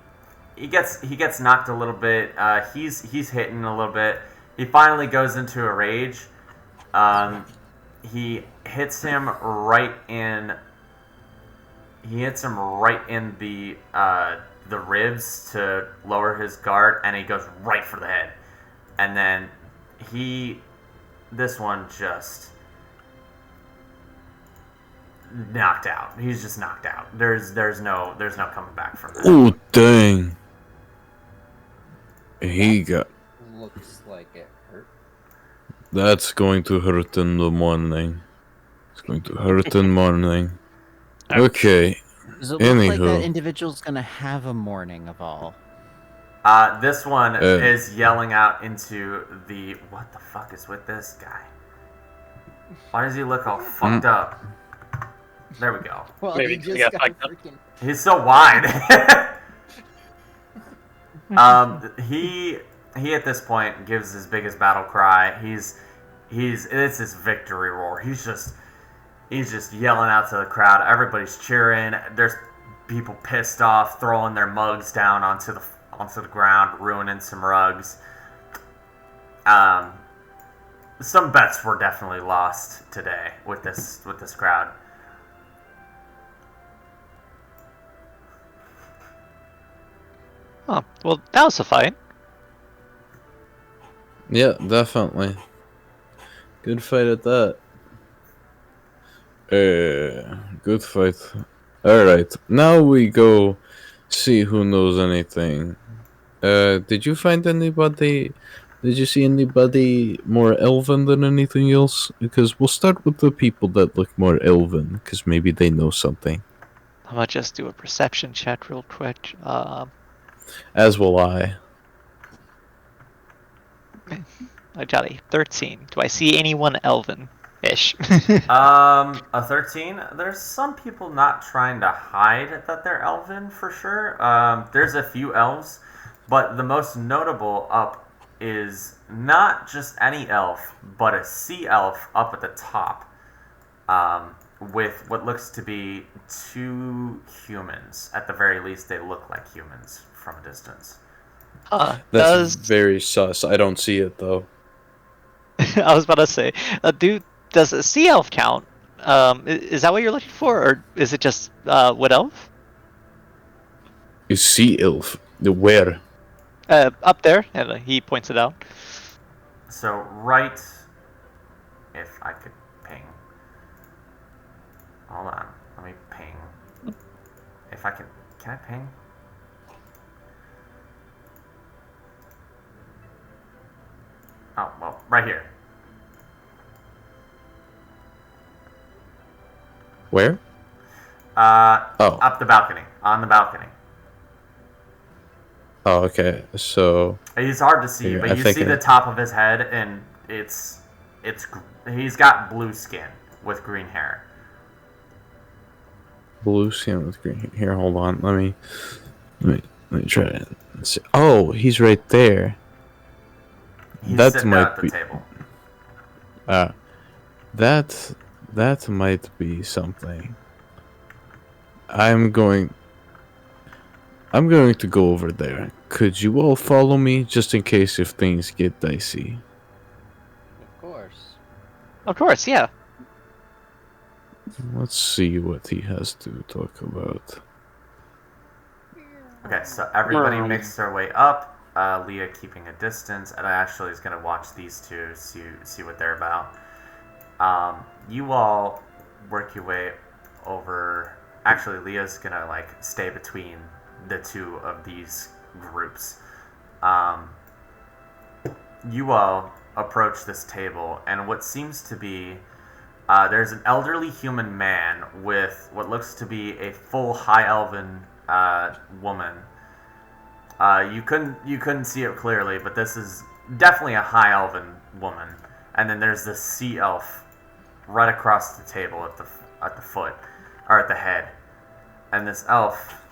gets knocked a little bit. He's hitting a little bit. He finally goes into a rage. He hits him right in. He hits him right in the ribs to lower his guard, and he goes right for the head. And then this one just knocked out. He's just knocked out. There's no coming back from that. Oh dang! He got. Looks like it hurt. That's going to hurt in the morning. It's going to hurt in the morning. Okay. Does it look like Anywho. that individual's gonna have a morning of all? This one is yelling out into the... What the fuck is with this guy? Why does he look all fucked up? There we go. Well, Maybe he he just got got fucked up. freaking... He's so wide. He at this point gives his biggest battle cry. It's his victory roar. He's just yelling out to the crowd. Everybody's cheering. There's people pissed off, throwing their mugs down onto the ground, ruining some rugs. Some bets were definitely lost today with this crowd. Oh, well, that was a fight. Yeah, definitely. Good fight at that. Good fight. Alright, now we go see who knows anything. Did you find anybody? Did you see anybody more elven than anything else? Because we'll start with the people that look more elven, because maybe they know something. I'm gonna just do a perception check real quick. As will I. I got a 13. Do I see anyone elven-ish? A 13. There's some people not trying to hide that they're elven for sure. There's a few elves, but the most notable up is not just any elf, but a sea elf up at the top, with what looks to be 2 humans. At the very least, they look like humans from a distance. That's very sus. I don't see it though. I was about to say, does a sea elf count? Is that what you're looking for, or is it just wood elf? You see elf. Where? Up there, and he points it out. So right, if I could ping. Hold on, let me ping. If I can I ping? Oh, well, right here. Where? Up the balcony. On the balcony. Oh, okay. So He's hard to see, Here, but I you think see the top of his head, and he's got blue skin, with green hair. Blue skin with green. Here, hold on. Let me try it. Let's see. Oh, he's right there. He's That sitting down might at the be. table. That might be something. I'm going to go over there. Could you all follow me just in case if things get dicey? Of course. Of course, yeah. Let's see what he has to talk about. Okay, so everybody makes their way up. Leah keeping a distance, and Ashley is going to watch these two, see what they're about. You all work your way over. Actually, Leah's going to like stay between the two of these groups. You all approach this table, and what seems to be there's an elderly human man with what looks to be a full high elven woman. You couldn't see it clearly, but this is definitely a high elven woman. And then there's this sea elf right across the table at the foot or at the head. And this elf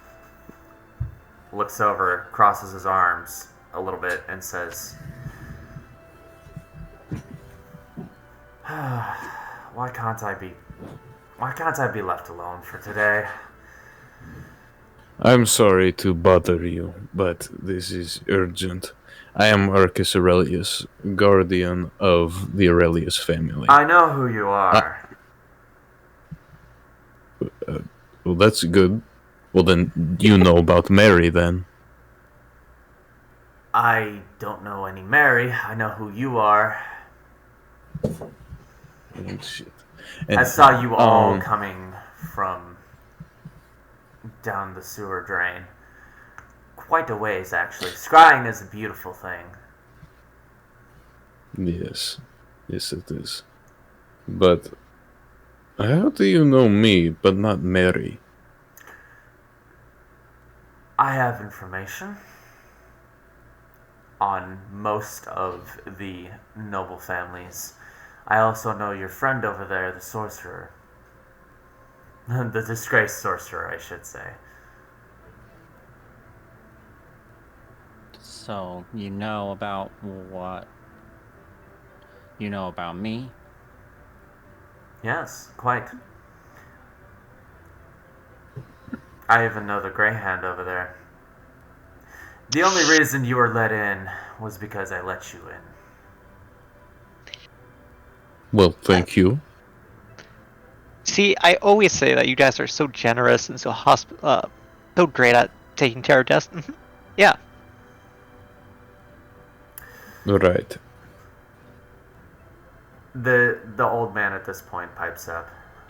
looks over, crosses his arms a little bit, and says, Why can't I be left alone for today? I'm sorry to bother you, but this is urgent. I am Arcus Aurelius, guardian of the Aurelius family. I know who you are. Well, that's good. Well, then you know about Mary, then. I don't know any Mary. I know who you are. Oh, shit. I saw you all coming from down the sewer drain. Quite a ways, actually. Scrying is a beautiful thing. Yes, it is. But how do you know me, but not Mary? I have information on most of the noble families. I also know your friend over there, the sorcerer. The disgraced sorcerer, I should say. So, you know about what? You know about me? Yes, quite. I even know the Greyhound over there. The only reason you were let in was because I let you in. Well, thank you. See, I always say that you guys are so generous and so so great at taking care of guests. Yeah. Right. The old man at this point pipes up.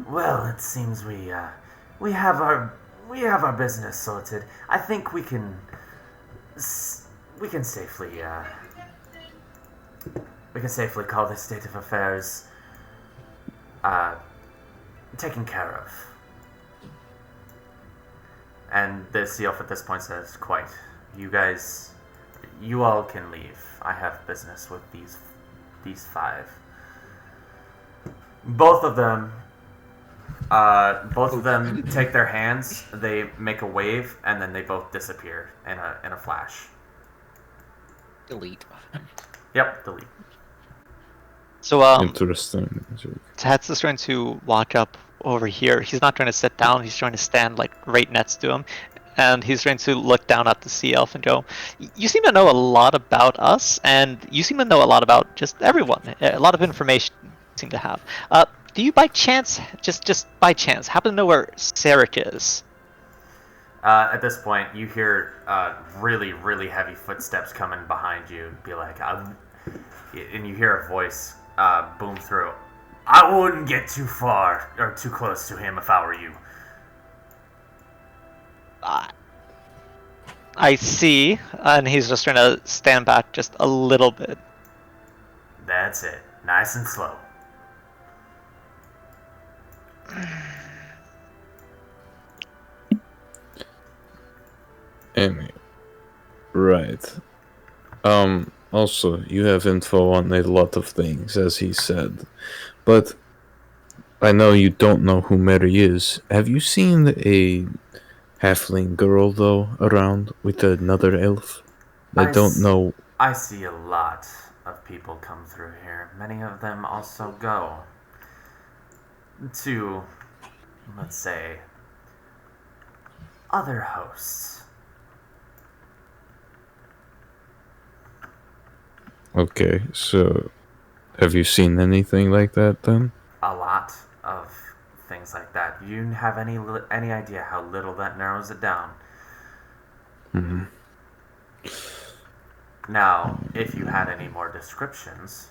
Well, it seems we have our business sorted. I think we can safely call this state of affairs taken care of. And the sea elf at this point says, "Quite. You all can leave. I have business with these five." Both of them take their hands. They make a wave, and then they both disappear in a flash. Delete. Yep, delete. So Interesting. Tats is trying to walk up over here. He's not trying to sit down. He's trying to stand like right next to him, and he's trying to look down at the sea elf and go, "You seem to know a lot about us, and you seem to know a lot about just everyone. A lot of information you seem to have. Do you by chance, just by chance, happen to know where Sarek is?" At this point, you hear really, really heavy footsteps coming behind you. Be like, and you hear a voice boom through. I wouldn't get too far or too close to him if I were you. I see, and he's just trying to stand back just a little bit. That's it. Nice and slow. Anyway, right. Also, you have info on a lot of things, as he said. But I know you don't know who Mary is. Have you seen a halfling girl, though, around with another elf? I don't know. I see a lot of people come through here. Many of them also go to, let's say, other hosts. Okay, so have you seen anything like that then? A lot of things like that. You have any idea how little that narrows it down? Hmm. Now, if you had any more descriptions,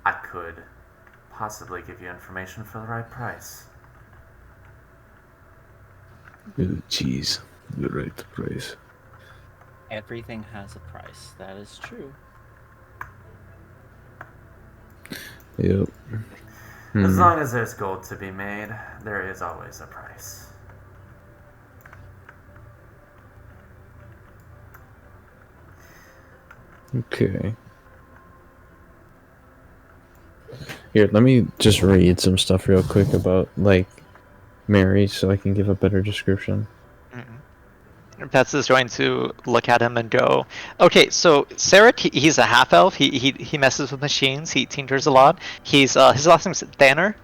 I could possibly give you information for the right price. Jeez, the right price. Everything has a price. That is true. Yep. As long as there's gold to be made, there is always a price. Okay. Here, let me just read some stuff real quick about, like, Mary so I can give a better description. Pets is going to look at him and go, okay, so Sarek, he's a half elf. He messes with machines. He tinkers a lot. He's his last name's Danner.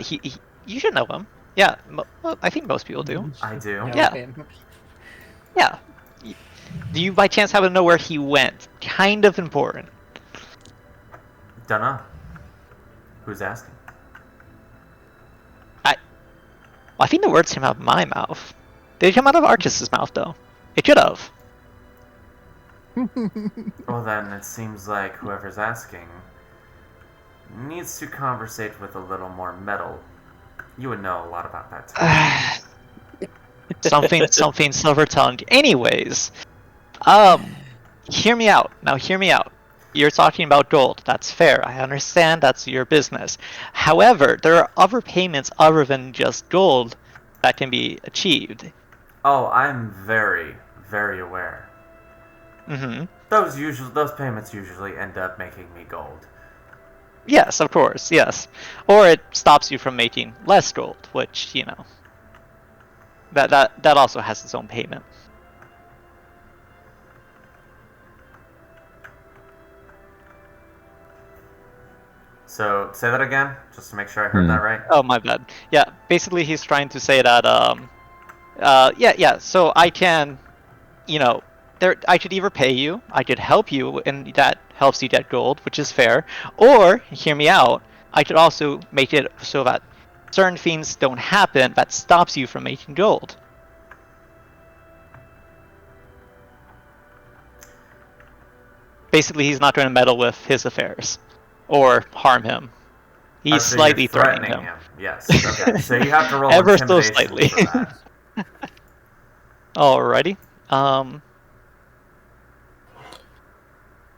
He you should know him. Yeah, well, I think most people do. I do. Yeah. Yeah. Do you by chance happen to know where he went? Kind of important. Dunno. Who's asking? I think the words came out of my mouth. They come out of Arcus's mouth, though. It could have. Well, then it seems like whoever's asking needs to conversate with a little more metal. You would know a lot about that type. something silver-tongued. Anyways, hear me out. Now, hear me out. You're talking about gold. That's fair. I understand that's your business. However, there are other payments other than just gold that can be achieved. Oh, I'm very, very aware. Mm-hmm. Those payments usually end up making me gold. Yes, of course. Yes, or it stops you from making less gold, which that also has its own payment. So, say that again, just to make sure I heard that right. Oh, my bad. Yeah, basically he's trying to say that, so I can, I could either pay you, I could help you, and that helps you get gold, which is fair, or, hear me out, I could also make it so that certain things don't happen that stops you from making gold. Basically, he's not going to meddle with his affairs. Or harm him. He's so slightly threatening him. Yes. Okay. So you have to roll Ever so intimidation slightly. for that. Alrighty.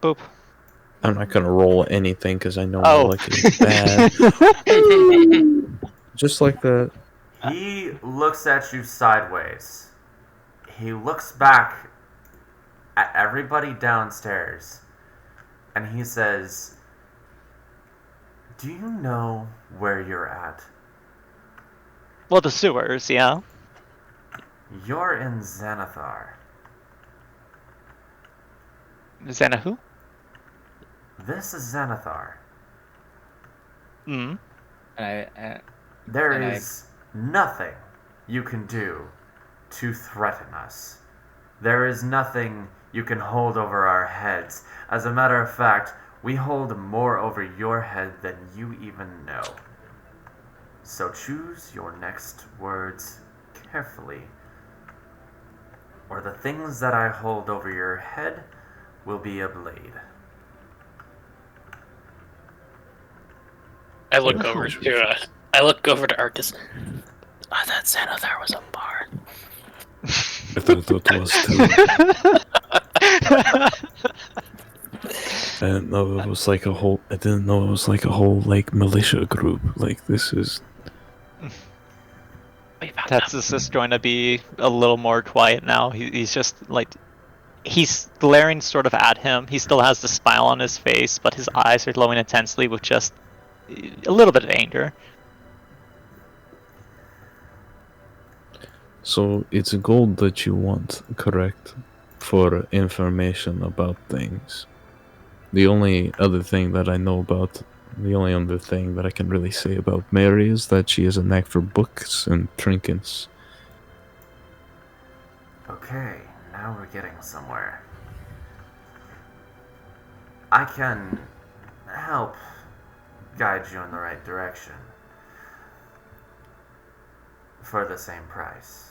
Boop. I'm not gonna roll anything because I know my Oh. luck is bad. Just like that. He looks at you sideways. He looks back at everybody downstairs, and he says, "Do you know where you're at?" Well, the sewers, yeah. You're in Xanathar. Xana who? This is Xanathar. Mm. There is nothing you can do to threaten us. There is nothing you can hold over our heads. As a matter of fact, we hold more over your head than you even know. So choose your next words carefully, or the things that I hold over your head will be a blade. I look over to Arcus. I thought Xanathar was a bar. I thought that was too. I didn't know it was like a whole. I didn't know it was like a whole like militia group. Like this is. That's just going to be a little more quiet now. He's just like, he's glaring sort of at him. He still has the smile on his face, but his eyes are glowing intensely with just a little bit of danger. So it's gold that you want, correct? For information about things. The only other thing that I know about, the only other thing that I can really say about Mary is that she has a knack for books and trinkets. Okay, now we're getting somewhere. I can help guide you in the right direction for the same price.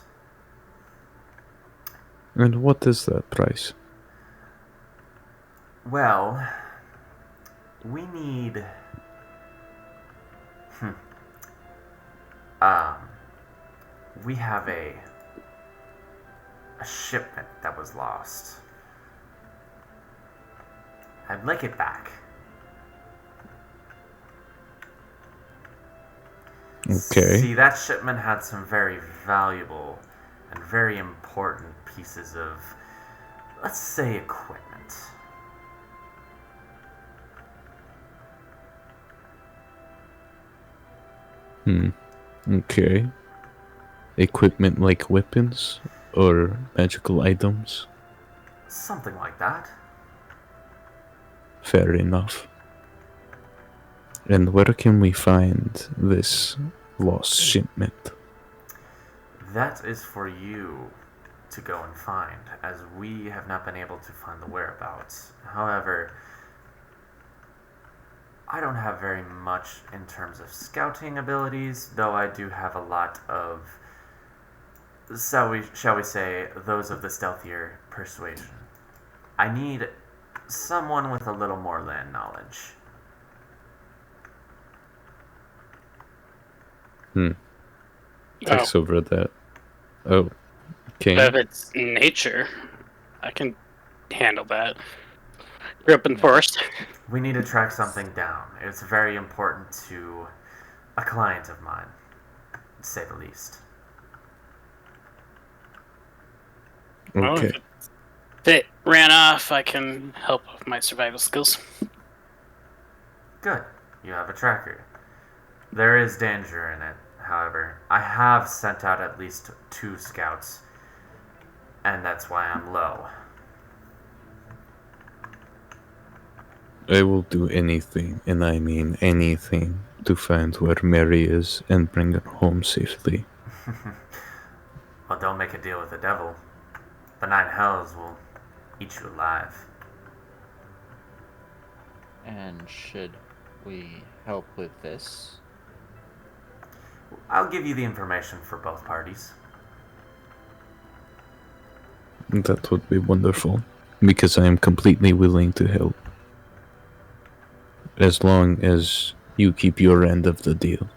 And what is that price? Well, we need. Um, we have a shipment that was lost. I'd like it back. Okay. See, that shipment had some very valuable and very important pieces of, let's say, equipment. Okay. Equipment like weapons or magical items? Something like that. Fair enough. And where can we find this lost shipment? That is for you to go and find, as we have not been able to find the whereabouts. However, I don't have very much in terms of scouting abilities, though I do have a lot of, shall we say, those of the stealthier persuasion. I need someone with a little more land knowledge. Takes over that. Oh, okay. But if it's nature, I can handle that. Grew up in the forest. We need to track something down. It's very important to a client of mine, to say the least. Well, Okay. if it ran off, I can help with my survival skills. Good. You have a tracker. There is danger in it, however. I have sent out at least 2 scouts, and that's why I'm low. I will do anything, and I mean anything, to find where Mary is and bring her home safely. Well, don't make a deal with the devil. The 9 hells will eat you alive. And should we help with this? I'll give you the information for both parties. That would be wonderful, because I am completely willing to help. As long as you keep your end of the deal.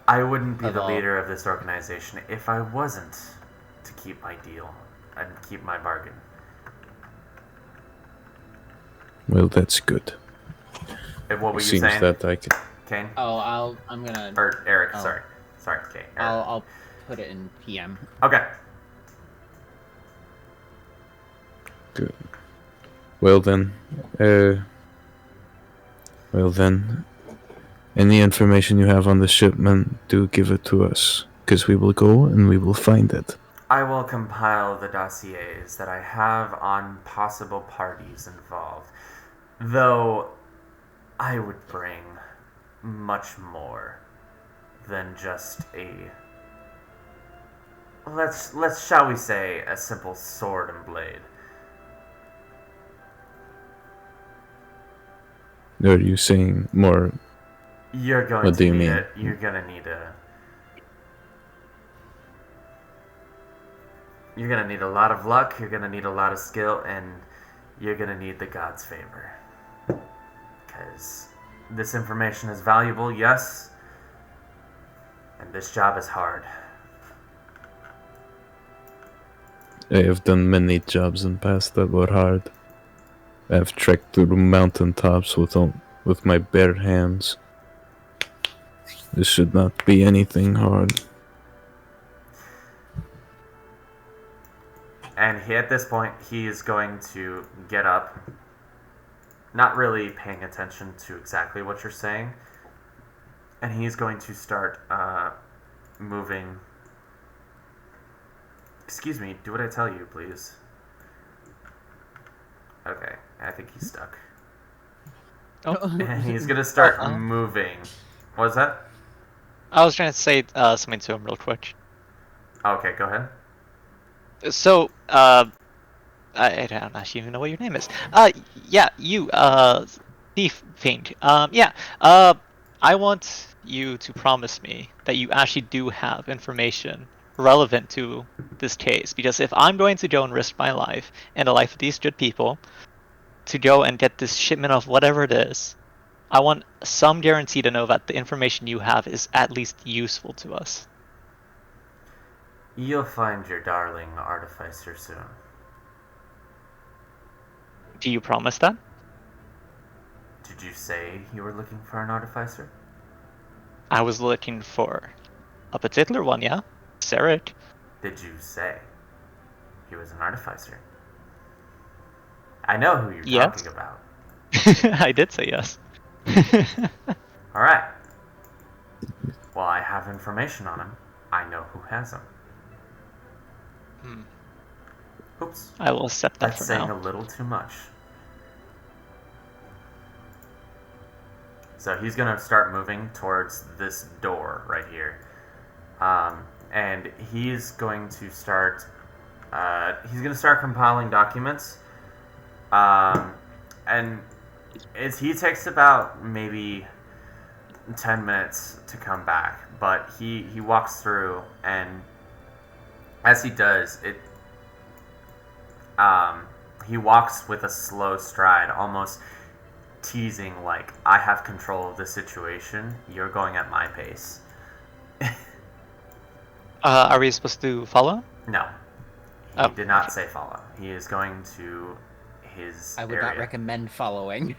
I wouldn't be the Hello. leader of this organization if I wasn't to keep my deal and keep my bargain. Well, that's good. And what were you Seems saying, that I can. Kane? I'm gonna. Or Eric, Oh. sorry. Sorry, Kane. Eric. I'll put it in PM. Okay. Good. Well then, any information you have on the shipment, do give it to us, because we will go and we will find it. I will compile the dossiers that I have on possible parties involved, though I would bring much more than just a, let's shall we say, a simple sword and blade. Are you saying more? You're going What to do you need mean? it. You're gonna need a lot of luck, you're gonna need a lot of skill, and you're gonna need the god's favor. Because this information is valuable, yes, and this job is hard. I have done many jobs in the past that were hard. I've trekked through mountaintops with my bare hands. This should not be anything hard. And at this point, he is going to get up, not really paying attention to exactly what you're saying. And he's going to start moving. Excuse me, do what I tell you, please. Okay, I think he's stuck. Oh. And he's going to start moving. What was that? I was trying to say something to him real quick. Okay, go ahead. So, I don't actually even know what your name is. Yeah, you, Thief Fiend. I want you to promise me that you actually do have information relevant to this case, because if I'm going to go and risk my life and the life of these good people to go and get this shipment of whatever it is, I want some guarantee to know that the information you have is at least useful to us. You'll find your darling artificer soon. Do you promise that? Did you say you were looking for an artificer? I was looking for a particular one, yeah? Sarek. Did you say he was an artificer? I know who you're talking about. I did say yes. Alright. Well, I have information on him. I know who has him. Oops. I will accept that That's for saying now. a little too much. So he's going to start moving towards this door right here. And he's going to start compiling documents. And he takes about maybe 10 minutes to come back, but he walks through, and as he does, he walks with a slow stride, almost teasing, like, I have control of the situation, you're going at my pace. Are we supposed to follow? No. He did not say follow. He is going to his I would area. not recommend following.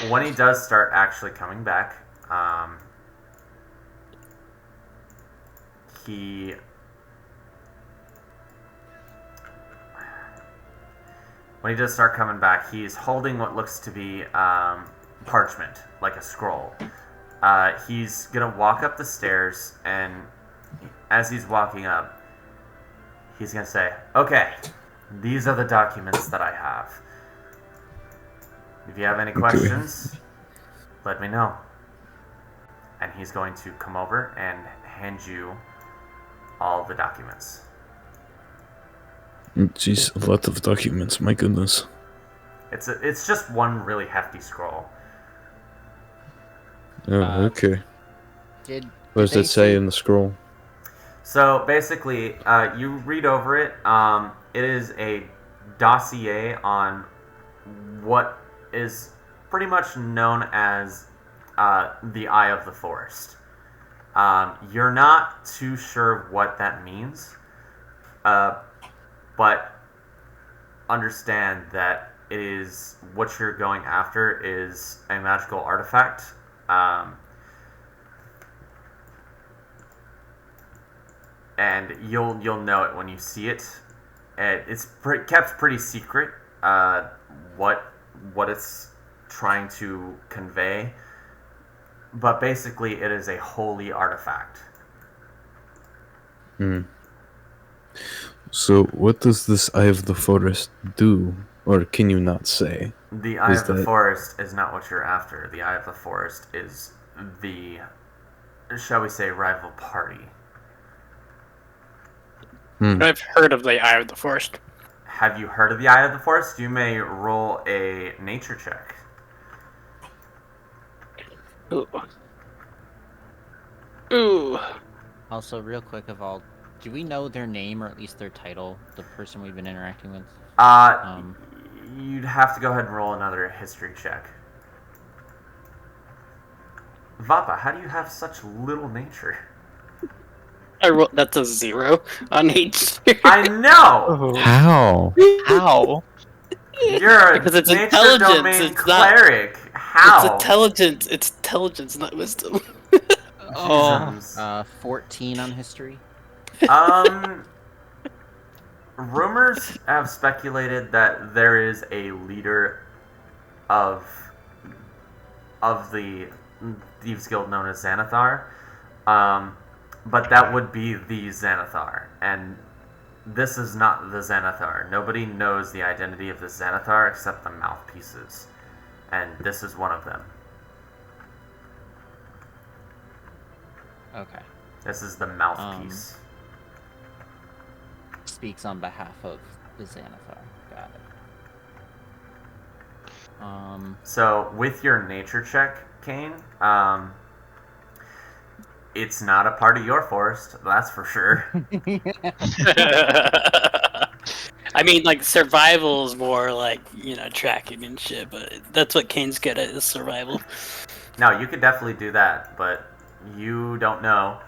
When he does start actually coming back, when he does start coming back, he's holding what looks to be parchment, like a scroll. He's gonna walk up the stairs, and as he's walking up, he's gonna say, "Okay, these are the documents that I have. If you have any questions, let me know." And he's going to come over and hand you all the documents. Jeez, a lot of documents, my goodness. It's just one really hefty scroll. Oh, okay. What does they it say in the scroll? So basically, you read over it. It is a dossier on what is pretty much known as the Eye of the Forest. You're not too sure what that means, but understand that it is what you're going after is a magical artifact. And you'll know it when you see it. It's kept pretty secret. What it's trying to convey, but basically it is a holy artifact. So, what does this Eye of the Forest do? Or can you not say? The Eye of the Forest is not what you're after. The Eye of the Forest is the, shall we say, rival party. I've heard of the Eye of the Forest. Have you heard of the Eye of the Forest? You may roll a nature check. Ooh. Also, real quick of all, do we know their name or at least their title, the person we've been interacting with? You'd have to go ahead and roll another history check. Vapa, how do you have such little nature? That's a 0 on nature. I know! How? How? You're a Because it's nature intelligence, domain it's not- cleric. How? It's intelligence, not wisdom. Jesus. 14 on history. Rumors have speculated that there is a leader of the Thieves Guild known as Xanathar, but that would be the Xanathar, and this is not the Xanathar. Nobody knows the identity of the Xanathar except the mouthpieces, and this is one of them. Okay. This is the mouthpiece. Speaks on behalf of the Xanathar. Got it. So with your nature check, Kane, it's not a part of your forest, that's for sure. I mean, like, survival is more like, tracking and shit, but that's what Kane's good at, is survival. No, you could definitely do that, but you don't know.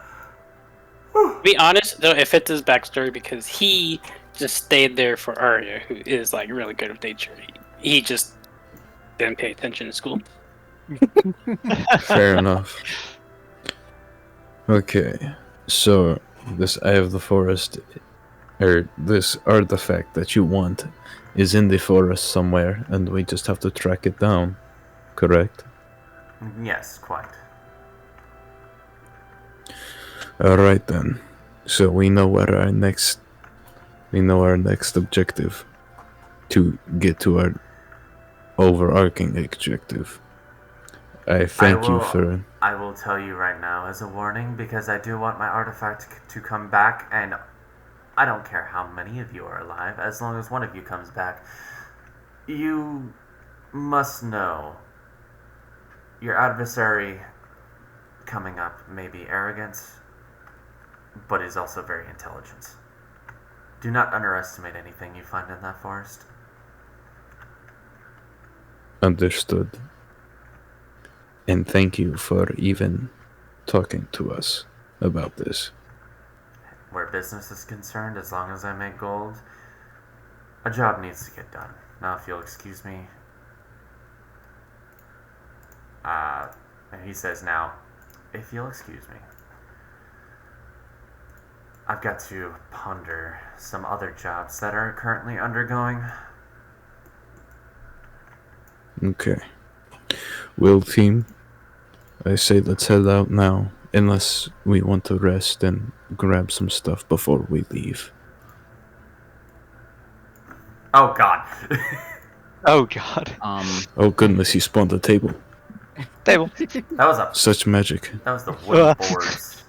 To be honest, though, it fits his backstory because he just stayed there for Arya, who is, like, really good with nature. He just didn't pay attention in school. Fair enough. Okay, so this Eye of the Forest, or this artifact that you want, is in the forest somewhere, and we just have to track it down, correct? Yes, quite. Alright then. So we know our next objective to get to our overarching objective. I thank you for... I will tell you right now as a warning, because I do want my artifact to come back, and I don't care how many of you are alive, as long as one of you comes back. You must know your adversary coming up may be arrogant, but is also very intelligent. Do not underestimate anything you find in that forest. Understood. And thank you for even talking to us about this. Where business is concerned, as long as I make gold, a job needs to get done. Now, if you'll excuse me, and he says, now, if you'll excuse me, I've got to ponder some other jobs that are currently undergoing. Okay. Well, team, I say let's head out now, unless we want to rest and grab some stuff before we leave. Oh, God. Oh god. Oh goodness, he spawned a table. Table. That was a... Such magic. That was the wooden boards.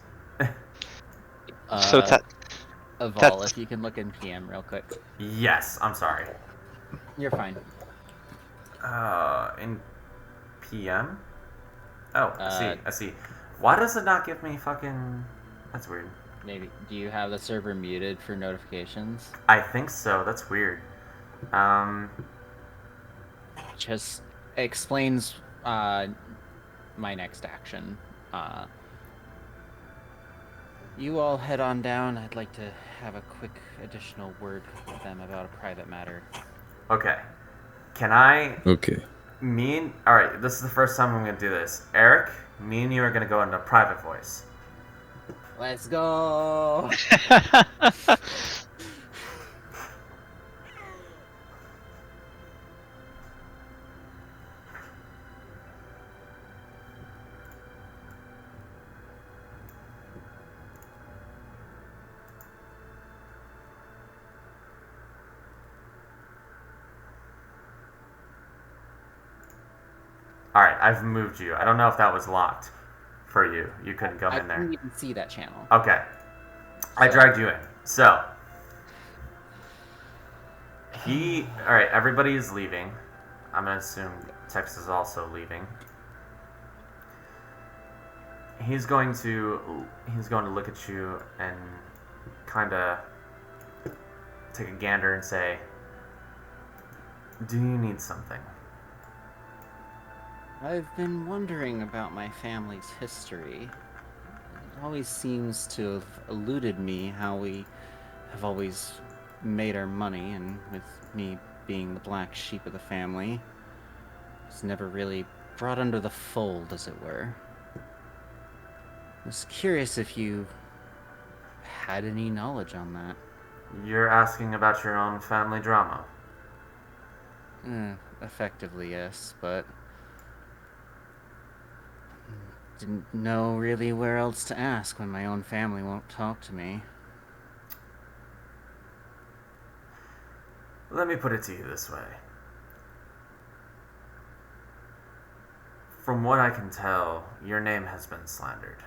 So it's at Aval, that's- if you can look in PM real quick. Yes, I'm sorry. You're fine. In PM? Oh, I Uh, see. Why does it not give me fucking... That's weird. Maybe. Do you have the server muted for notifications? I think so. That's weird. Just explains my next action. You all head on down. I'd like to have a quick additional word with them about a private matter. Okay. Can I... Okay. Alright, this is the first time I'm going to do this. Eric, me and you are going to go into private voice. Let's go! Alright, I've moved you. I don't know if that was locked for you. You couldn't go I in there. couldn't even see that channel. Okay. I dragged you in. So. Alright, everybody is leaving. I'm going to assume Tex is also leaving. He's going to look at you and kind of take a gander and say, do you need something? I've been wondering about my family's history. It always seems to have eluded me how we have always made our money, and with me being the black sheep of the family, it's never really brought under the fold, as it were. I was curious if you had any knowledge on that. You're asking about your own family drama. effectively, yes, but didn't know really where else to ask when my own family won't talk to me. Let me put it to you this way. From what I can tell, your name has been slandered.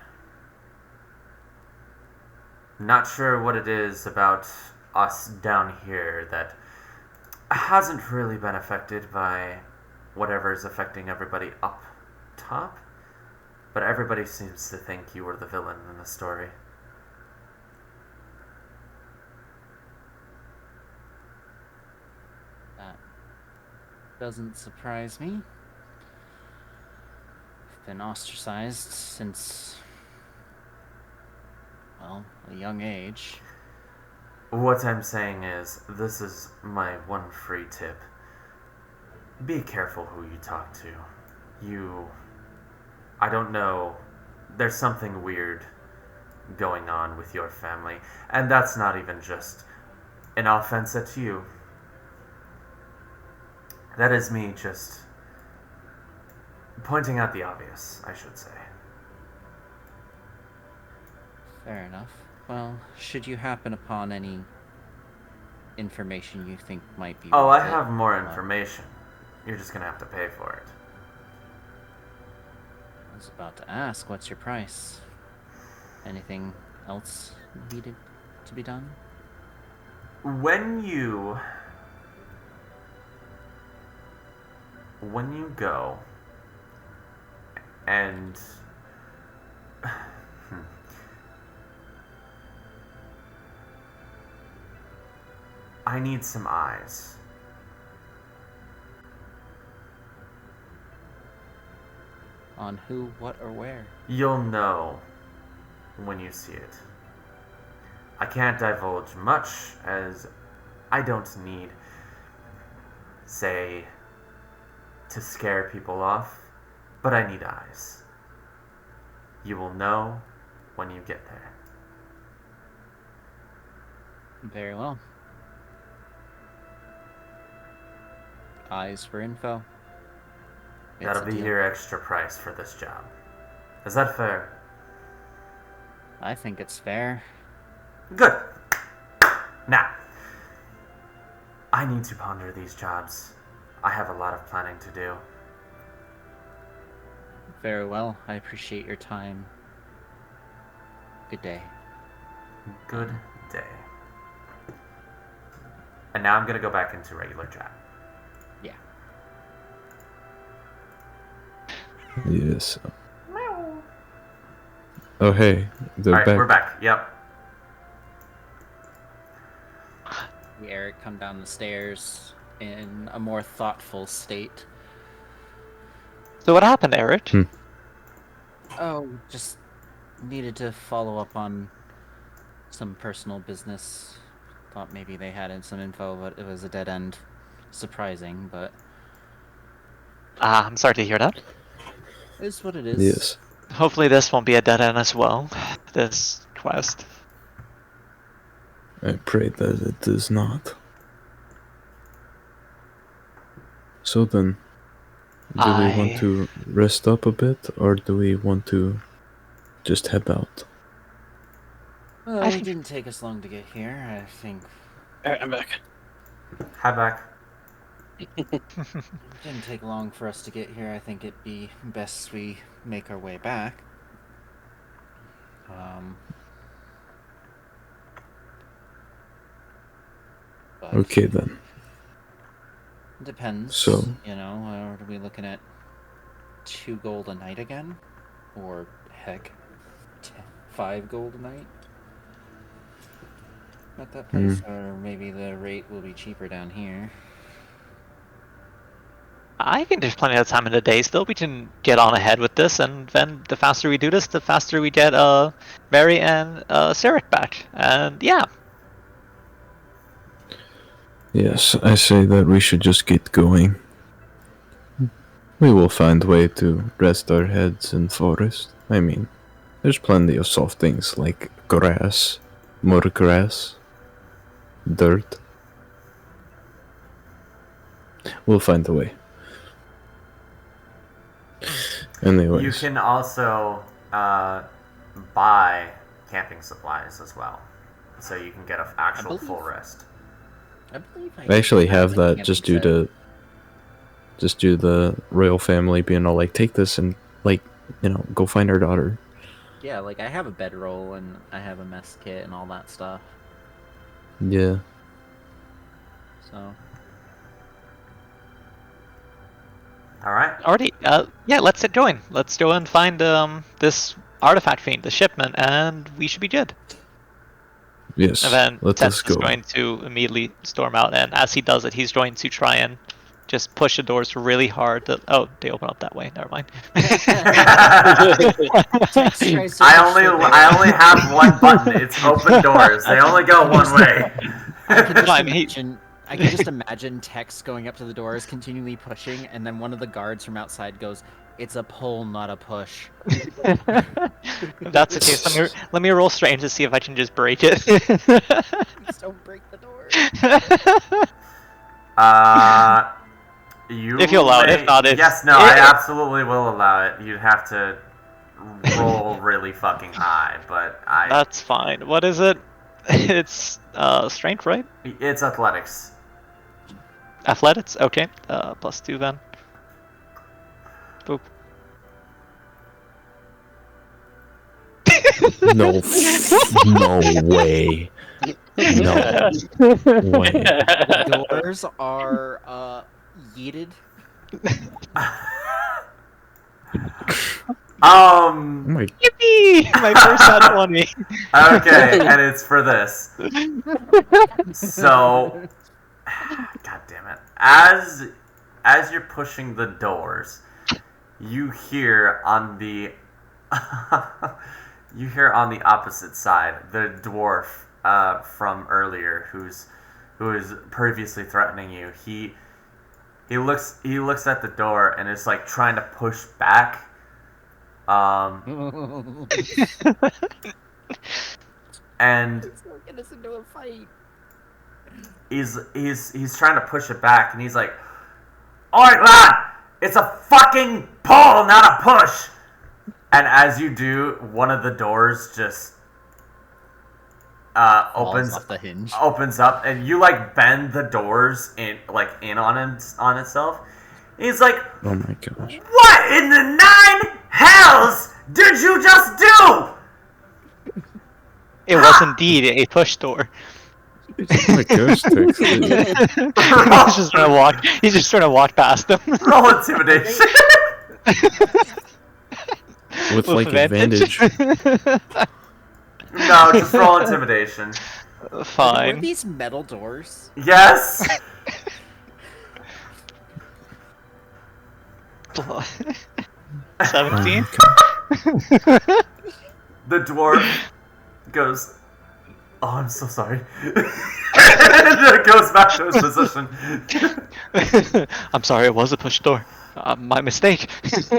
Not sure what it is about us down here that hasn't really been affected by whatever is affecting everybody up top, but everybody seems to think you were the villain in the story. That doesn't surprise me. I've been ostracized since, well, a young age. What I'm saying is, this is my one free tip. Be careful who you talk to. I don't know, there's something weird going on with your family, and that's not even just an offense at you. That is me just pointing out the obvious, I should say. Fair enough. Well, should you happen upon any information you think might be Oh, worth I it, have more information. You're just gonna have to pay for it. I was about to ask, what's your price? Anything else needed to be done? When you go and I need some eyes. On who, what, or where? You'll know when you see it. I can't divulge much, as I don't need, say, to scare people off, but I need eyes. You will know when you get there. Very well. Eyes for info. It's That'll a be deal. your extra price for this job. Is that fair? I think it's fair. Good. Now, I need to ponder these jobs. I have a lot of planning to do. Very well. I appreciate your time. Good day. Good day. And now I'm gonna go back into regular chat. Yeah. Yes. Oh, hey, they're Alright, back. we're back. Yep. See Eric come down the stairs in a more thoughtful state. So what happened, Eric? Oh, just needed to follow up on some personal business. Thought maybe they had in some info, but it was a dead end. Surprising, but I'm sorry to hear that. it is what it is. Yes. Hopefully this won't be a dead end as well, this quest. I pray that it is not. So then, do we want to rest up a bit, or do we want to just head out? Well, I it think- didn't take us long to get here. I think Alright, I'm back. Hi, back. it didn't take long for us to get here. I think it'd be best we make our way back. But Okay then. depends. So- you know, are we looking at 2 gold a night again, or heck, 5 gold a night at that place, or maybe the rate will be cheaper down here. I think there's plenty of time in the day still. We can get on ahead with this, and then the faster we do this, the faster we get Mary and Sarek back. And yeah, Yes, I say that we should just get going. We will find a way to rest our heads in forest. I mean, there's plenty of soft things like grass, more grass, dirt. We'll find a way. Anyways. You can also buy camping supplies as well, so you can get an actual full rest. I believe I actually have the that just due to the royal family being all like, take this and like, go find our daughter. Yeah, like I have a bedroll and I have a mess kit and all that stuff. Yeah. So Alright. Alrighty, yeah, let's get going. Let's go and find this artifact fiend, the shipment, and we should be good. Yes. And then Let us Tess is go. going to immediately storm out, and as he does it, he's going to try and just push the doors really hard. Oh, they open up that way. Never mind. I only have one button. It's open doors. They only go one way. I can just imagine Tex going up to the doors, continually pushing, and then one of the guards from outside goes, "It's a pull, not a push." If that's the case, let me roll strange to see if I can just break it. Please don't break the door. You if you allow it, if not, I absolutely will allow it. You'd have to roll really fucking high, but That's fine. What is it? It's strength, right? It's athletics. Athletics? Okay. +2 then. Boop. No way. No way. Doors are yeeted. Yippee! My first nat 20. Okay, and it's for this. So, god damn it. As you're pushing the doors, you hear on the opposite side the dwarf from earlier who was previously threatening you. He looks at the door and is like trying to push back. And Get us into a fight. he's trying to push it back, and he's like, "Alright, lad, it's a fucking pull, not a push." And as you do, one of the doors just opens off the hinge. Opens up, and you like bend the doors in on itself. He's like, Oh my gosh. "What in the 9 hells did you just do?" It was indeed a push door. My gosh, Tex. He's just trying to walk past them. Roll intimidation. With like advantage. No, just roll intimidation. Fine. Were these metal doors? Yes. 17. The dwarf goes, "Oh, I'm so sorry." And goes back to his position. I'm sorry, it was a push door. My mistake. He's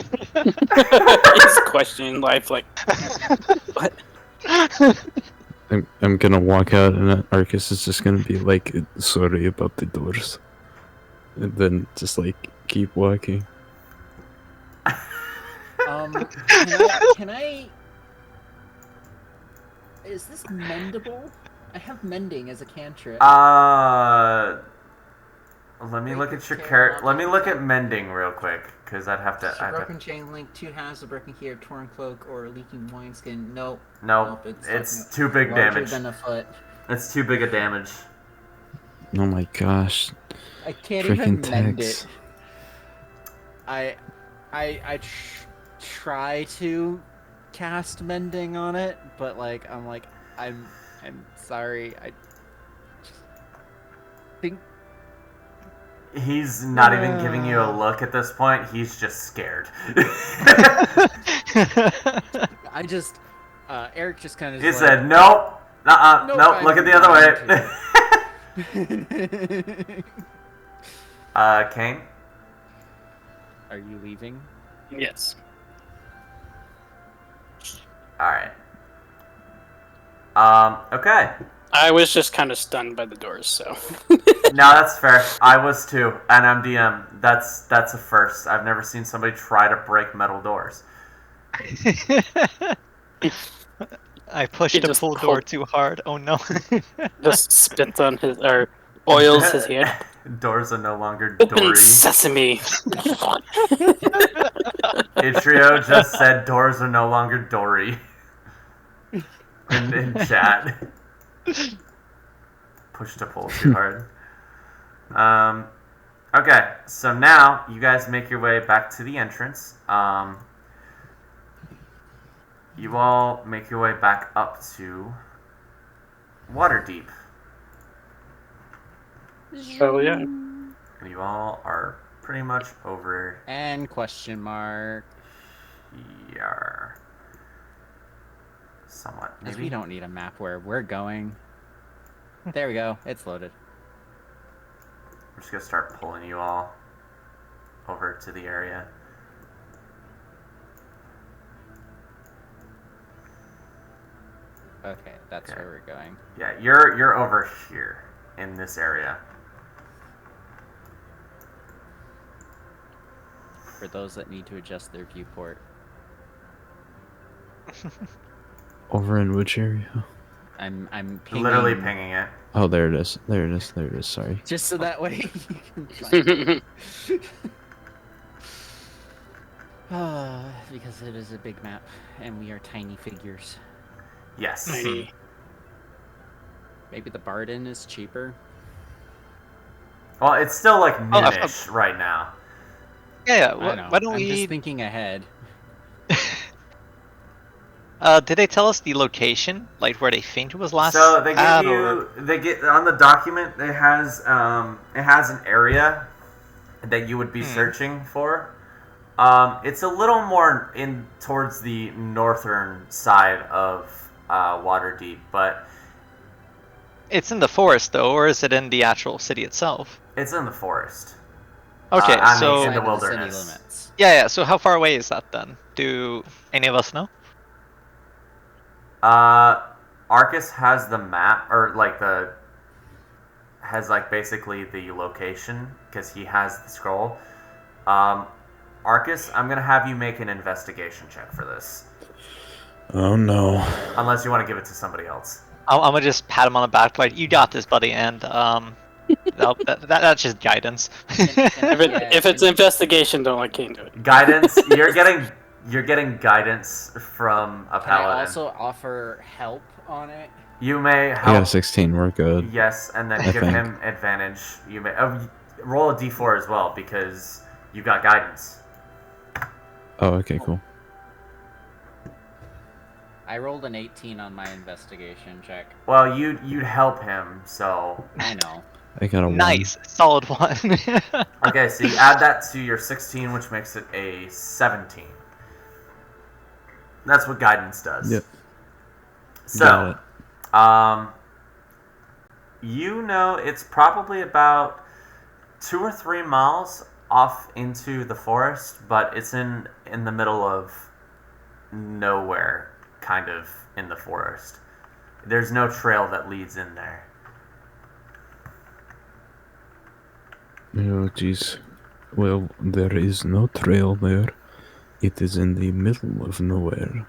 questioning life like, what? I'm gonna walk out, and Arcus is just gonna be like, "Sorry about the doors," and then just like keep walking. Can I? Is this mendable? I have mending as a cantrip. Let me look at your character. Let me look at mending real quick, because I'd have to. Broken chain link, 2 halves, a broken key, torn cloak, or leaking wineskin. Nope. Nope. It's too big damage. Than a foot. It's too big a damage. Oh my gosh. I can't Freaking even mend Tex. it. I try to cast mending on it, but like I'm sorry. I just think He's not even giving you a look at this point. He's just scared. I just Eric just kind of. He said, "Nope, nope. Look at the other way." Kane. Are you leaving? Yes. All right. Okay. I was just kind of stunned by the doors, so. No, that's fair. I was too, and I'm DM. That's a first. I've never seen somebody try to break metal doors. I pushed He the just pull door too hard. Oh no. Just spits on his or oils his hand. Doors are no longer Open Dory. sesame. Itrio just said doors are no longer Dory. In chat. Push to pull too hard. Okay, so now you guys make your way back to the entrance. You all make your way back up to Waterdeep. Oh yeah. You all are pretty much over And question mark. here. Somewhat, Because maybe. we don't need a map where we're going. There we go. It's loaded. I'm just gonna start pulling you all over to the area. Okay, that's Okay. where we're going. Yeah, you're over here in this area. For those that need to adjust their viewport. Over in which area? I'm pinging, Literally pinging it. Oh, there it is. There it is. There it is. Sorry. just so that way you can find it. Because it is a big map and we are tiny figures. Yes. Mighty. Maybe the Barden is cheaper. Well, it's still like Oh, noonish right now. Yeah, I know. why don't I'm we... just thinking ahead. Did they tell us the location? Like where they think it was last So they give at, you, or... they get on the document. It has an area that you would be searching for. It's a little more in towards the northern side of Waterdeep, but It's in the forest, though, or is it in the actual city itself? it's in the forest. Okay, I mean, so... in the Outside of city wilderness. limits. Yeah, so how far away is that, then? Do any of us know? Arcus has the map, or like basically the location because he has the scroll. Arcus, I'm gonna have you make an investigation check for this, Oh no. unless you want to give it to somebody else. I'm gonna just pat him on the back, like, you got this, buddy, and, that's just guidance. If it's investigation, don't let Kane do it. Guidance. You're getting guidance from a Can I paladin. also offer help on it? You may I got help. a 16. We're good. Yes, and then I give think. him advantage. You may roll a d4 as well because you got guidance. Oh, okay, cool. I rolled an 18 on my investigation check. Well, you'd help him, so I know. I got a 1. Nice, solid one. okay. So you add that to your 16, which makes it a 17. That's what guidance does. Yep. So, Got you know it's probably about 2 or 3 miles off into the forest, but it's in the middle of nowhere, kind of in the forest. There's no trail that leads in there. Oh, jeez. Well, there is no trail there. It is in the middle of nowhere.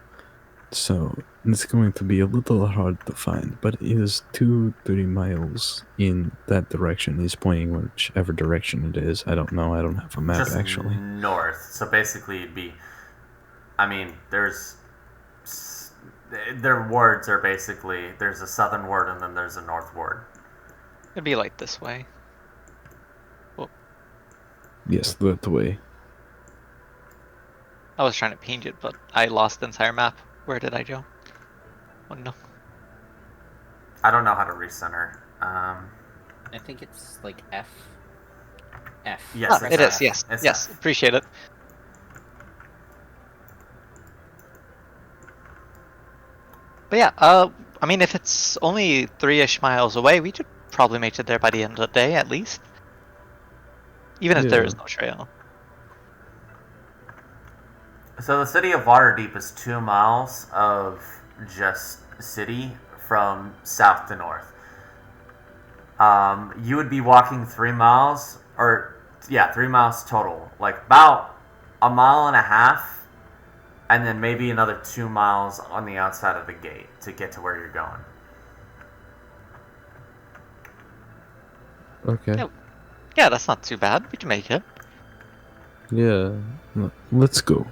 So, it's going to be a little hard to find, but it is 2-3 miles in that direction. He's pointing whichever direction it is. I don't know. I don't have a map, Just actually. north. So basically, it'd be. I mean, their words are basically there's a southern word and then there's a north word. It'd be like this way. Yes, that way. I was trying to ping it, but I lost the entire map. Where did I go? Oh no. I don't know how to recenter. I think it's like F. F. Yes, It is, F. yes. It's Yes, F. appreciate it. But yeah, I mean, if it's only 3-ish miles away, we could probably make it there by the end of the day, at least. Even if there is no trail. So the city of Waterdeep is 2 miles of just city from south to north. You would be walking 3 miles, 3 miles total. Like about a mile and a half, and then maybe another 2 miles on the outside of the gate to get to where you're going. Okay. Yep. Yeah, that's not too bad. We can make it. Yeah. Let's go.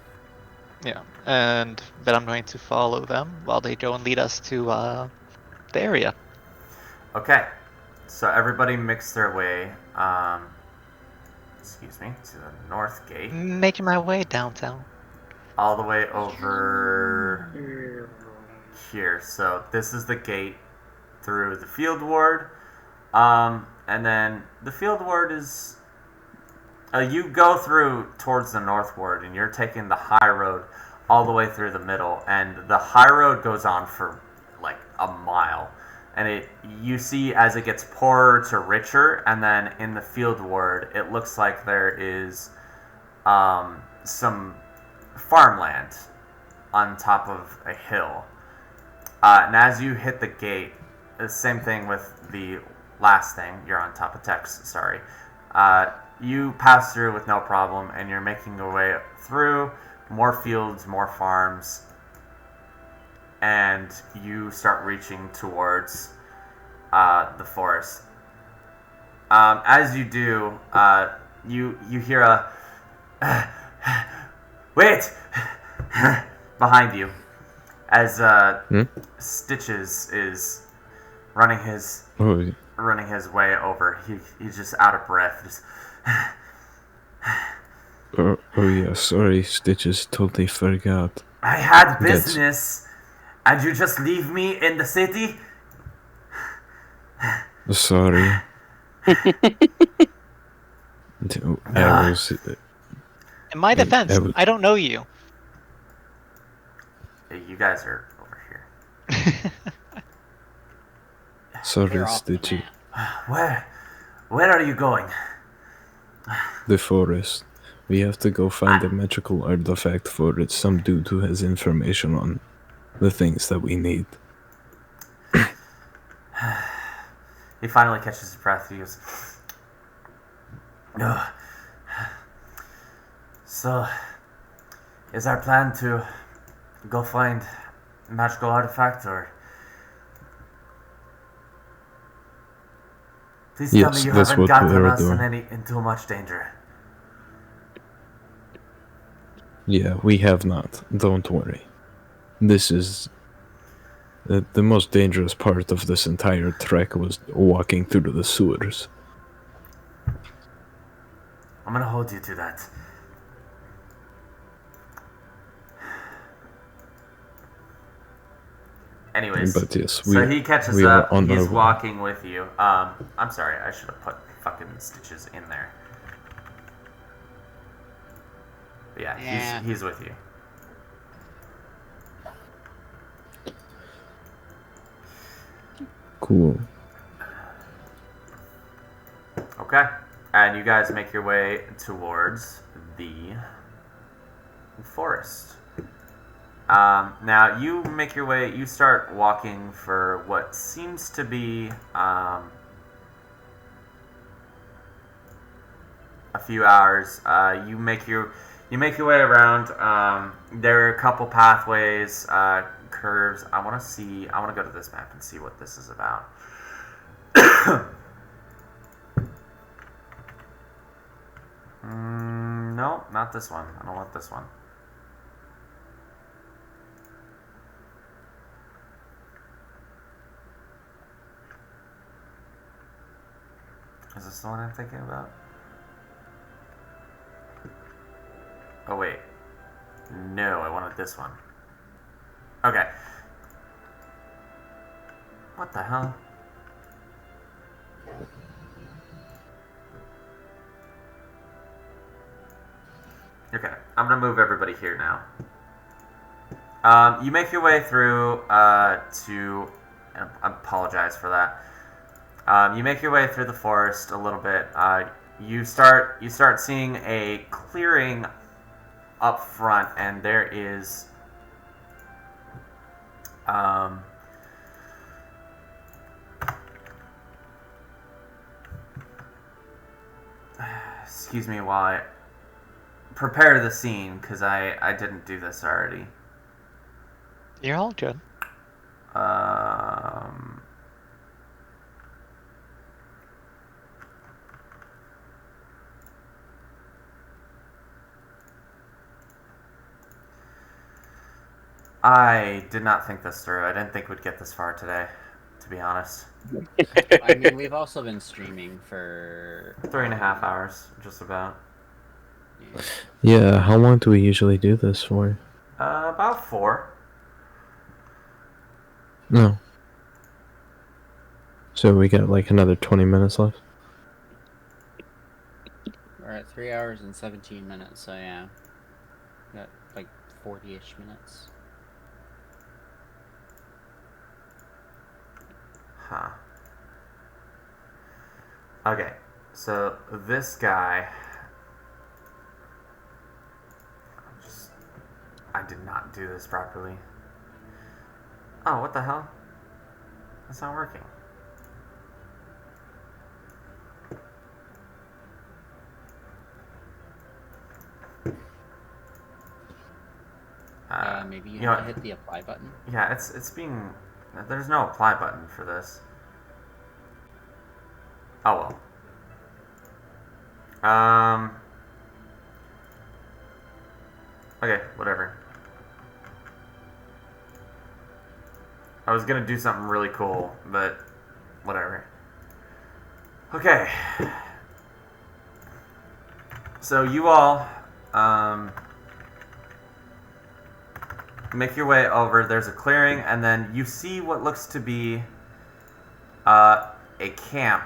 Yeah, and then I'm going to follow them while they go and lead us to the area. Okay, so everybody makes their way, to the north gate, Making my way downtown. all the way over here. So this is the gate through the field ward, and then the field ward is. You go through towards the north ward, and you're taking the high road all the way through the middle, and the high road goes on for like a mile. And you see as it gets poorer to richer, and then in the field ward, it looks like there is some farmland on top of a hill. And as you hit the gate, the same thing with the last thing, you're on top of text, sorry. You pass through with no problem, and you're making your way through more fields, more farms, and you start reaching towards the forest. As you do, you hear a wait behind you as Stitches is running his way over. He's just out of breath. Just Oh yeah, sorry, Stitches, totally forgot. I had business, and you just leave me in the city? Sorry. I was... In my defense, I don't know you. Hey, you guys are over here. Sorry, Stitches. Where are you going? The forest. We have to go find a magical artifact for it. Some dude who has information on the things that we need. He finally catches his breath. He goes, "No. So, is our plan to go find a magical artifact, or please tell me you haven't gotten us in too much danger." Yeah, we have not. Don't worry. This is... The most dangerous part of this entire trek was walking through the sewers. I'm gonna hold you to that. Anyways, but yes, so he catches up. He's walking with you. I'm sorry, I should have put fucking Stitches in there. But yeah, he's with you. Cool. Okay, and you guys make your way towards the forest. Now you make your way. You start walking for what seems to be a few hours. You make your way around. There are a couple pathways, curves. I want to go to this map and see what this is about. No, not this one. I don't want this one. Is this the one I'm thinking about? Oh wait. No, I wanted this one. Okay. What the hell? Okay, I'm gonna move everybody here now. You make your way through to... I apologize for that. You make your way through the forest a little bit. You start seeing a clearing up front, and there is excuse me while I prepare the scene, because I didn't do this already. You're all good. I did not think this through. I didn't think we'd get this far today, to be honest. I mean, we've also been streaming for 3.5 hours, just about. Yeah, how long do we usually do this for? About 4. No. So we got like another 20 minutes left? We're at 3 hours and 17 minutes, so yeah. Got like 40-ish minutes. Huh. Okay, so this guy... I did not do this properly. Oh, what the hell? That's not working. Maybe you know have to what? hit the apply button. Yeah, it's being... There's no apply button for this. Oh well. Okay, whatever. I was gonna do something really cool, but whatever. Okay. So you all, make your way over. There's a clearing, and then you see what looks to be a camp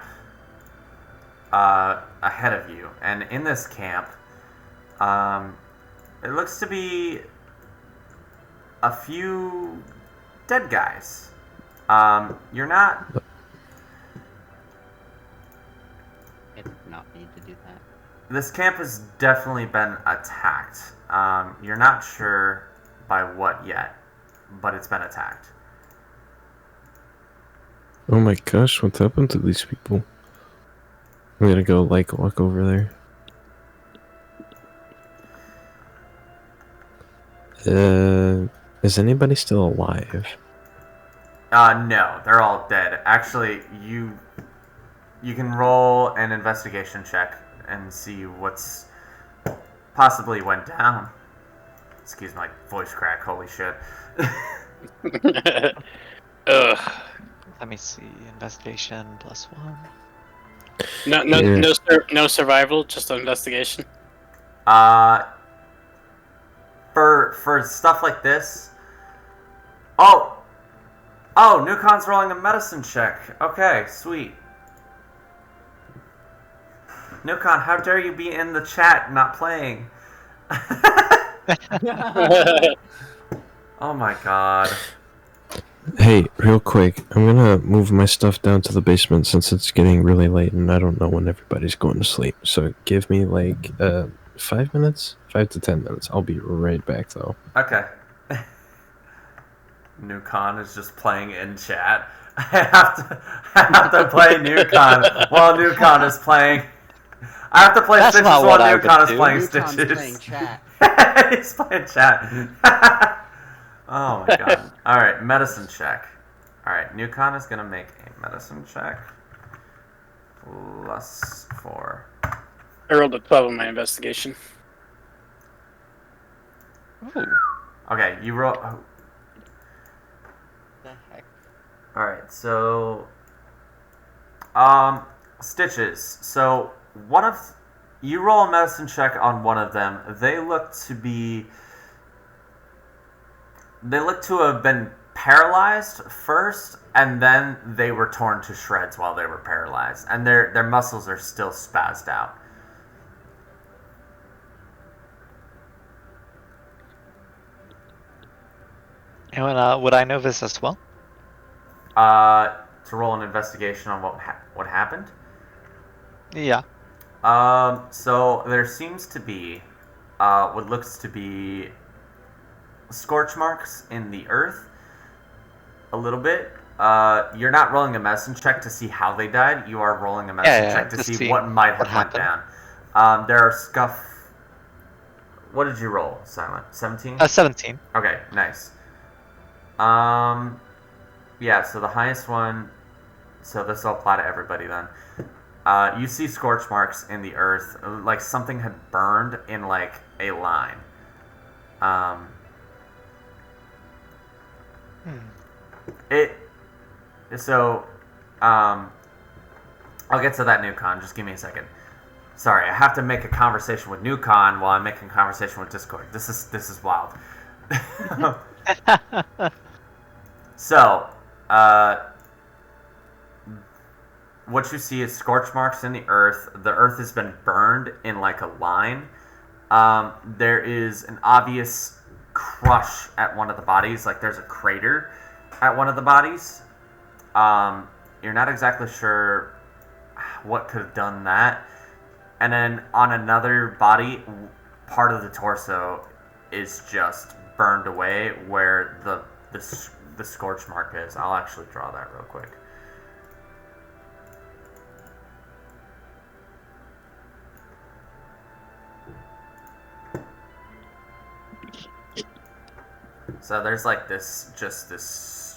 ahead of you. And in this camp, it looks to be a few dead guys. You're not... I did not need to do that. This camp has definitely been attacked. You're not sure by what yet, but it's been attacked. Oh my gosh, what happened to these people? I'm gonna go, like, walk over there. Is anybody still alive? No, they're all dead. Actually, you can roll an investigation check and see what's possibly went down. Excuse my voice crack, holy shit. Ugh. Let me see. Investigation +1. No survival, just investigation. For stuff like this. Oh, Nukon's rolling a medicine check. Okay, sweet. Nukon, how dare you be in the chat not playing? Oh my god. Hey, real quick, I'm gonna move my stuff down to the basement since it's getting really late and I don't know when everybody's going to sleep. So give me like 5 minutes? 5 to 10 minutes. I'll be right back though. Okay. Nukon is just playing in chat. I have to play Nukon while Nukon is playing. I have to play That's Stitches not while what I would Nukon is do. playing Newton's Stitches. playing chat. He's playing chat. Oh my god. Alright, medicine check. Alright, Nukon is gonna make a medicine check. +4. I rolled a 12 on my investigation. Ooh. Okay, you roll. The heck? Alright, so Stitches. So you roll a medicine check on one of them. They look to have been paralyzed first, and then they were torn to shreds while they were paralyzed, and their muscles are still spazzed out. And would I know this as well? To roll an investigation on what happened. Yeah. So there seems to be what looks to be scorch marks in the earth. A little bit. You're not rolling a medicine check to see how they died. You are rolling a medicine check to see what might have went down. There are scuff. What did you roll, Silent? 17? 17. Okay, nice. Yeah, so the highest one. So this will apply to everybody then. You see scorch marks in the earth, like something had burned in like a line. It. So, I'll get to that, Newcon. Just give me a second. Sorry, I have to make a conversation with Newcon while I'm making a conversation with Discord. This is wild. So, what you see is scorch marks in the earth. The earth has been burned in like a line. There is an obvious crush at one of the bodies, like there's a crater at one of the bodies. You're not exactly sure what could have done that. And then on another body, part of the torso is just burned away where the scorch mark is. I'll actually draw that real quick. So there's like this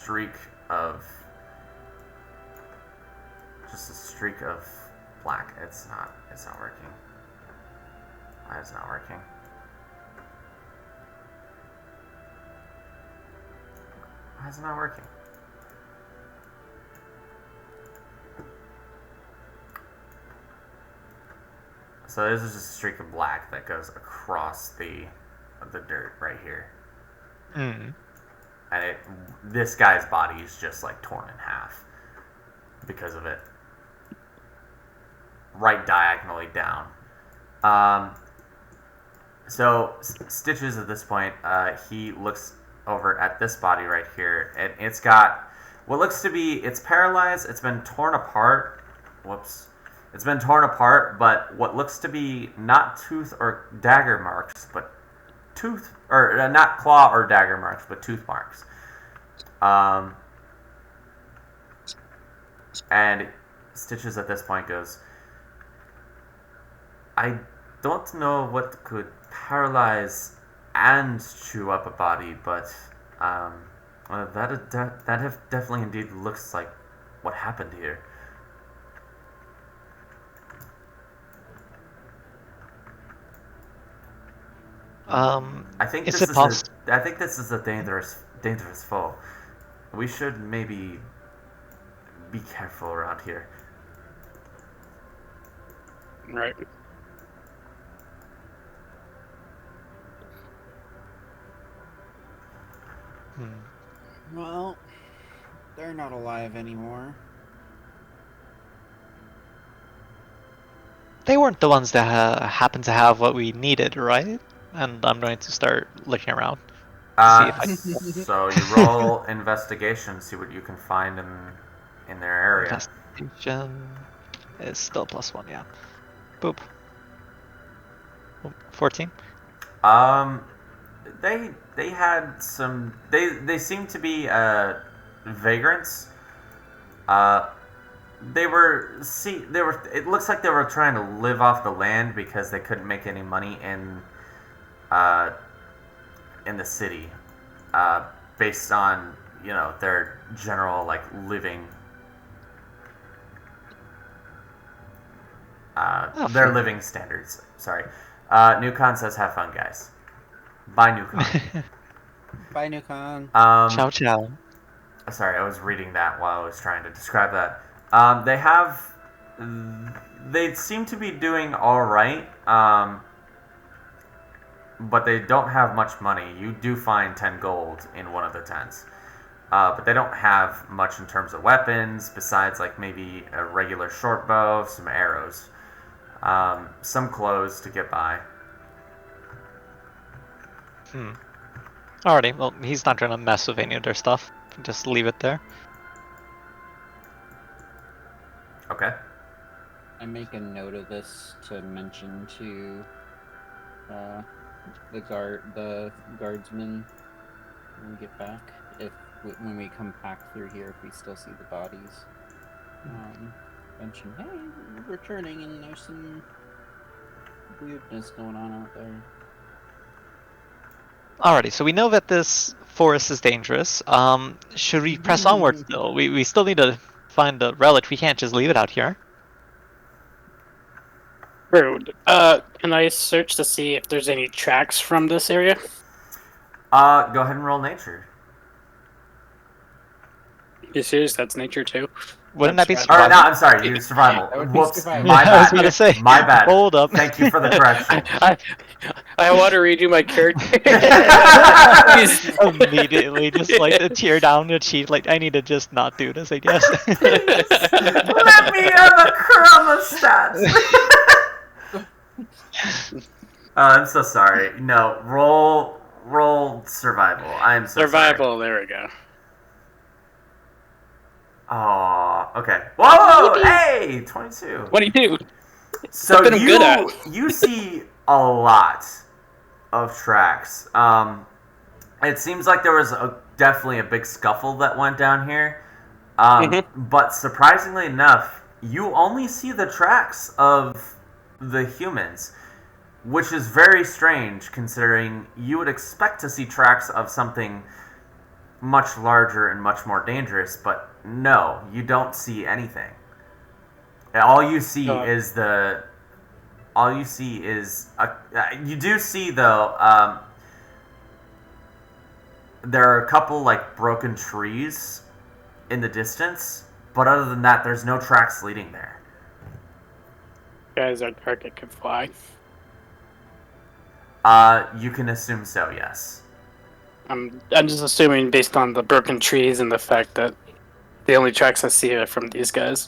streak of black. It's not working. Why is it not working? Why is it not working? So this is just a streak of black that goes across the dirt right here. And this guy's body is just like torn in half because of it. Right diagonally down. So Stitches at this point, he looks over at this body right here, and it's got what looks to be, it's paralyzed, it's been torn apart. Whoops. It's been torn apart, but what looks to be not tooth or dagger marks, but not claw or dagger marks, but tooth marks. And Stitches at this point goes, I don't know what could paralyze and chew up a body, but that definitely indeed looks like what happened here. I think this is a dangerous foe. We should maybe be careful around here. Right. Well, they're not alive anymore. They weren't the ones that happened to have what we needed, right? And I'm going to start looking around. See if I can... So you roll investigation, see what you can find in their area. Investigation is still +1, yeah. Boop. 14. They had some. They seemed to be vagrants. They were. It looks like they were trying to live off the land because they couldn't make any money in the city, based on their general like living. Their living standards. Sorry. Newcon says, "Have fun, guys." Bye, Newcon. Bye, Newcon. Ciao, ciao. Sorry, I was reading that while I was trying to describe that. They seem to be doing all right, but they don't have much money. You do find 10 gold in one of the tents, but they don't have much in terms of weapons besides like maybe a regular short bow, some arrows, some clothes to get by. Alrighty, well, he's not gonna mess with any of their stuff. Just leave it there. Okay. I make a note of this to mention to the guardsmen when we get back. When we come back through here, if we still see the bodies, mention, hey, we're returning, and there's some weirdness going on out there. Alrighty, so we know that this forest is dangerous. Should we press onwards still? We still need to find the relic. We can't just leave it out here. Rude. Can I search to see if there's any tracks from this area? Go ahead and roll nature. You serious? That's nature too. Wouldn't that be Or survival? no, I'm sorry, you survival. That would be Whoops, survival. my I was bad. gonna say. My bad. Hold up. Thank you for the correction. I want to redo my character. Immediately, just like the tear down the cheek. Like I need to just not do this, I guess. Let me have a curl of stats. I'm so sorry. No, roll survival. I'm so Survival. There we go. sorry. Oh, okay. Whoa! Hey, 22. What do you do? So Something I'm good at. you see a lot of tracks. It seems like there was definitely a big scuffle that went down here. But surprisingly enough, you only see the tracks of the humans, which is very strange considering you would expect to see tracks of something much larger and much more dangerous, but no, you don't see anything. All you see is you do see though. There are a couple like broken trees in the distance, but other than that, there's no tracks leading there. Guys, our target could fly. You can assume so, yes. I'm just assuming based on the broken trees and the fact that the only tracks I see are from these guys.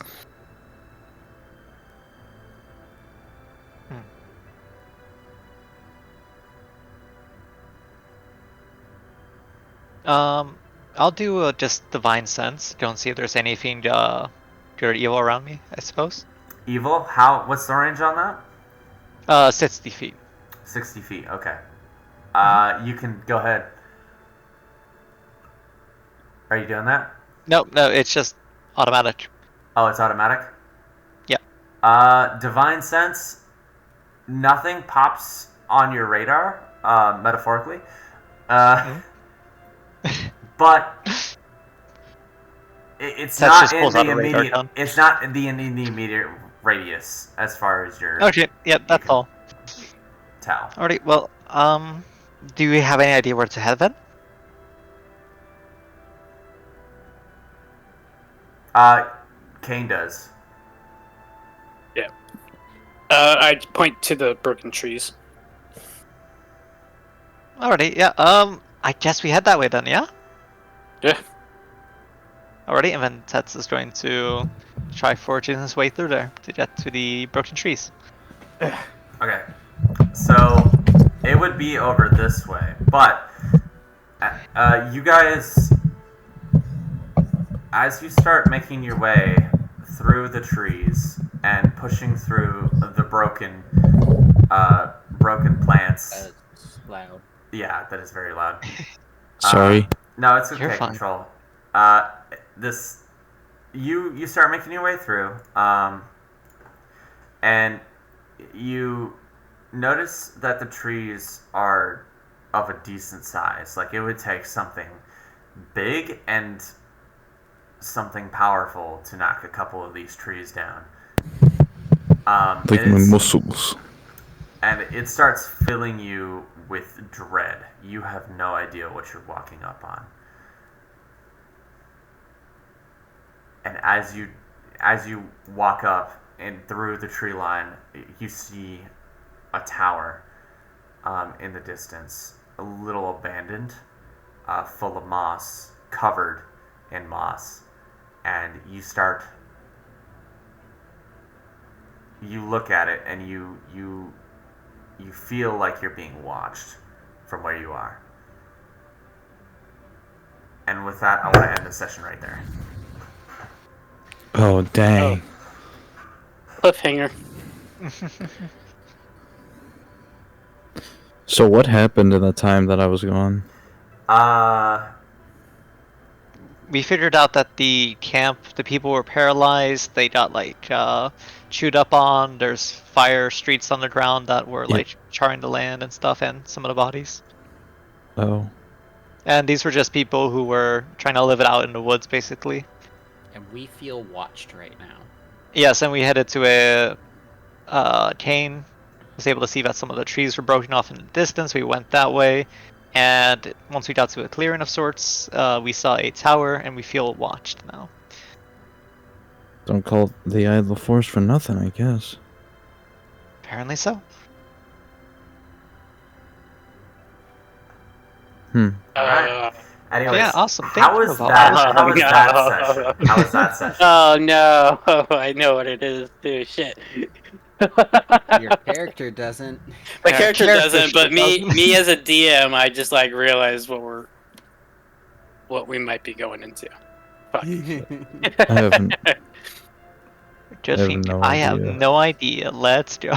I'll do just divine sense. Don't see if there's anything good or evil around me. I suppose. Evil? What's the range on that? 60 feet. 60 feet, okay. You can go ahead. Are you doing that? No, it's just automatic. Oh, it's automatic? Yeah. Divine sense, nothing pops on your radar, metaphorically. But it's That not just in pulls out the a radar immediate. gun. It's not in the immediate radius as far as your Okay, yeah, that's can- all. tell. Alright, well, do we have any idea where to head then? Kane does. I point to the broken trees. Alrighty, yeah, I guess we head that way then, yeah? Yeah. Alrighty, and then Tets is going to try forging his way through there to get to the broken trees. Okay, so it would be over this way, but you guys, as you start making your way through the trees and pushing through the broken plants. That's loud. Yeah, that is very loud. Sorry. No, it's okay. You're fine. Control. You start making your way through, and you notice that the trees are of a decent size. Like it would take something big and something powerful to knock a couple of these trees down. Like and my it's- muscles. and it starts filling you with dread. You have no idea what you're walking up on. And as you walk up and through the tree line, you see a tower in the distance, a little abandoned, full of moss, covered in moss. And you look at it and you feel like you're being watched from where you are. And with that, I want to end the session right there. Oh, dang. Cliffhanger. So what happened in the time that I was gone? we figured out that the camp, the people were paralyzed. They got like chewed up on. There's fire streets on the ground that were like charring the land and stuff, and some of the bodies. Oh. And these were just people who were trying to live it out in the woods, basically. And we feel watched right now. Yes, and we headed to a Kane was able to see that some of the trees were broken off in the distance. We went that way, and once we got to a clearing of sorts, we saw a tower, and we feel watched now. Don't call it the Eye of the Force for nothing, I guess. Apparently so. Hmm. Alright. Anyways, Yeah, awesome. How was that? How was that session? How was that session? Oh no! I know what it is too. Shit. Your character doesn't. My character doesn't, but me as a DM, I just like realized what we might be going into. Fuck. I haven't. Just I have think, no I have idea. no idea. Let's go.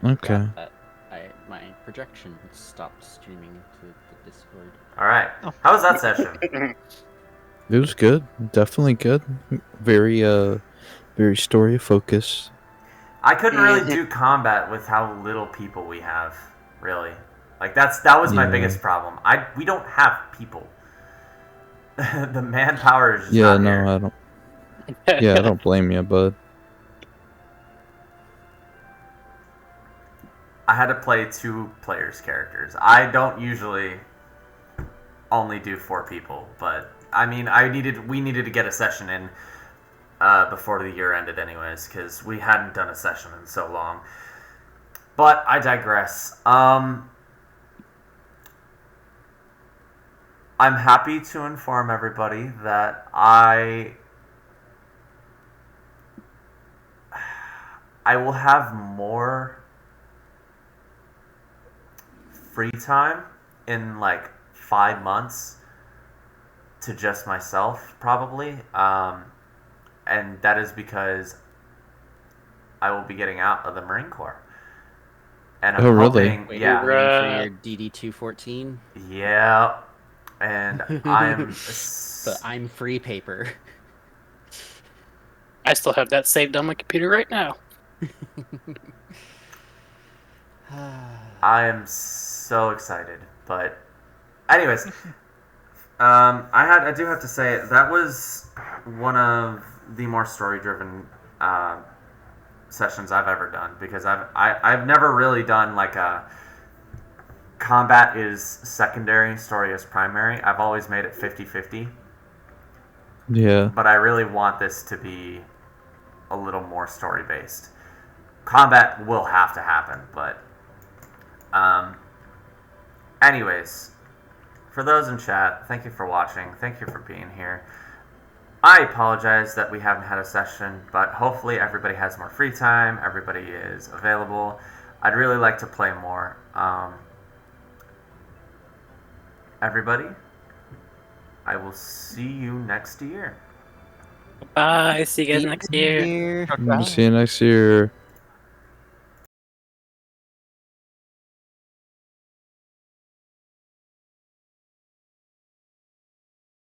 Okay. My projection stopped streaming to the Discord. Alright. How was that session? It was good. Definitely good. Very very story focused. I couldn't really do combat with how little people we have, really. Like that was my Yeah. biggest problem. We don't have people. The manpower is just Yeah, not no, here. I don't. Yeah, I don't blame you, bud. I had to play 2 players' characters. I don't usually only do 4 people, but I mean, we needed to get a session in before the year ended, anyways, because we hadn't done a session in so long. But I digress. I'm happy to inform everybody that I will have more free time in like 5 months to just myself, probably. And that is because I will be getting out of the Marine Corps. And I'm Oh, really? hoping, Wait, yeah. you're waiting for your DD-214? Yeah. And I'm... But I'm free paper. I still have that saved on my computer right now. I am so excited, but anyways, I do have to say that was one of the more story-driven sessions I've ever done, because I've never really done like a combat is secondary, story is primary. I've always made it 50-50, Yeah. but I really want this to be a little more story-based. Combat will have to happen, but anyways, for those in chat, thank you for watching. Thank you for being here. I apologize that we haven't had a session, but hopefully everybody has more free time. Everybody is available. I'd really like to play more. Everybody, I will see you next year. Bye. See you guys next year. See you next year.